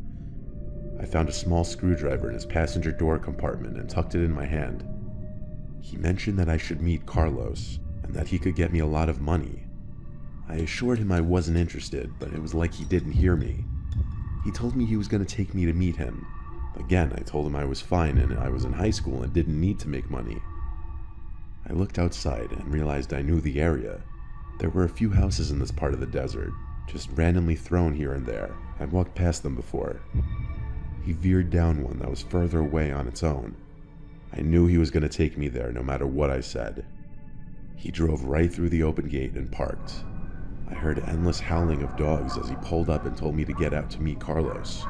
I found a small screwdriver in his passenger door compartment and tucked it in my hand. He mentioned that I should meet Carlos, and that he could get me a lot of money. I assured him I wasn't interested, but it was like he didn't hear me. He told me he was going to take me to meet him. Again, I told him I was fine and I was in high school and didn't need to make money. I looked outside and realized I knew the area. There were a few houses in this part of the desert, just randomly thrown here and there. I'd walked past them before. He veered down one that was further away on its own. I knew he was going to take me there no matter what I said. He drove right through the open gate and parked. I heard endless howling of dogs as he pulled up and told me to get out to meet Carlos.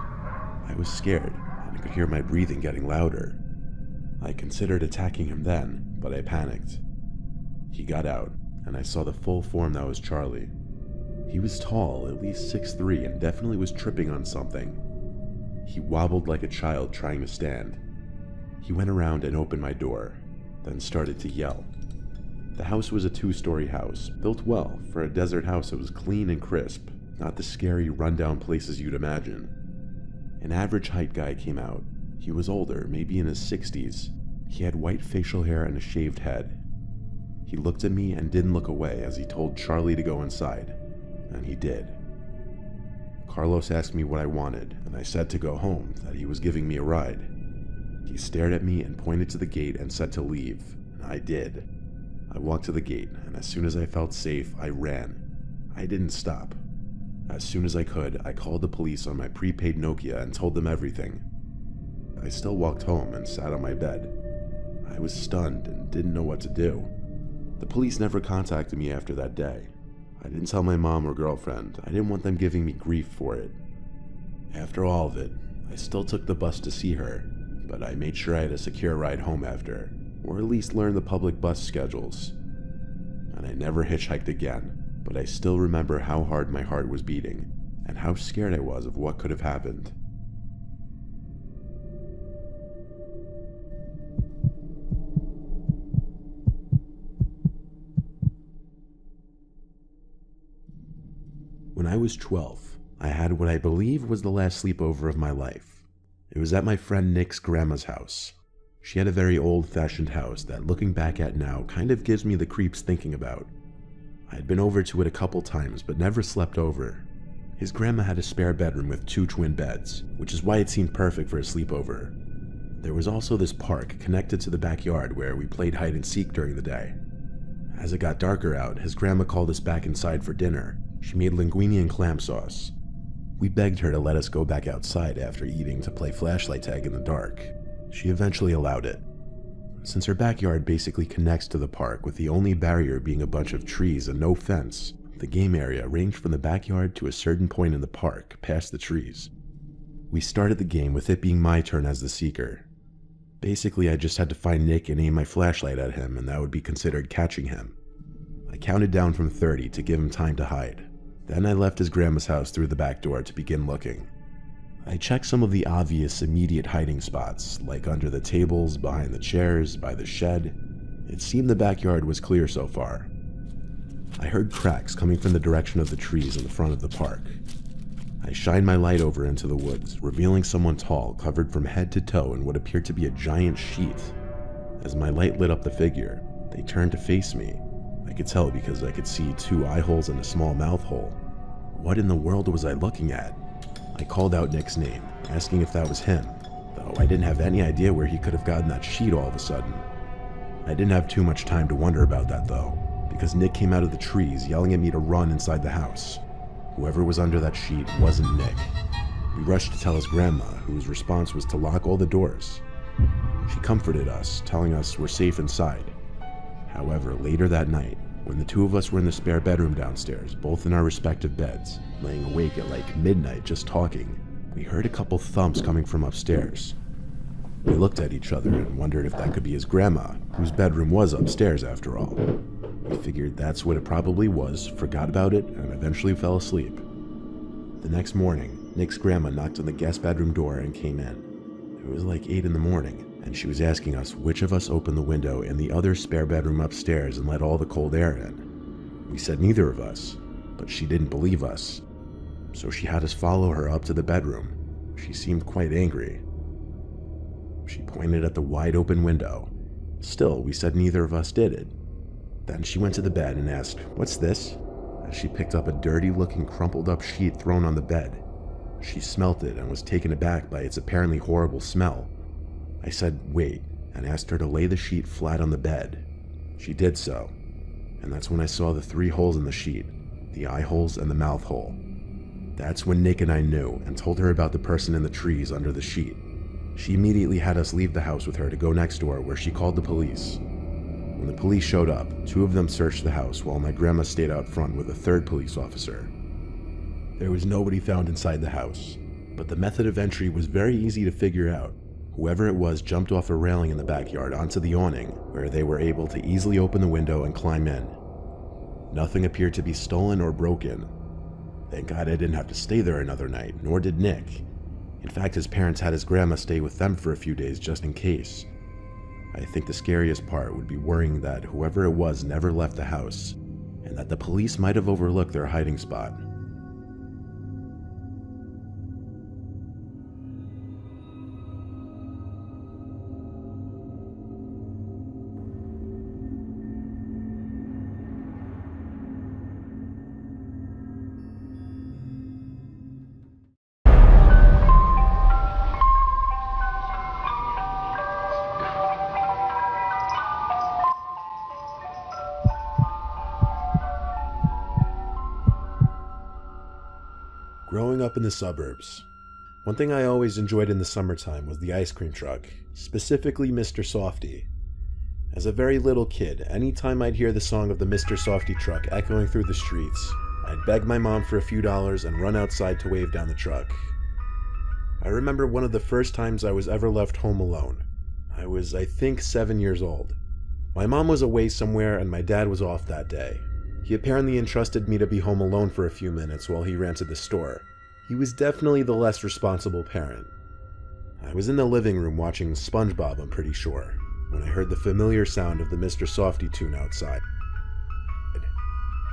I was scared, and I could hear my breathing getting louder. I considered attacking him then, but I panicked. He got out, and I saw the full form that was Charlie. He was tall, at least 6'3", and definitely was tripping on something. He wobbled like a child trying to stand. He went around and opened my door, then started to yell. The house was a 2-story house, built well. For a desert house, it was clean and crisp, not the scary, rundown places you'd imagine. An average height guy came out. He was older, maybe in his 60s. He had white facial hair and a shaved head. He looked at me and didn't look away as he told Charlie to go inside, and he did. Carlos asked me what I wanted, and I said to go home, that he was giving me a ride. He stared at me and pointed to the gate and said to leave, and I did. I walked to the gate, and as soon as I felt safe, I ran. I didn't stop. As soon as I could, I called the police on my prepaid Nokia and told them everything. I still walked home and sat on my bed. I was stunned and didn't know what to do. The police never contacted me after that day. I didn't tell my mom or girlfriend. I didn't want them giving me grief for it. After all of it, I still took the bus to see her, but I made sure I had a secure ride home after, or at least learn the public bus schedules. And I never hitchhiked again, but I still remember how hard my heart was beating, and how scared I was of what could have happened. When I was 12, I had what I believe was the last sleepover of my life. It was at my friend Nick's grandma's house. She had a very old-fashioned house that, looking back at now, kind of gives me the creeps thinking about. I had been over to it a couple times, but never slept over. His grandma had a spare bedroom with 2 twin beds, which is why it seemed perfect for a sleepover. There was also this park connected to the backyard where we played hide and seek during the day. As it got darker out, his grandma called us back inside for dinner. She made linguine and clam sauce. We begged her to let us go back outside after eating to play flashlight tag in the dark. She eventually allowed it. Since her backyard basically connects to the park, with the only barrier being a bunch of trees and no fence, the game area ranged from the backyard to a certain point in the park, past the trees. We started the game with it being my turn as the seeker. Basically, I just had to find Nick and aim my flashlight at him, and that would be considered catching him. I counted down from 30 to give him time to hide. Then I left his grandma's house through the back door to begin looking. I checked some of the obvious immediate hiding spots, like under the tables, behind the chairs, by the shed. It seemed the backyard was clear so far. I heard cracks coming from the direction of the trees in the front of the park. I shined my light over into the woods, revealing someone tall, covered from head to toe in what appeared to be a giant sheet. As my light lit up the figure, they turned to face me. I could tell because I could see 2 eye holes and a small mouth hole. What in the world was I looking at? I called out Nick's name, asking if that was him, though I didn't have any idea where he could have gotten that sheet all of a sudden. I didn't have too much time to wonder about that though, because Nick came out of the trees yelling at me to run inside the house. Whoever was under that sheet wasn't Nick. We rushed to tell his grandma, whose response was to lock all the doors. She comforted us, telling us we're safe inside. However, later that night, when the 2 of us were in the spare bedroom downstairs, both in our respective beds, laying awake at like midnight just talking, We heard a couple thumps coming from upstairs. We looked at each other and wondered if that could be his grandma, whose bedroom was upstairs after all. We figured that's what it probably was, forgot about it, and eventually fell asleep. The next morning, Nick's grandma knocked on the guest bedroom door and came in. It was like 8 in the morning, and she was asking us which of us opened the window in the other spare bedroom upstairs and let all the cold air in. We said neither of us, but she didn't believe us. So she had us follow her up to the bedroom. She seemed quite angry. She pointed at the wide open window. Still, we said neither of us did it. Then she went to the bed and asked, "What's this?" as she picked up a dirty-looking crumpled up sheet thrown on the bed. She smelt it and was taken aback by its apparently horrible smell. I said, "Wait," and asked her to lay the sheet flat on the bed. She did so, and that's when I saw the 3 holes in the sheet, the eye holes and the mouth hole. That's when Nick and I knew and told her about the person in the trees under the sheet. She immediately had us leave the house with her to go next door, where she called the police. When the police showed up, 2 of them searched the house while my grandma stayed out front with a 3rd police officer. There was nobody found inside the house, but the method of entry was very easy to figure out. Whoever it was jumped off a railing in the backyard onto the awning, where they were able to easily open the window and climb in. Nothing appeared to be stolen or broken. Thank God I didn't have to stay there another night, nor did Nick. In fact, his parents had his grandma stay with them for a few days just in case. I think the scariest part would be worrying that whoever it was never left the house, and that the police might have overlooked their hiding spot. Growing up in the suburbs, one thing I always enjoyed in the summertime was the ice cream truck, specifically Mr. Softy. As a very little kid, anytime I'd hear the song of the Mr. Softy truck echoing through the streets, I'd beg my mom for a few dollars and run outside to wave down the truck. I remember one of the first times I was ever left home alone. I was, I think, 7 years old. My mom was away somewhere and my dad was off that day. He apparently entrusted me to be home alone for a few minutes while he ran to the store. He was definitely the less responsible parent. I was in the living room watching SpongeBob, I'm pretty sure, when I heard the familiar sound of the Mr. Softy tune outside.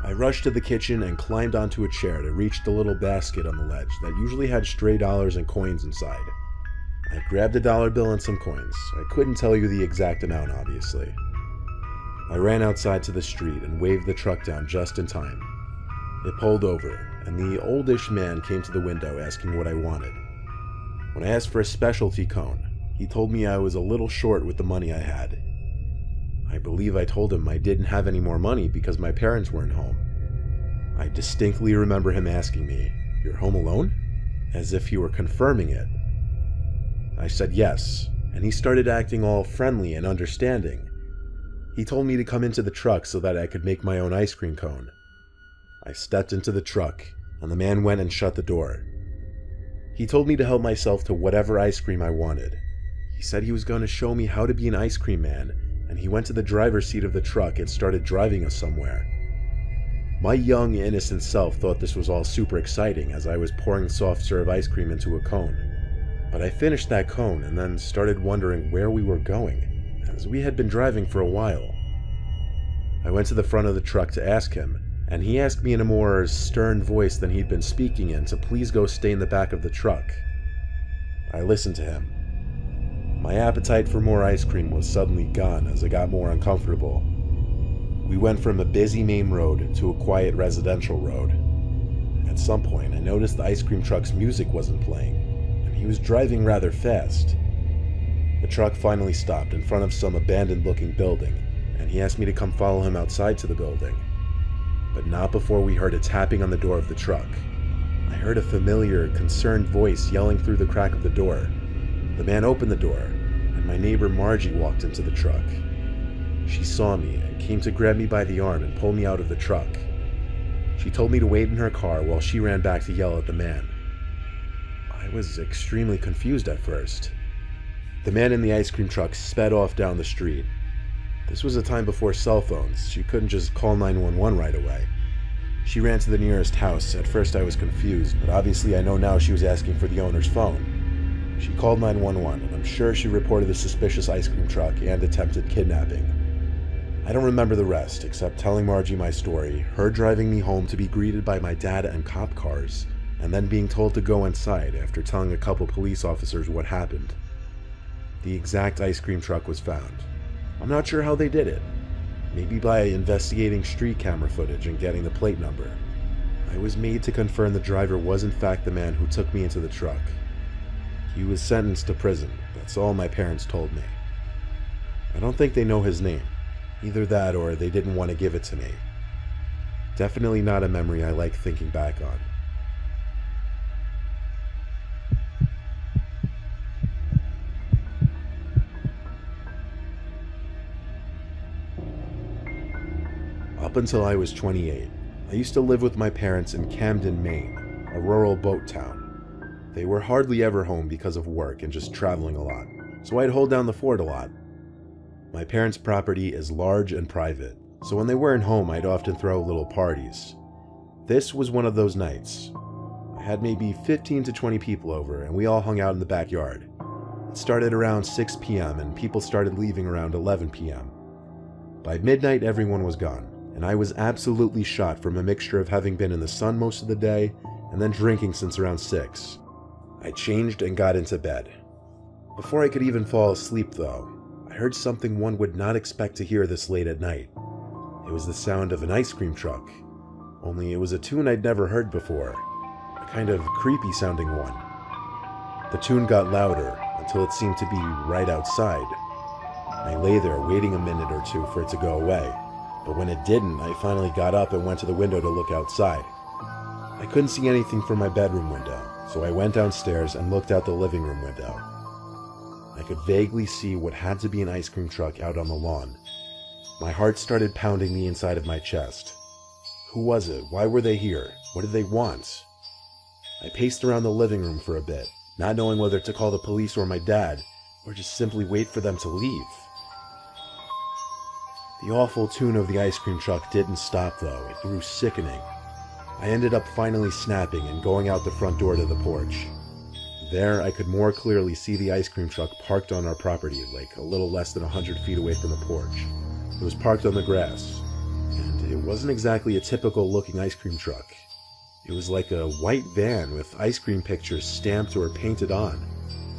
I rushed to the kitchen and climbed onto a chair to reach the little basket on the ledge that usually had stray dollars and coins inside. I grabbed a dollar bill and some coins. I couldn't tell you the exact amount, obviously. I ran outside to the street and waved the truck down just in time. It pulled over, and the oldish man came to the window asking what I wanted. When I asked for a specialty cone, he told me I was a little short with the money I had. I believe I told him I didn't have any more money because my parents weren't home. I distinctly remember him asking me, "You're home alone?" as if he were confirming it. I said yes, and he started acting all friendly and understanding. He told me to come into the truck so that I could make my own ice cream cone. I stepped into the truck, and the man went and shut the door. He told me to help myself to whatever ice cream I wanted. He said he was going to show me how to be an ice cream man, and he went to the driver's seat of the truck and started driving us somewhere. My young, innocent self thought this was all super exciting as I was pouring soft serve ice cream into a cone. But I finished that cone and then started wondering where we were going, as we had been driving for a while. I went to the front of the truck to ask him, and he asked me in a more stern voice than he'd been speaking in to please go stay in the back of the truck. I listened to him. My appetite for more ice cream was suddenly gone as I got more uncomfortable. We went from a busy main road to a quiet residential road. At some point, I noticed the ice cream truck's music wasn't playing, and he was driving rather fast. The truck finally stopped in front of some abandoned-looking building, and he asked me to come follow him outside to the building. But not before we heard a tapping on the door of the truck. I heard a familiar, concerned voice yelling through the crack of the door. The man opened the door, and my neighbor Margie walked into the truck. She saw me and came to grab me by the arm and pull me out of the truck. She told me to wait in her car while she ran back to yell at the man. I was extremely confused at first. The man in the ice cream truck sped off down the street. This was a time before cell phones. She couldn't just call 911 right away. She ran to the nearest house. At first I was confused, but obviously I know now she was asking for the owner's phone. She called 911, and I'm sure she reported the suspicious ice cream truck and attempted kidnapping. I don't remember the rest, except telling Margie my story, her driving me home to be greeted by my dad and cop cars, and then being told to go inside after telling a couple police officers what happened. The exact ice cream truck was found. I'm not sure how they did it. Maybe by investigating street camera footage and getting the plate number. I was made to confirm the driver was in fact the man who took me into the truck. He was sentenced to prison. That's all my parents told me. I don't think they know his name. Either that or they didn't want to give it to me. Definitely not a memory I like thinking back on. Up until I was 28, I used to live with my parents in Camden, Maine, a rural boat town. They were hardly ever home because of work and just traveling a lot, so I'd hold down the fort a lot. My parents' property is large and private, so when they weren't home I'd often throw little parties. This was one of those nights. I had maybe 15 to 20 people over and we all hung out in the backyard. It started around 6 p.m. and people started leaving around 11 p.m. By midnight everyone was gone. And I was absolutely shot from a mixture of having been in the sun most of the day and then drinking since around 6. I changed and got into bed. Before I could even fall asleep though, I heard something one would not expect to hear this late at night. It was the sound of an ice cream truck, only it was a tune I'd never heard before, a kind of creepy sounding one. The tune got louder until it seemed to be right outside. I lay there waiting a minute or two for it to go away. But when it didn't, I finally got up and went to the window to look outside. I couldn't see anything from my bedroom window, so I went downstairs and looked out the living room window. I could vaguely see what had to be an ice cream truck out on the lawn. My heart started pounding the inside of my chest. Who was it? Why were they here? What did they want? I paced around the living room for a bit, not knowing whether to call the police or my dad, or just simply wait for them to leave. The awful tune of the ice cream truck didn't stop though, it grew sickening. I ended up finally snapping and going out the front door to the porch. There I could more clearly see the ice cream truck parked on our property, like a little less than 100 feet away from the porch. It was parked on the grass, and it wasn't exactly a typical looking ice cream truck. It was like a white van with ice cream pictures stamped or painted on.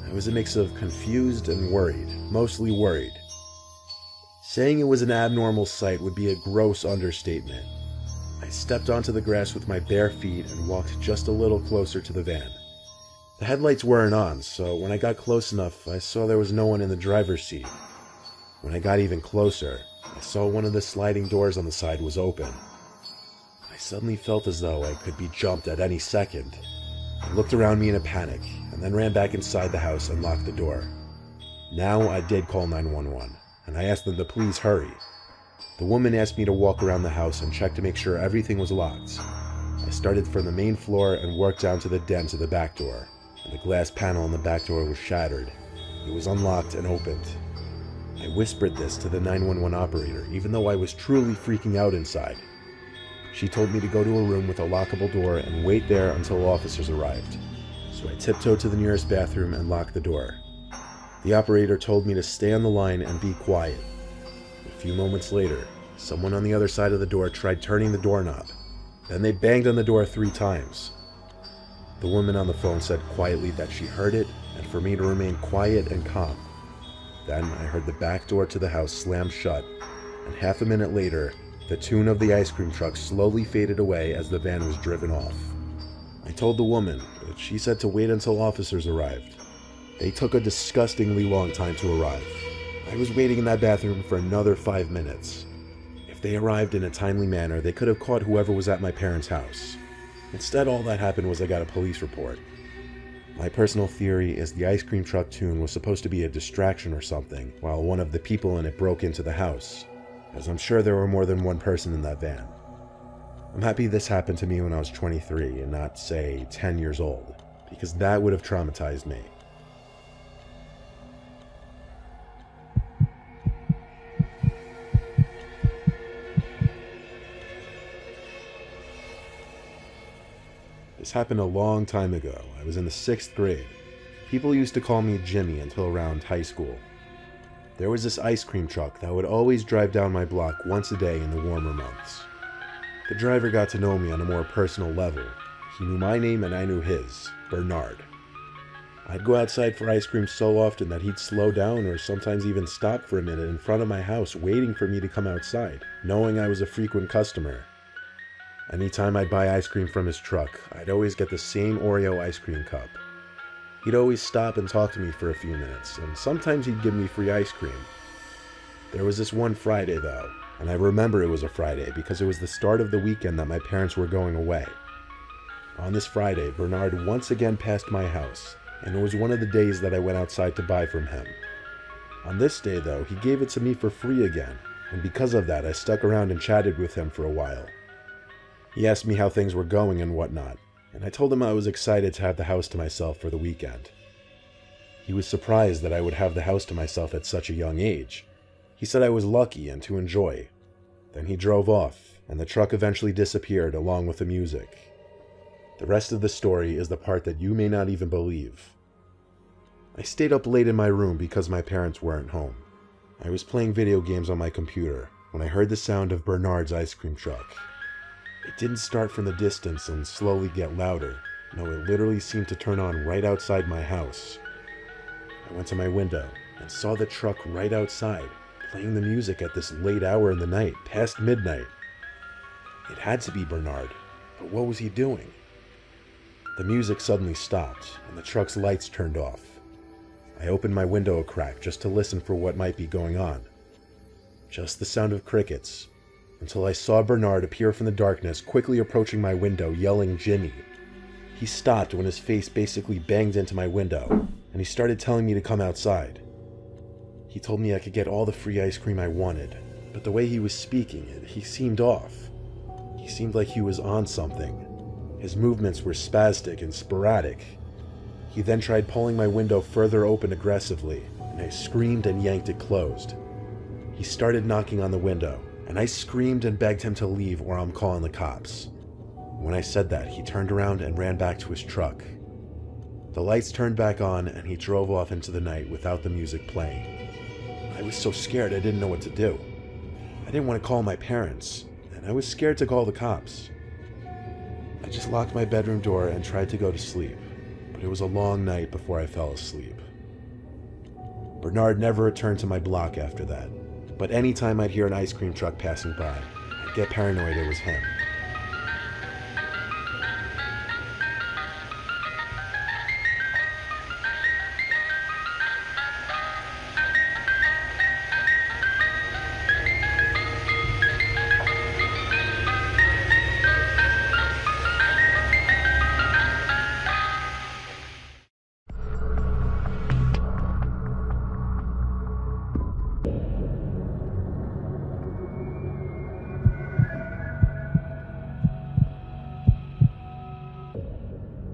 I was a mix of confused and worried, mostly worried. Saying it was an abnormal sight would be a gross understatement. I stepped onto the grass with my bare feet and walked just a little closer to the van. The headlights weren't on, so when I got close enough, I saw there was no one in the driver's seat. When I got even closer, I saw one of the sliding doors on the side was open. I suddenly felt as though I could be jumped at any second. I looked around me in a panic, and then ran back inside the house and locked the door. Now I did call 911. And I asked them to please hurry. The woman asked me to walk around the house and check to make sure everything was locked. I started from the main floor and worked down to the den to the back door, and the glass panel on the back door was shattered. It was unlocked and opened. I whispered this to the 911 operator, even though I was truly freaking out inside. She told me to go to a room with a lockable door and wait there until officers arrived. So I tiptoed to the nearest bathroom and locked the door. The operator told me to stay on the line and be quiet. A few moments later, someone on the other side of the door tried turning the doorknob. Then they banged on the door 3 times. The woman on the phone said quietly that she heard it and for me to remain quiet and calm. Then I heard the back door to the house slam shut, and half a minute later, the tune of the ice cream truck slowly faded away as the van was driven off. I told the woman, but she said to wait until officers arrived. They took a disgustingly long time to arrive. I was waiting in that bathroom for another 5 minutes. If they arrived in a timely manner, they could have caught whoever was at my parents' house. Instead, all that happened was I got a police report. My personal theory is the ice cream truck tune was supposed to be a distraction or something, while one of the people in it broke into the house, as I'm sure there were more than one person in that van. I'm happy this happened to me when I was 23 and not, say, 10 years old, because that would have traumatized me. This happened a long time ago. I was in the 6th grade. People used to call me Jimmy until around high school. There was this ice cream truck that would always drive down my block once a day in the warmer months. The driver got to know me on a more personal level. He knew my name and I knew his, Bernard. I'd go outside for ice cream so often that he'd slow down or sometimes even stop for a minute in front of my house waiting for me to come outside, knowing I was a frequent customer. Anytime I'd buy ice cream from his truck, I'd always get the same Oreo ice cream cup. He'd always stop and talk to me for a few minutes, and sometimes he'd give me free ice cream. There was this one Friday though, and I remember it was a Friday because it was the start of the weekend that my parents were going away. On this Friday, Bernard once again passed my house, and it was one of the days that I went outside to buy from him. On this day though, he gave it to me for free again, and because of that I stuck around and chatted with him for a while. He asked me how things were going and whatnot, and I told him I was excited to have the house to myself for the weekend. He was surprised that I would have the house to myself at such a young age. He said I was lucky and to enjoy. Then he drove off, and the truck eventually disappeared along with the music. The rest of the story is the part that you may not even believe. I stayed up late in my room because my parents weren't home. I was playing video games on my computer when I heard the sound of Bernard's ice cream truck. It didn't start from the distance and slowly get louder. No, it literally seemed to turn on right outside my house. I went to my window and saw the truck right outside, playing the music at this late hour in the night, past midnight. It had to be Bernard, but what was he doing? The music suddenly stopped, and the truck's lights turned off. I opened my window a crack just to listen for what might be going on. Just the sound of crickets, until I saw Bernard appear from the darkness, quickly approaching my window, yelling, "Jimmy." He stopped when his face basically banged into my window, and he started telling me to come outside. He told me I could get all the free ice cream I wanted, but the way he was speaking, he seemed off. He seemed like he was on something. His movements were spastic and sporadic. He then tried pulling my window further open aggressively, and I screamed and yanked it closed. He started knocking on the window, and I screamed and begged him to leave or I'm calling the cops. When I said that, he turned around and ran back to his truck. The lights turned back on and he drove off into the night without the music playing. I was so scared I didn't know what to do. I didn't want to call my parents, and I was scared to call the cops. I just locked my bedroom door and tried to go to sleep, but it was a long night before I fell asleep. Bernard never returned to my block after that, but anytime I'd hear an ice cream truck passing by, I'd get paranoid it was him.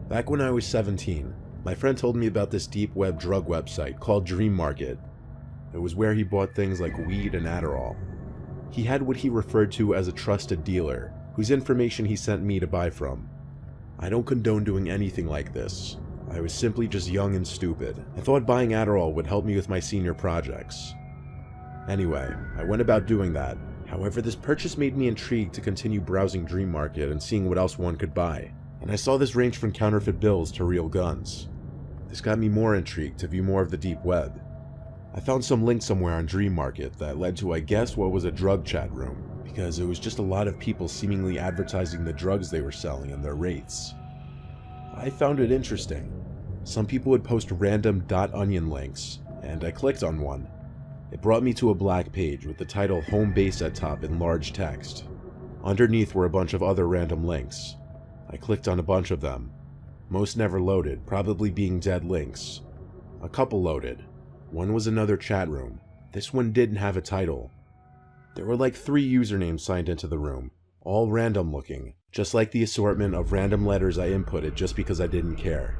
Back when I was 17, my friend told me about this deep web drug website called Dream Market. It was where he bought things like weed and Adderall. He had what he referred to as a trusted dealer, whose information he sent me to buy from. I don't condone doing anything like this. I was simply just young and stupid. I thought buying Adderall would help me with my senior projects. Anyway, I went about doing that. However, this purchase made me intrigued to continue browsing Dream Market and seeing what else one could buy. And I saw this range from counterfeit bills to real guns. This got me more intrigued to view more of the deep web. I found some link somewhere on Dream Market that led to, I guess, what was a drug chat room, because it was just a lot of people seemingly advertising the drugs they were selling and their rates. I found it interesting. Some people would post random .onion links, and I clicked on one. It brought me to a black page with the title Home Base at top in large text. Underneath were a bunch of other random links. I clicked on a bunch of them. Most never loaded, probably being dead links. A couple loaded. One was another chat room. This one didn't have a title. There were like 3 usernames signed into the room, all random looking, just like the assortment of random letters I inputted just because I didn't care.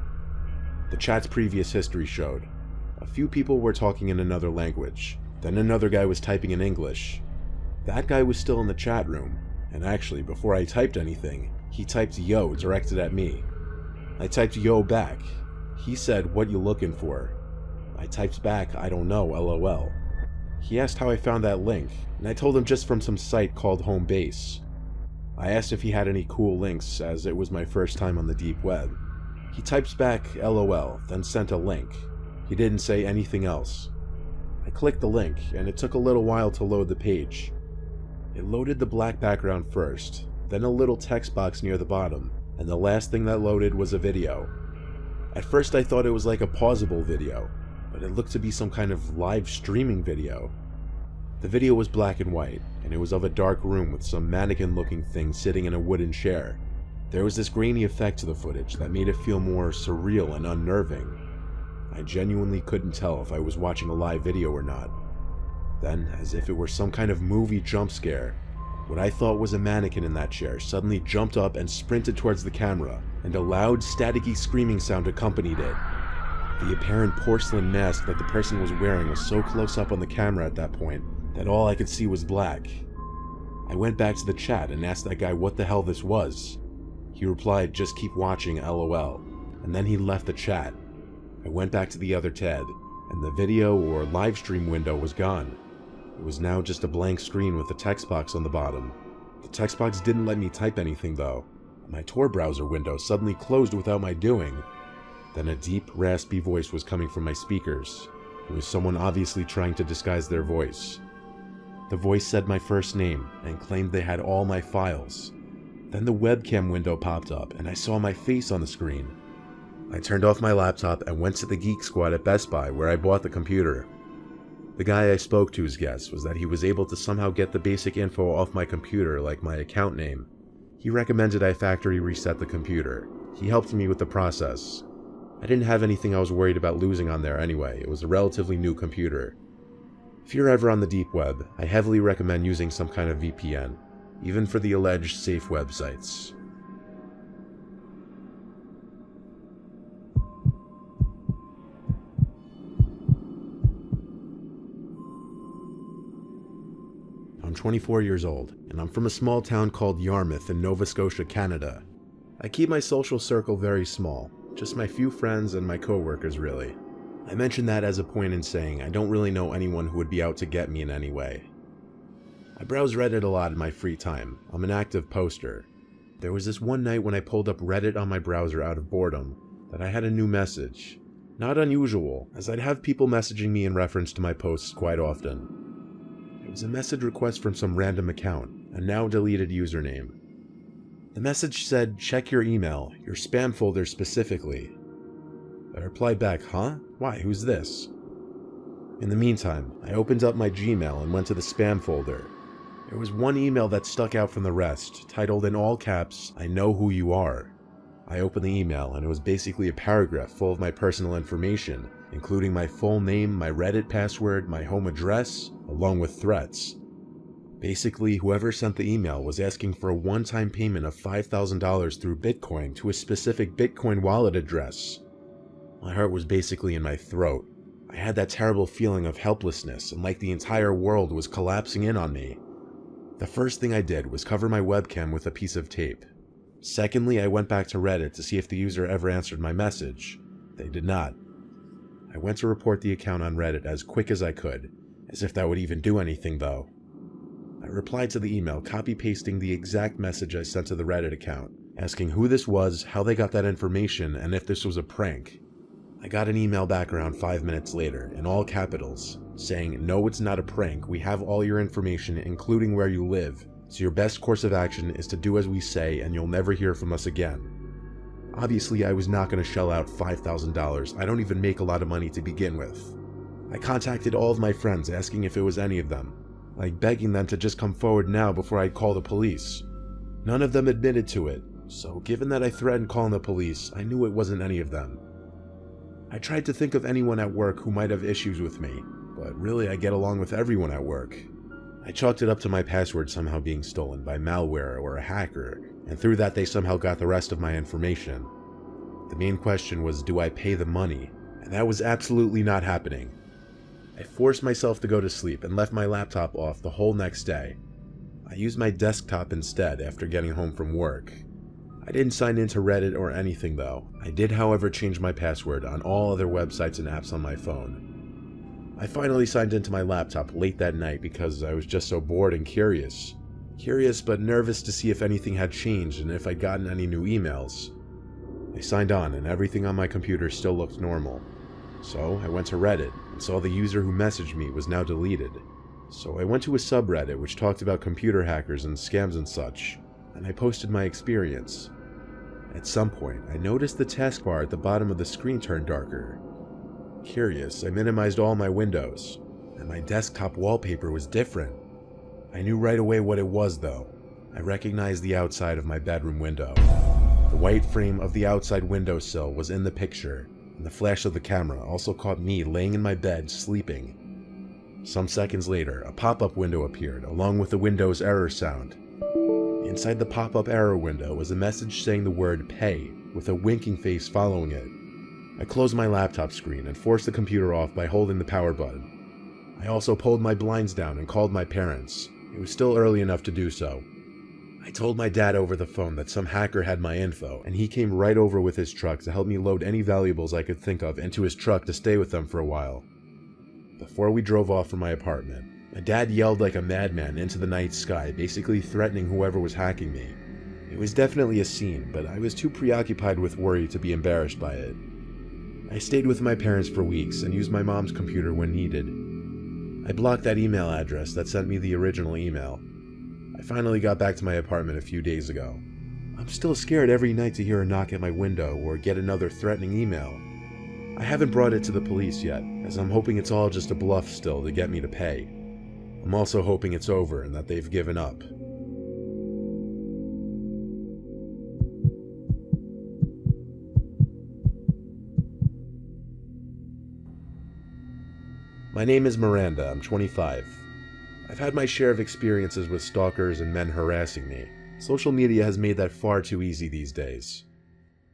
The chat's previous history showed a few people were talking in another language, then another guy was typing in English. That guy was still in the chat room, and actually, before I typed anything, he typed yo directed at me. I typed yo back. He said, "What you looking for?" I typed back, "I don't know, LOL." He asked how I found that link, and I told him just from some site called Home Base. I asked if he had any cool links, as it was my first time on the deep web. He types back LOL, then sent a link. He didn't say anything else. I clicked the link, and it took a little while to load the page. It loaded the black background first, then a little text box near the bottom, and the last thing that loaded was a video. At first I thought it was like a pausable video, but it looked to be some kind of live streaming video. The video was black and white, and it was of a dark room with some mannequin-looking thing sitting in a wooden chair. There was this grainy effect to the footage that made it feel more surreal and unnerving. I genuinely couldn't tell if I was watching a live video or not. Then, as if it were some kind of movie jump scare, what I thought was a mannequin in that chair suddenly jumped up and sprinted towards the camera, and a loud, staticky screaming sound accompanied it. The apparent porcelain mask that the person was wearing was so close up on the camera at that point that all I could see was black. I went back to the chat and asked that guy what the hell this was. He replied, "Just keep watching, LOL," and then he left the chat. I went back to the other tab, and the video or live stream window was gone. It was now just a blank screen with a text box on the bottom. The text box didn't let me type anything though. My Tor browser window suddenly closed without my doing. Then a deep, raspy voice was coming from my speakers. It was someone obviously trying to disguise their voice. The voice said my first name and claimed they had all my files. Then the webcam window popped up and I saw my face on the screen. I turned off my laptop and went to the Geek Squad at Best Buy where I bought the computer. The guy I spoke to's guess was that he was able to somehow get the basic info off my computer, like my account name. He recommended I factory reset the computer. He helped me with the process. I didn't have anything I was worried about losing on there anyway. It was a relatively new computer. If you're ever on the deep web, I heavily recommend using some kind of VPN, even for the alleged safe websites. I'm 24 years old, and I'm from a small town called Yarmouth in Nova Scotia, Canada. I keep my social circle very small, just my few friends and my coworkers really. I mention that as a point in saying I don't really know anyone who would be out to get me in any way. I browse Reddit a lot in my free time. I'm an active poster. There was this one night when I pulled up Reddit on my browser out of boredom that I had a new message. Not unusual, as I'd have people messaging me in reference to my posts quite often. It was a message request from some random account, a now deleted username. The message said, "Check your email, your spam folder specifically." I replied back, "Huh? Why, who's this?" In the meantime, I opened up my Gmail and went to the spam folder. There was one email that stuck out from the rest, titled in all caps, "I know who you are." I opened the email and it was basically a paragraph full of my personal information, including my full name, my Reddit password, my home address, along with threats. Basically, whoever sent the email was asking for a one-time payment of $5,000 through Bitcoin to a specific Bitcoin wallet address. My heart was basically in my throat. I had that terrible feeling of helplessness and like the entire world was collapsing in on me. The first thing I did was cover my webcam with a piece of tape. Secondly, I went back to Reddit to see if the user ever answered my message. They did not. I went to report the account on Reddit as quick as I could, as if that would even do anything though. I replied to the email, copy-pasting the exact message I sent to the Reddit account, asking who this was, how they got that information, and if this was a prank. I got an email back around 5 minutes later, in all capitals, saying, "No, it's not a prank, we have all your information, including where you live, so your best course of action is to do as we say and you'll never hear from us again." Obviously, I was not going to shell out $5,000, I don't even make a lot of money to begin with. I contacted all of my friends asking if it was any of them, like begging them to just come forward now before I'd call the police. None of them admitted to it, so given that I threatened calling the police, I knew it wasn't any of them. I tried to think of anyone at work who might have issues with me, but really I get along with everyone at work. I chalked it up to my password somehow being stolen by malware or a hacker, and through that they somehow got the rest of my information. The main question was, do I pay the money? And that was absolutely not happening. I forced myself to go to sleep and left my laptop off the whole next day. I used my desktop instead after getting home from work. I didn't sign into Reddit or anything though. I did, however, change my password on all other websites and apps on my phone. I finally signed into my laptop late that night because I was just so bored and curious. Curious but nervous to see if anything had changed and if I'd gotten any new emails. I signed on and everything on my computer still looked normal. So I went to Reddit and saw the user who messaged me was now deleted. So I went to a subreddit which talked about computer hackers and scams and such, and I posted my experience. At some point, I noticed the taskbar at the bottom of the screen turned darker. Curious, I minimized all my windows, and my desktop wallpaper was different. I knew right away what it was though. I recognized the outside of my bedroom window. The white frame of the outside windowsill was in the picture, and the flash of the camera also caught me laying in my bed sleeping. Some seconds later, a pop-up window appeared along with the Windows error sound. Inside the pop-up error window was a message saying the word pay with a winking face following it. I closed my laptop screen and forced the computer off by holding the power button. I also pulled my blinds down and called my parents. It was still early enough to do so. I told my dad over the phone that some hacker had my info, and he came right over with his truck to help me load any valuables I could think of into his truck to stay with them for a while. Before we drove off from my apartment, my dad yelled like a madman into the night sky, basically threatening whoever was hacking me. It was definitely a scene, but I was too preoccupied with worry to be embarrassed by it. I stayed with my parents for weeks and used my mom's computer when needed. I blocked that email address that sent me the original email. I finally got back to my apartment a few days ago. I'm still scared every night to hear a knock at my window or get another threatening email. I haven't brought it to the police yet, as I'm hoping it's all just a bluff still to get me to pay. I'm also hoping it's over and that they've given up. My name is Miranda, I'm 25. I've had my share of experiences with stalkers and men harassing me. Social media has made that far too easy these days.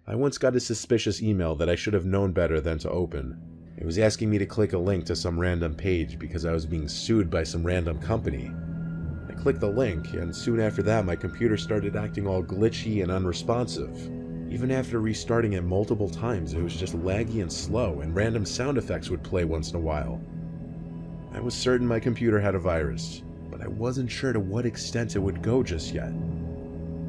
I once got a suspicious email that I should have known better than to open. It was asking me to click a link to some random page because I was being sued by some random company. I clicked the link, and soon after that my computer started acting all glitchy and unresponsive. Even after restarting it multiple times, it was just laggy and slow, and random sound effects would play once in a while. I was certain my computer had a virus, but I wasn't sure to what extent it would go just yet.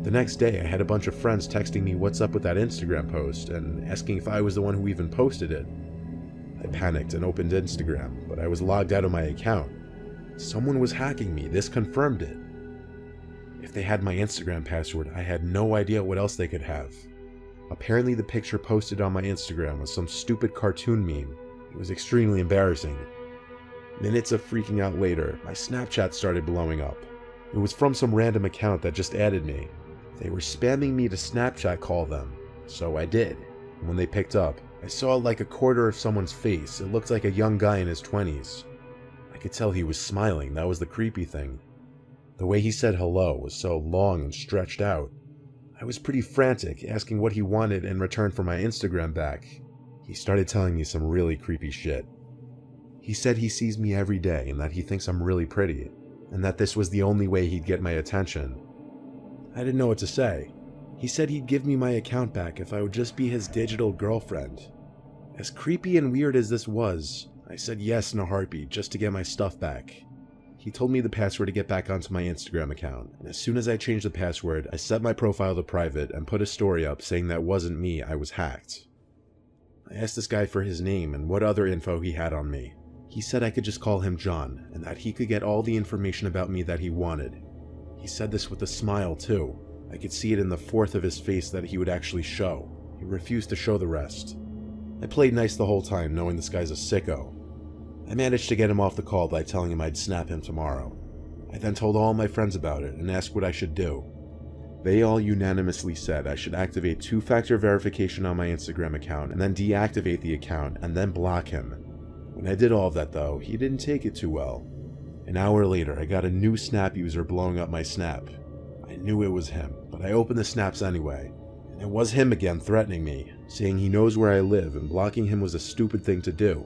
The next day, I had a bunch of friends texting me what's up with that Instagram post and asking if I was the one who even posted it. I panicked and opened Instagram, but I was logged out of my account. Someone was hacking me, this confirmed it. If they had my Instagram password, I had no idea what else they could have. Apparently the picture posted on my Instagram was some stupid cartoon meme. It was extremely embarrassing. Minutes of freaking out later, my Snapchat started blowing up. It was from some random account that just added me. They were spamming me to Snapchat call them, so I did. When they picked up, I saw like a quarter of someone's face. It looked like a young guy in his 20s. I could tell he was smiling, that was the creepy thing. The way he said hello was so long and stretched out. I was pretty frantic, asking what he wanted in return for my Instagram back. He started telling me some really creepy shit. He said he sees me every day and that he thinks I'm really pretty, and that this was the only way he'd get my attention. I didn't know what to say. He said he'd give me my account back if I would just be his digital girlfriend. As creepy and weird as this was, I said yes in a heartbeat just to get my stuff back. He told me the password to get back onto my Instagram account, and as soon as I changed the password, I set my profile to private and put a story up saying that wasn't me, I was hacked. I asked this guy for his name and what other info he had on me. He said I could just call him John, and that he could get all the information about me that he wanted. He said this with a smile too. I could see it in the fourth of his face that he would actually show. He refused to show the rest. I played nice the whole time, knowing this guy's a sicko. I managed to get him off the call by telling him I'd snap him tomorrow. I then told all my friends about it and asked what I should do. They all unanimously said I should activate 2-factor verification on my Instagram account and then deactivate the account and then block him. When I did all of that though, he didn't take it too well. An hour later, I got a new Snap user blowing up my Snap. I knew it was him, but I opened the snaps anyway, And it was him again threatening me, saying he knows where I live and blocking him was a stupid thing to do.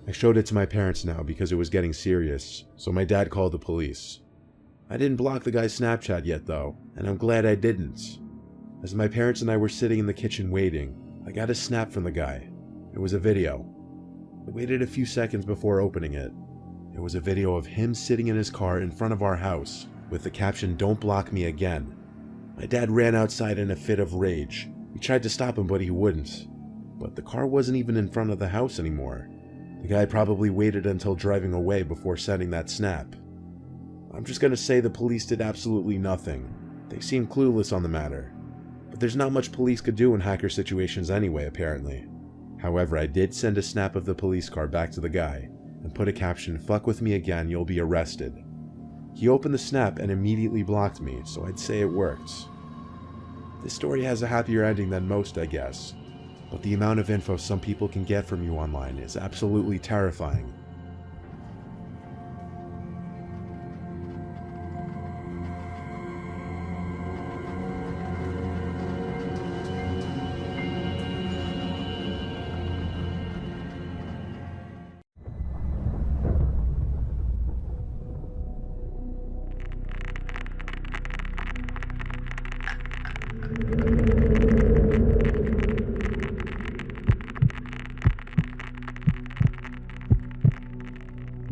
I showed it to my parents now because it was getting serious, so my dad called the police. I didn't block the guy's Snapchat yet though, and I'm glad I didn't. As my parents and I were sitting in the kitchen waiting, I got a snap from the guy. It was a video. I waited a few seconds before opening it. It was a video of him sitting in his car in front of our house with the caption, "Don't block me again." My dad ran outside in a fit of rage. We tried to stop him, but he wouldn't. But the car wasn't even in front of the house anymore. The guy probably waited until driving away before sending that snap. I'm just gonna say the police did absolutely nothing. They seemed clueless on the matter. But there's not much police could do in hacker situations anyway, apparently. However, I did send a snap of the police car back to the guy and put a caption, "Fuck with me again, you'll be arrested." He opened the snap and immediately blocked me, so I'd say it worked. This story has a happier ending than most, I guess. But the amount of info some people can get from you online is absolutely terrifying.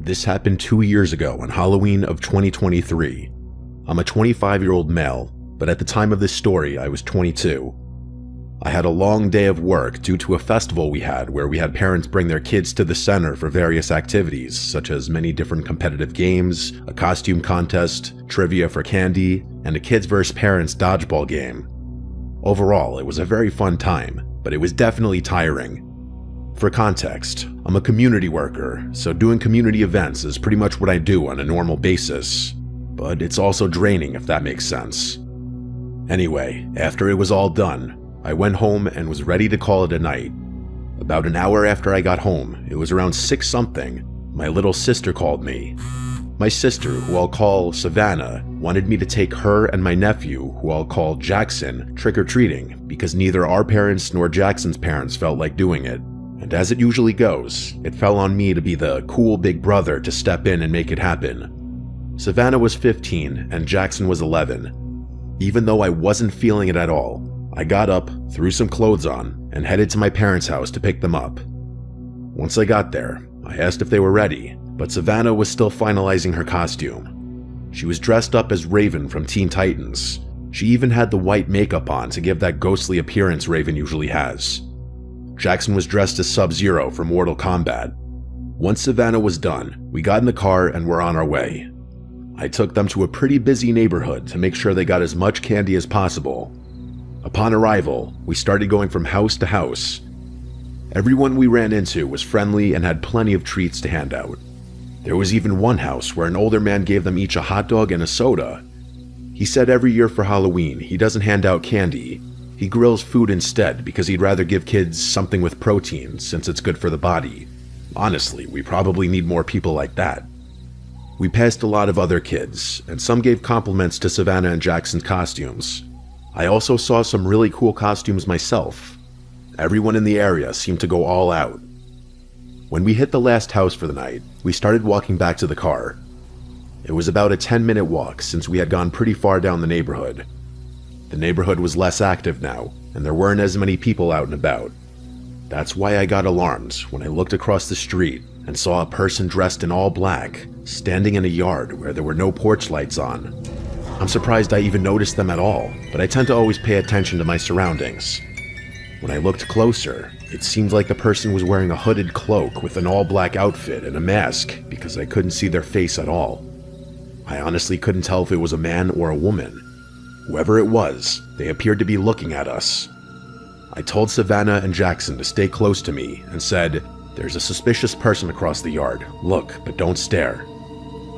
This happened 2 years ago on Halloween of 2023. I'm a 25-year-old male, but at the time of this story, I was 22. I had a long day of work due to a festival we had where we had parents bring their kids to the center for various activities, such as many different competitive games, a costume contest, trivia for candy, and a kids vs. parents dodgeball game. Overall, it was a very fun time, but it was definitely tiring. For context, I'm a community worker, so doing community events is pretty much what I do on a normal basis, but it's also draining if that makes sense. Anyway, after it was all done, I went home and was ready to call it a night. About an hour after I got home, it was around 6 something, my little sister called me. My sister, who I'll call Savannah, wanted me to take her and my nephew, who I'll call Jackson, trick-or-treating because neither our parents nor Jackson's parents felt like doing it. And as it usually goes, it fell on me to be the cool big brother to step in and make it happen. Savannah was 15 and Jackson was 11. Even though I wasn't feeling it at all, I got up, threw some clothes on, and headed to my parents' house to pick them up. Once I got there, I asked if they were ready, but Savannah was still finalizing her costume. She was dressed up as Raven from Teen Titans. She even had the white makeup on to give that ghostly appearance Raven usually has. Jackson was dressed as Sub-Zero from Mortal Kombat. Once Savannah was done, we got in the car and were on our way. I took them to a pretty busy neighborhood to make sure they got as much candy as possible. Upon arrival, we started going from house to house. Everyone we ran into was friendly and had plenty of treats to hand out. There was even one house where an older man gave them each a hot dog and a soda. He said every year for Halloween he doesn't hand out candy. He grills food instead because he'd rather give kids something with protein since it's good for the body. Honestly, we probably need more people like that. We passed a lot of other kids, and some gave compliments to Savannah and Jackson's costumes. I also saw some really cool costumes myself. Everyone in the area seemed to go all out. When we hit the last house for the night, we started walking back to the car. It was about a 10-minute walk since we had gone pretty far down the neighborhood. The neighborhood was less active now, and there weren't as many people out and about. That's why I got alarmed when I looked across the street and saw a person dressed in all black, standing in a yard where there were no porch lights on. I'm surprised I even noticed them at all, but I tend to always pay attention to my surroundings. When I looked closer, it seemed like the person was wearing a hooded cloak with an all-black outfit and a mask because I couldn't see their face at all. I honestly couldn't tell if it was a man or a woman. Whoever it was, they appeared to be looking at us. I told Savannah and Jackson to stay close to me and said, "There's a suspicious person across the yard. Look, but don't stare."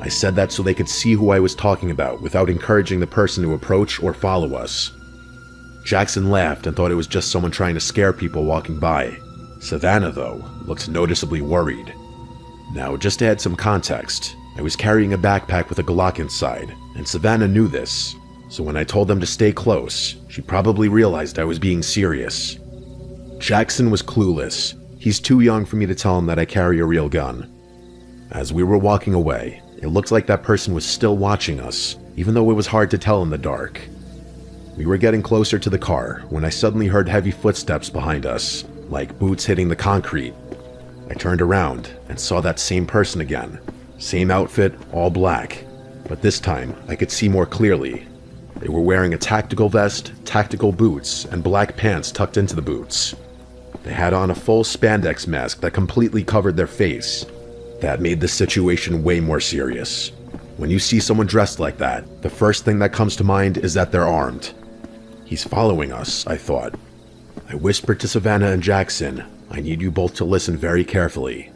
I said that so they could see who I was talking about without encouraging the person to approach or follow us. Jackson laughed and thought it was just someone trying to scare people walking by. Savannah, though, looked noticeably worried. Now, just to add some context, I was carrying a backpack with a Glock inside, and Savannah knew this. so when I told them to stay close, she probably realized I was being serious. Jackson was clueless. He's too young for me to tell him that I carry a real gun. As we were walking away, it looked like that person was still watching us, even though it was hard to tell in the dark. We were getting closer to the car when I suddenly heard heavy footsteps behind us, like boots hitting the concrete. I turned around and saw that same person again. Same outfit, all black, but this time I could see more clearly. They were wearing a tactical vest, tactical boots, and black pants tucked into the boots. They had on a full spandex mask that completely covered their face. That made the situation way more serious. When you see someone dressed like that, the first thing that comes to mind is that they're armed. He's following us, I thought. I whispered to Savannah and Jackson, I need you both to listen very carefully.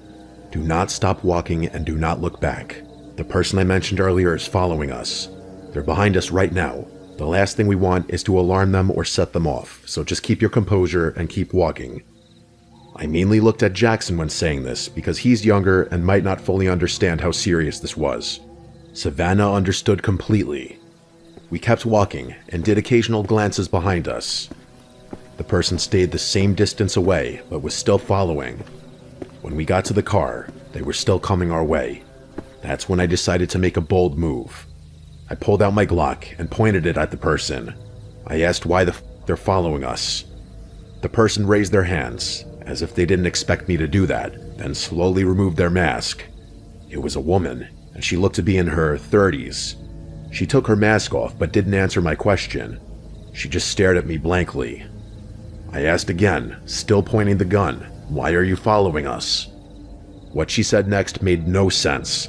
Do not stop walking and do not look back. The person I mentioned earlier is following us. They're behind us right now. The last thing we want is to alarm them or set them off, so just keep your composure and keep walking. I mainly looked at Jackson when saying this because he's younger and might not fully understand how serious this was. Savannah understood completely. We kept walking and did occasional glances behind us. The person stayed the same distance away, but was still following. When we got to the car, they were still coming our way. That's when I decided to make a bold move. I pulled out my Glock and pointed it at the person. I asked why they're following us. The person raised their hands, as if they didn't expect me to do that, then slowly removed their mask. It was a woman, and she looked to be in her 30s. She took her mask off but didn't answer my question. She just stared at me blankly. I asked again, still pointing the gun, "Why are you following us?" What she said next made no sense.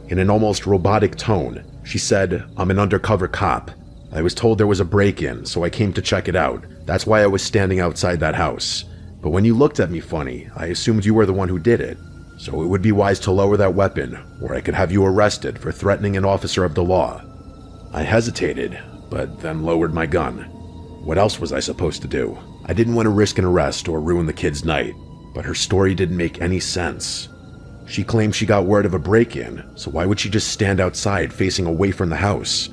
In an almost robotic tone, she said, "I'm an undercover cop. I was told there was a break-in, so I came to check it out. That's why I was standing outside that house. But when you looked at me funny, I assumed you were the one who did it. So it would be wise to lower that weapon, or I could have you arrested for threatening an officer of the law." I hesitated, but then lowered my gun. What else was I supposed to do? I didn't want to risk an arrest or ruin the kid's night, but her story didn't make any sense. She claimed she got word of a break-in, so why would she just stand outside facing away from the house?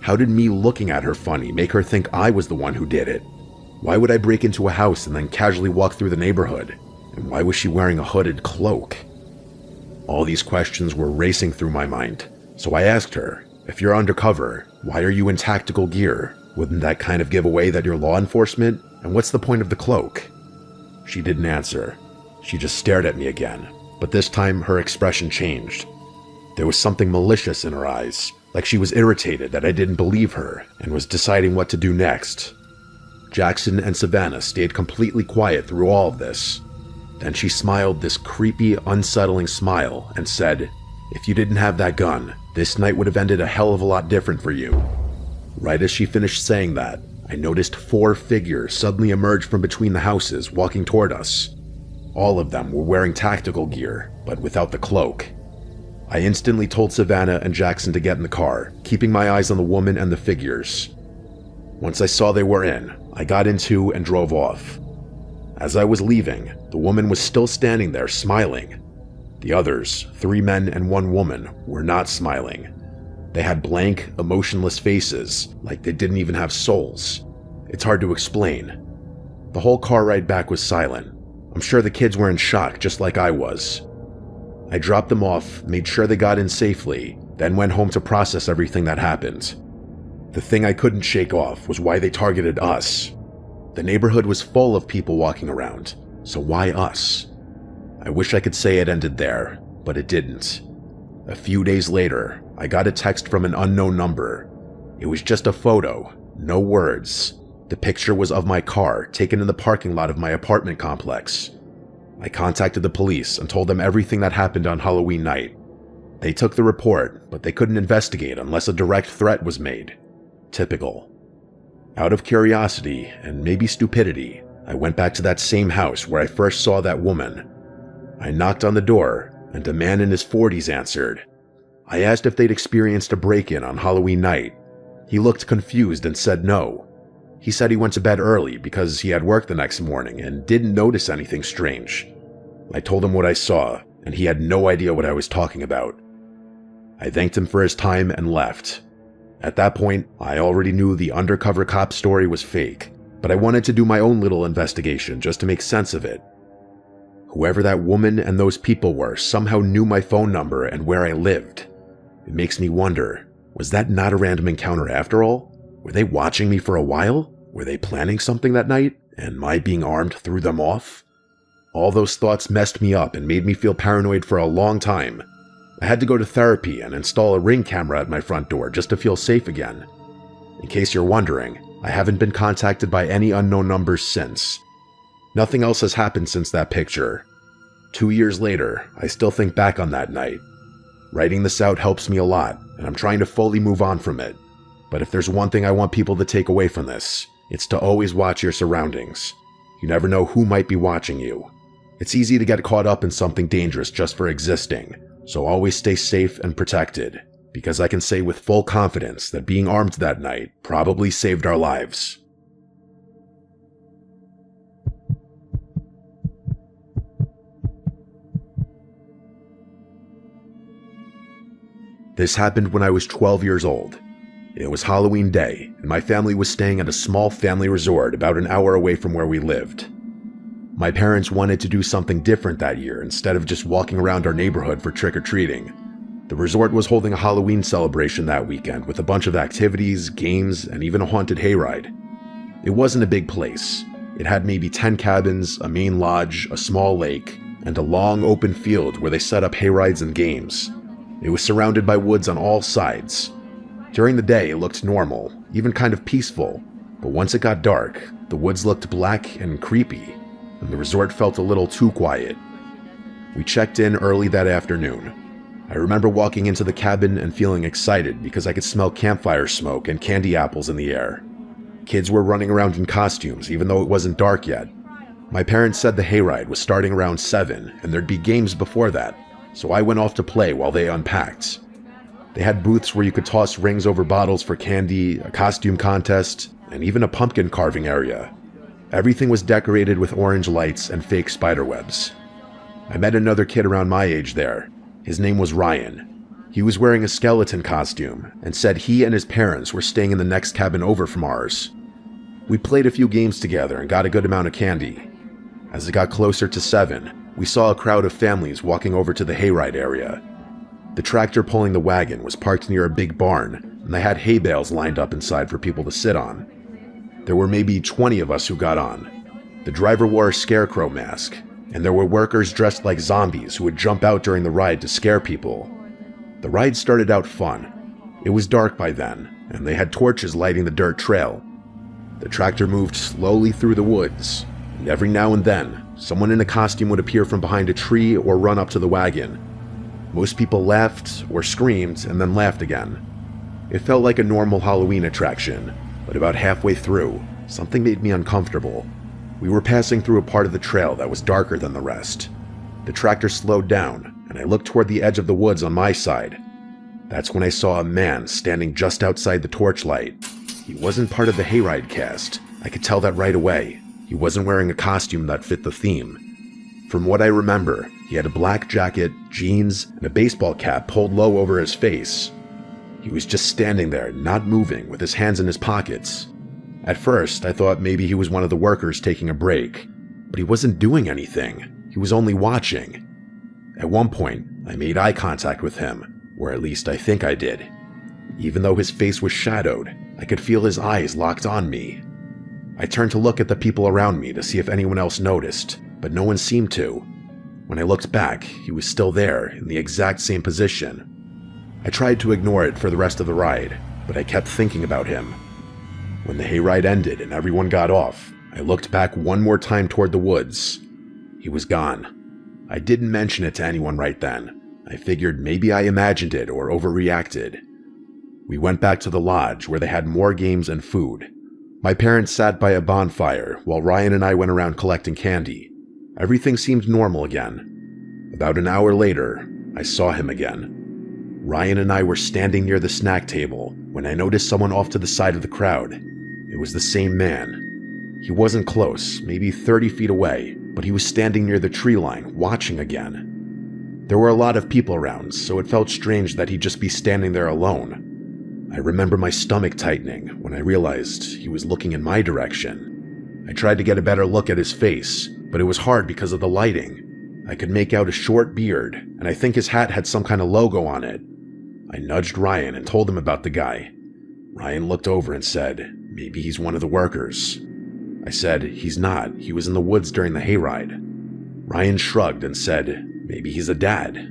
How did me looking at her funny make her think I was the one who did it? Why would I break into a house and then casually walk through the neighborhood? And why was she wearing a hooded cloak? All these questions were racing through my mind, so I asked her, "If you're undercover, why are you in tactical gear? Wouldn't that kind of give away that you're law enforcement? And what's the point of the cloak?" She didn't answer. She just stared at me again, but this time her expression changed. There was something malicious in her eyes, like she was irritated that I didn't believe her and was deciding what to do next. Jackson and Savannah stayed completely quiet through all of this. Then she smiled this creepy, unsettling smile and said, "If you didn't have that gun, this night would have ended a hell of a lot different for you." Right as she finished saying that, I noticed 4 figures suddenly emerge from between the houses, walking toward us. All of them were wearing tactical gear, but without the cloak. I instantly told Savannah and Jackson to get in the car, keeping my eyes on the woman and the figures. Once I saw they were in, I got into and drove off. As I was leaving, the woman was still standing there smiling. The others, 3 men and 1 woman, were not smiling. They had blank, emotionless faces, like they didn't even have souls. It's hard to explain. The whole car ride back was silent. I'm sure the kids were in shock just like I was. I dropped them off, made sure they got in safely, then went home to process everything that happened. The thing I couldn't shake off was why they targeted us. The neighborhood was full of people walking around, so why us? I wish I could say it ended there, but it didn't. A few days later, I got a text from an unknown number. It was just a photo, no words. The picture was of my car, taken in the parking lot of my apartment complex. I contacted the police and told them everything that happened on Halloween night. They took the report, but they couldn't investigate unless a direct threat was made. Typical. Out of curiosity, and maybe stupidity, I went back to that same house where I first saw that woman. I knocked on the door, and a man in his 40s answered. I asked if they'd experienced a break-in on Halloween night. He looked confused and said no. He said he went to bed early because he had work the next morning and didn't notice anything strange. I told him what I saw, and he had no idea what I was talking about. I thanked him for his time and left. At that point, I already knew the undercover cop story was fake, but I wanted to do my own little investigation just to make sense of it. Whoever that woman and those people were somehow knew my phone number and where I lived. It makes me wonder, was that not a random encounter after all? Were they watching me for a while? Were they planning something that night, and my being armed threw them off? All those thoughts messed me up and made me feel paranoid for a long time. I had to go to therapy and install a Ring camera at my front door just to feel safe again. In case you're wondering, I haven't been contacted by any unknown numbers since. Nothing else has happened since that picture. 2 years later, I still think back on that night. Writing this out helps me a lot, and I'm trying to fully move on from it. But if there's one thing I want people to take away from this, it's to always watch your surroundings. You never know who might be watching you. It's easy to get caught up in something dangerous just for existing, so always stay safe and protected, because I can say with full confidence that being armed that night probably saved our lives. This happened when I was 12 years old. It was Halloween day, and my family was staying at a small family resort about an hour away from where we lived. My parents wanted to do something different that year instead of just walking around our neighborhood for trick-or-treating. The resort was holding a Halloween celebration that weekend with a bunch of activities, games, and even a haunted hayride. It wasn't a big place. It had maybe 10 cabins, a main lodge, a small lake, and a long open field where they set up hayrides and games. It was surrounded by woods on all sides. During the day, it looked normal, even kind of peaceful, but once it got dark, the woods looked black and creepy, and the resort felt a little too quiet. We checked in early that afternoon. I remember walking into the cabin and feeling excited because I could smell campfire smoke and candy apples in the air. Kids were running around in costumes even though it wasn't dark yet. My parents said the hayride was starting around 7 and there'd be games before that, so I went off to play while they unpacked. They had booths where you could toss rings over bottles for candy, a costume contest, and even a pumpkin carving area. Everything was decorated with orange lights and fake spiderwebs. I met another kid around my age there. His name was Ryan. He was wearing a skeleton costume and said he and his parents were staying in the next cabin over from ours. We played a few games together and got a good amount of candy. As it got closer to 7, we saw a crowd of families walking over to the hayride area. The tractor pulling the wagon was parked near a big barn, and they had hay bales lined up inside for people to sit on. There were maybe 20 of us who got on. The driver wore a scarecrow mask, and there were workers dressed like zombies who would jump out during the ride to scare people. The ride started out fun. It was dark by then, and they had torches lighting the dirt trail. The tractor moved slowly through the woods, and every now and then, someone in a costume would appear from behind a tree or run up to the wagon. Most people laughed or screamed and then laughed again. It felt like a normal Halloween attraction, but about halfway through, something made me uncomfortable. We were passing through a part of the trail that was darker than the rest. The tractor slowed down, and I looked toward the edge of the woods on my side. That's when I saw a man standing just outside the torchlight. He wasn't part of the hayride cast. I could tell that right away. He wasn't wearing a costume that fit the theme. From what I remember, he had a black jacket, jeans, and a baseball cap pulled low over his face. He was just standing there, not moving, with his hands in his pockets. At first, I thought maybe he was one of the workers taking a break, but he wasn't doing anything. He was only watching. At one point, I made eye contact with him, or at least I think I did. Even though his face was shadowed, I could feel his eyes locked on me. I turned to look at the people around me to see if anyone else noticed, but no one seemed to. When I looked back, he was still there, in the exact same position. I tried to ignore it for the rest of the ride, but I kept thinking about him. When the hayride ended and everyone got off, I looked back one more time toward the woods. He was gone. I didn't mention it to anyone right then. I figured maybe I imagined it or overreacted. We went back to the lodge where they had more games and food. My parents sat by a bonfire while Ryan and I went around collecting candy. Everything seemed normal again. About an hour later, I saw him again. Ryan and I were standing near the snack table when I noticed someone off to the side of the crowd. It was the same man. He wasn't close, maybe 30 feet away, but he was standing near the tree line, watching again. There were a lot of people around, so it felt strange that he'd just be standing there alone. I remember my stomach tightening when I realized he was looking in my direction. I tried to get a better look at his face, but it was hard because of the lighting. I could make out a short beard, and I think his hat had some kind of logo on it. I nudged Ryan and told him about the guy. Ryan looked over and said, "Maybe he's one of the workers." I said, "He's not. He was in the woods during the hayride." Ryan shrugged and said, "Maybe he's a dad."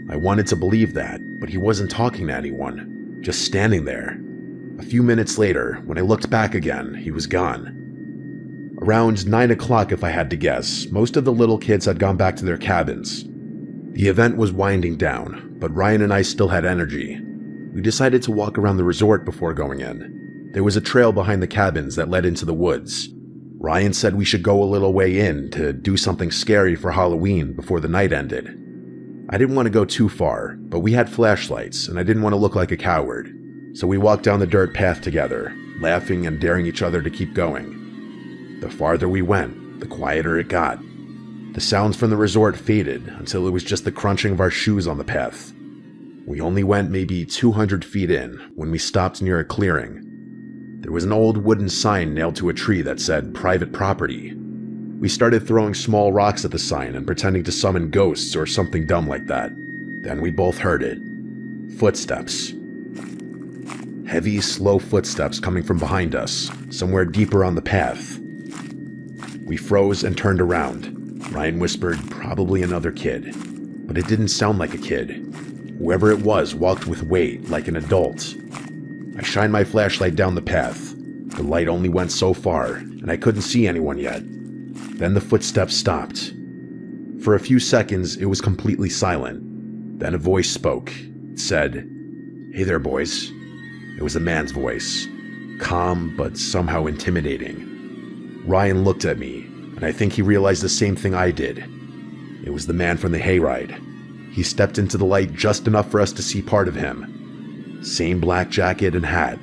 I wanted to believe that, but he wasn't talking to anyone, just standing there. A few minutes later, when I looked back again, he was gone. Around 9 o'clock, if I had to guess, most of the little kids had gone back to their cabins. The event was winding down, but Ryan and I still had energy. We decided to walk around the resort before going in. There was a trail behind the cabins that led into the woods. Ryan said we should go a little way in to do something scary for Halloween before the night ended. I didn't want to go too far, but we had flashlights and I didn't want to look like a coward. So we walked down the dirt path together, laughing and daring each other to keep going. The farther we went, the quieter it got. The sounds from the resort faded until it was just the crunching of our shoes on the path. We only went maybe 200 feet in when we stopped near a clearing. There was an old wooden sign nailed to a tree that said "Private Property." We started throwing small rocks at the sign and pretending to summon ghosts or something dumb like that. Then we both heard it. Footsteps. Heavy, slow footsteps coming from behind us, somewhere deeper on the path. We froze and turned around. Ryan whispered, "Probably another kid." But it didn't sound like a kid. Whoever it was walked with weight, like an adult. I shined my flashlight down the path. The light only went so far, and I couldn't see anyone yet. Then the footsteps stopped. For a few seconds, it was completely silent. Then a voice spoke. It said, "Hey there, boys." It was a man's voice, calm but somehow intimidating. Ryan looked at me, and I think he realized the same thing I did. It was the man from the hayride. He stepped into the light just enough for us to see part of him. Same black jacket and hat.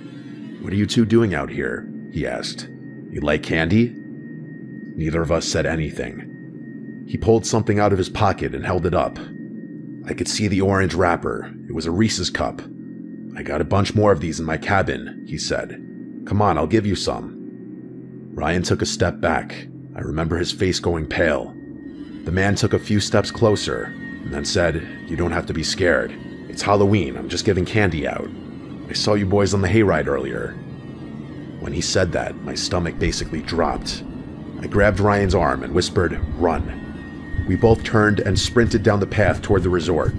"What are you two doing out here?" he asked. "You like candy?" Neither of us said anything. He pulled something out of his pocket and held it up. I could see the orange wrapper. It was a Reese's cup. "I got a bunch more of these in my cabin," he said. "Come on, I'll give you some." Ryan took a step back. I remember his face going pale. The man took a few steps closer and then said, "You don't have to be scared. It's Halloween, I'm just giving candy out. I saw you boys on the hayride earlier." When he said that, my stomach basically dropped. I grabbed Ryan's arm and whispered, "Run." We both turned and sprinted down the path toward the resort.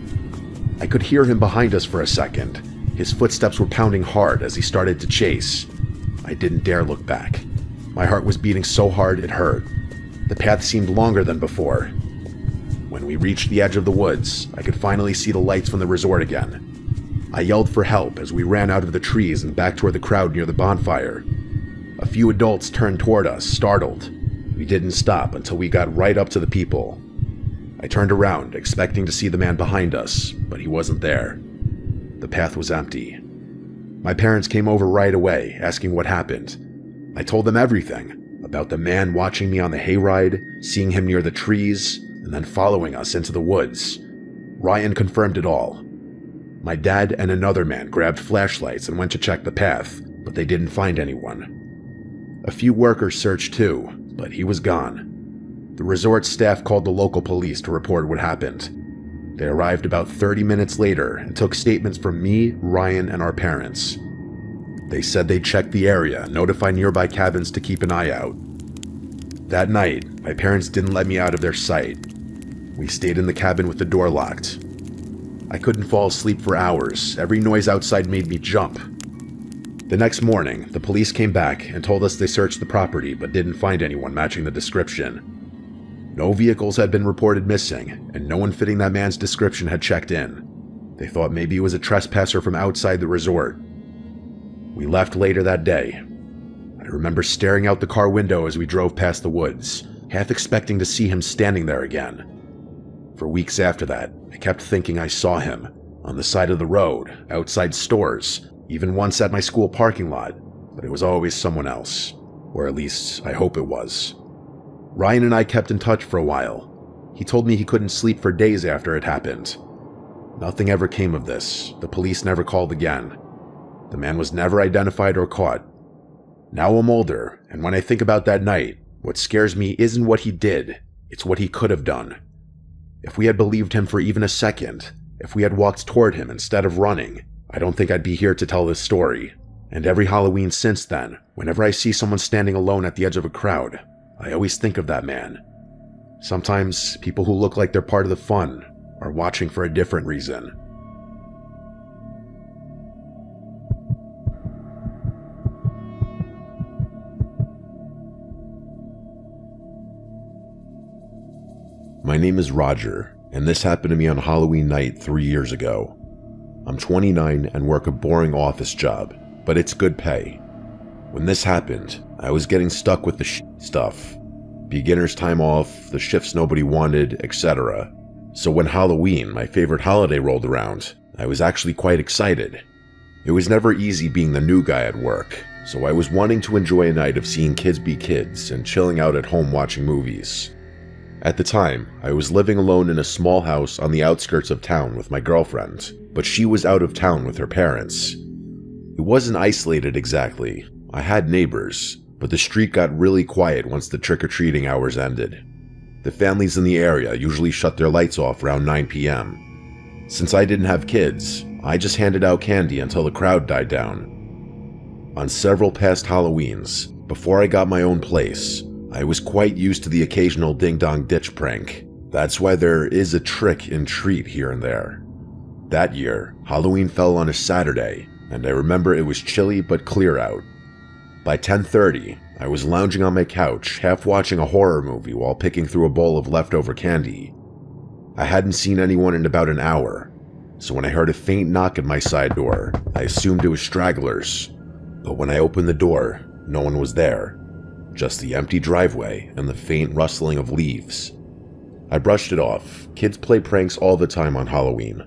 I could hear him behind us for a second. His footsteps were pounding hard as he started to chase. I didn't dare look back. My heart was beating so hard it hurt. The path seemed longer than before. When we reached the edge of the woods, I could finally see the lights from the resort again. I yelled for help as we ran out of the trees and back toward the crowd near the bonfire. A few adults turned toward us, startled. We didn't stop until we got right up to the people. I turned around, expecting to see the man behind us, but he wasn't there. The path was empty. My parents came over right away, asking what happened. I told them everything, about the man watching me on the hayride, seeing him near the trees, and then following us into the woods. Ryan confirmed it all. My dad and another man grabbed flashlights and went to check the path, but they didn't find anyone. A few workers searched too, but he was gone. The resort staff called the local police to report what happened. They arrived about 30 minutes later and took statements from me, Ryan, and our parents. They said they'd check the area, notify nearby cabins to keep an eye out. That night, my parents didn't let me out of their sight. We stayed in the cabin with the door locked. I couldn't fall asleep for hours. Every noise outside made me jump. The next morning, the police came back and told us they searched the property but didn't find anyone matching the description. No vehicles had been reported missing, and no one fitting that man's description had checked in. They thought maybe it was a trespasser from outside the resort. We left later that day. I remember staring out the car window as we drove past the woods, half expecting to see him standing there again. For weeks after that, I kept thinking I saw him, on the side of the road, outside stores, even once at my school parking lot, but it was always someone else. Or at least, I hope it was. Ryan and I kept in touch for a while. He told me he couldn't sleep for days after it happened. Nothing ever came of this. The police never called again. The man was never identified or caught. Now I'm older, and when I think about that night, what scares me isn't what he did, it's what he could have done. If we had believed him for even a second, if we had walked toward him instead of running, I don't think I'd be here to tell this story. And every Halloween since then, whenever I see someone standing alone at the edge of a crowd, I always think of that man. Sometimes people who look like they're part of the fun are watching for a different reason. My name is Roger, and this happened to me on Halloween night 3 years ago. I'm 29 and work a boring office job, but it's good pay. When this happened, I was getting stuck with the stuff. Beginner's time off, the shifts nobody wanted, etc. So when Halloween, my favorite holiday, rolled around, I was actually quite excited. It was never easy being the new guy at work, so I was wanting to enjoy a night of seeing kids be kids and chilling out at home watching movies. At the time, I was living alone in a small house on the outskirts of town with my girlfriend, but she was out of town with her parents. It wasn't isolated exactly. I had neighbors, but the street got really quiet once the trick-or-treating hours ended. The families in the area usually shut their lights off around 9 p.m. Since I didn't have kids, I just handed out candy until the crowd died down. On several past Halloweens, before I got my own place, I was quite used to the occasional ding-dong ditch prank. That's why there is a trick and treat here and there. That year, Halloween fell on a Saturday, and I remember it was chilly but clear out. By 10:30, I was lounging on my couch, half watching a horror movie while picking through a bowl of leftover candy. I hadn't seen anyone in about an hour, so when I heard a faint knock at my side door, I assumed it was stragglers. But when I opened the door, no one was there. Just the empty driveway and the faint rustling of leaves. I brushed it off. Kids play pranks all the time on Halloween.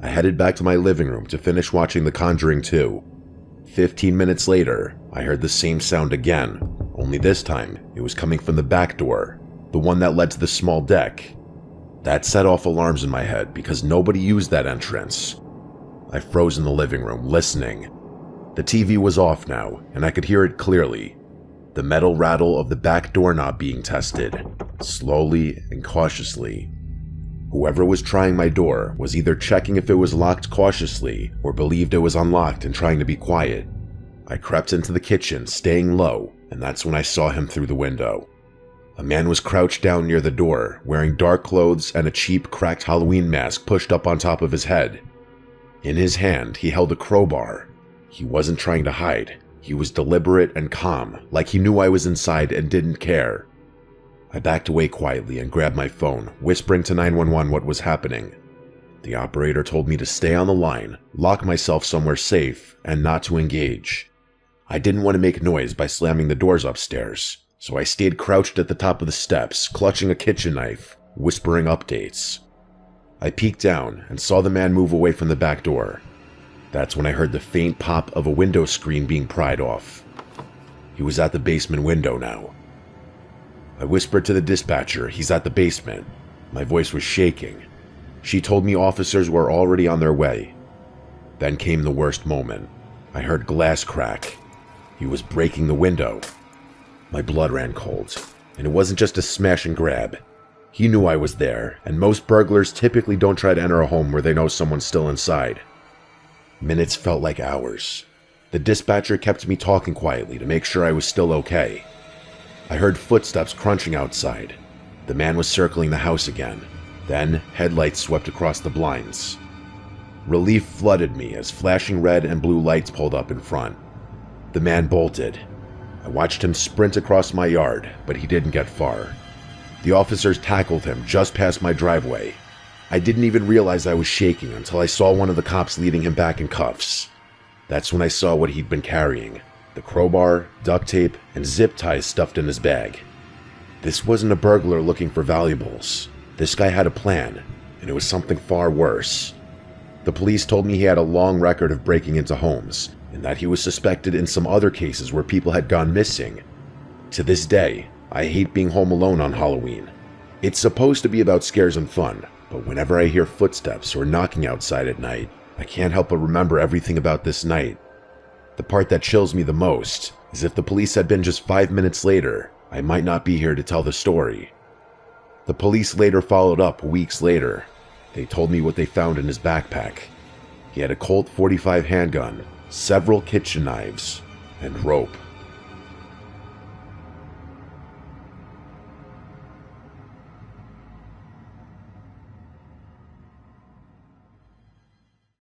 I headed back to my living room to finish watching The Conjuring 2. 15 minutes later, I heard the same sound again, only this time it was coming from the back door, the one that led to the small deck. That set off alarms in my head because nobody used that entrance. I froze in the living room, listening. The TV was off now, and I could hear it clearly. The metal rattle of the back doorknob being tested, slowly and cautiously. Whoever was trying my door was either checking if it was locked cautiously or believed it was unlocked and trying to be quiet. I crept into the kitchen, staying low, and that's when I saw him through the window. A man was crouched down near the door, wearing dark clothes and a cheap, cracked Halloween mask pushed up on top of his head. In his hand, he held a crowbar. He wasn't trying to hide. He was deliberate and calm, like he knew I was inside and didn't care. I backed away quietly and grabbed my phone, whispering to 911 what was happening. The operator told me to stay on the line, lock myself somewhere safe, and not to engage. I didn't want to make noise by slamming the doors upstairs, so I stayed crouched at the top of the steps, clutching a kitchen knife, whispering updates. I peeked down and saw the man move away from the back door. That's when I heard the faint pop of a window screen being pried off. He was at the basement window now. I whispered to the dispatcher, "He's at the basement." My voice was shaking. She told me officers were already on their way. Then came the worst moment. I heard glass crack. He was breaking the window. My blood ran cold, and it wasn't just a smash and grab. He knew I was there, and most burglars typically don't try to enter a home where they know someone's still inside. Minutes felt like hours. The dispatcher kept me talking quietly to make sure I was still okay. I heard footsteps crunching outside. The man was circling the house again. Then, headlights swept across the blinds. Relief flooded me as flashing red and blue lights pulled up in front. The man bolted. I watched him sprint across my yard, but he didn't get far. The officers tackled him just past my driveway. I didn't even realize I was shaking until I saw one of the cops leading him back in cuffs. That's when I saw what he'd been carrying: the crowbar, duct tape, and zip ties stuffed in his bag. This wasn't a burglar looking for valuables. This guy had a plan, and it was something far worse. The police told me he had a long record of breaking into homes, and that he was suspected in some other cases where people had gone missing. To this day, I hate being home alone on Halloween. It's supposed to be about scares and fun, but whenever I hear footsteps or knocking outside at night, I can't help but remember everything about this night The part that chills me the most is if the police had been just 5 minutes later, I might not be here to tell the story. The police later followed up weeks later. They told me what they found in his backpack. He had a Colt .45 handgun, several kitchen knives, and rope.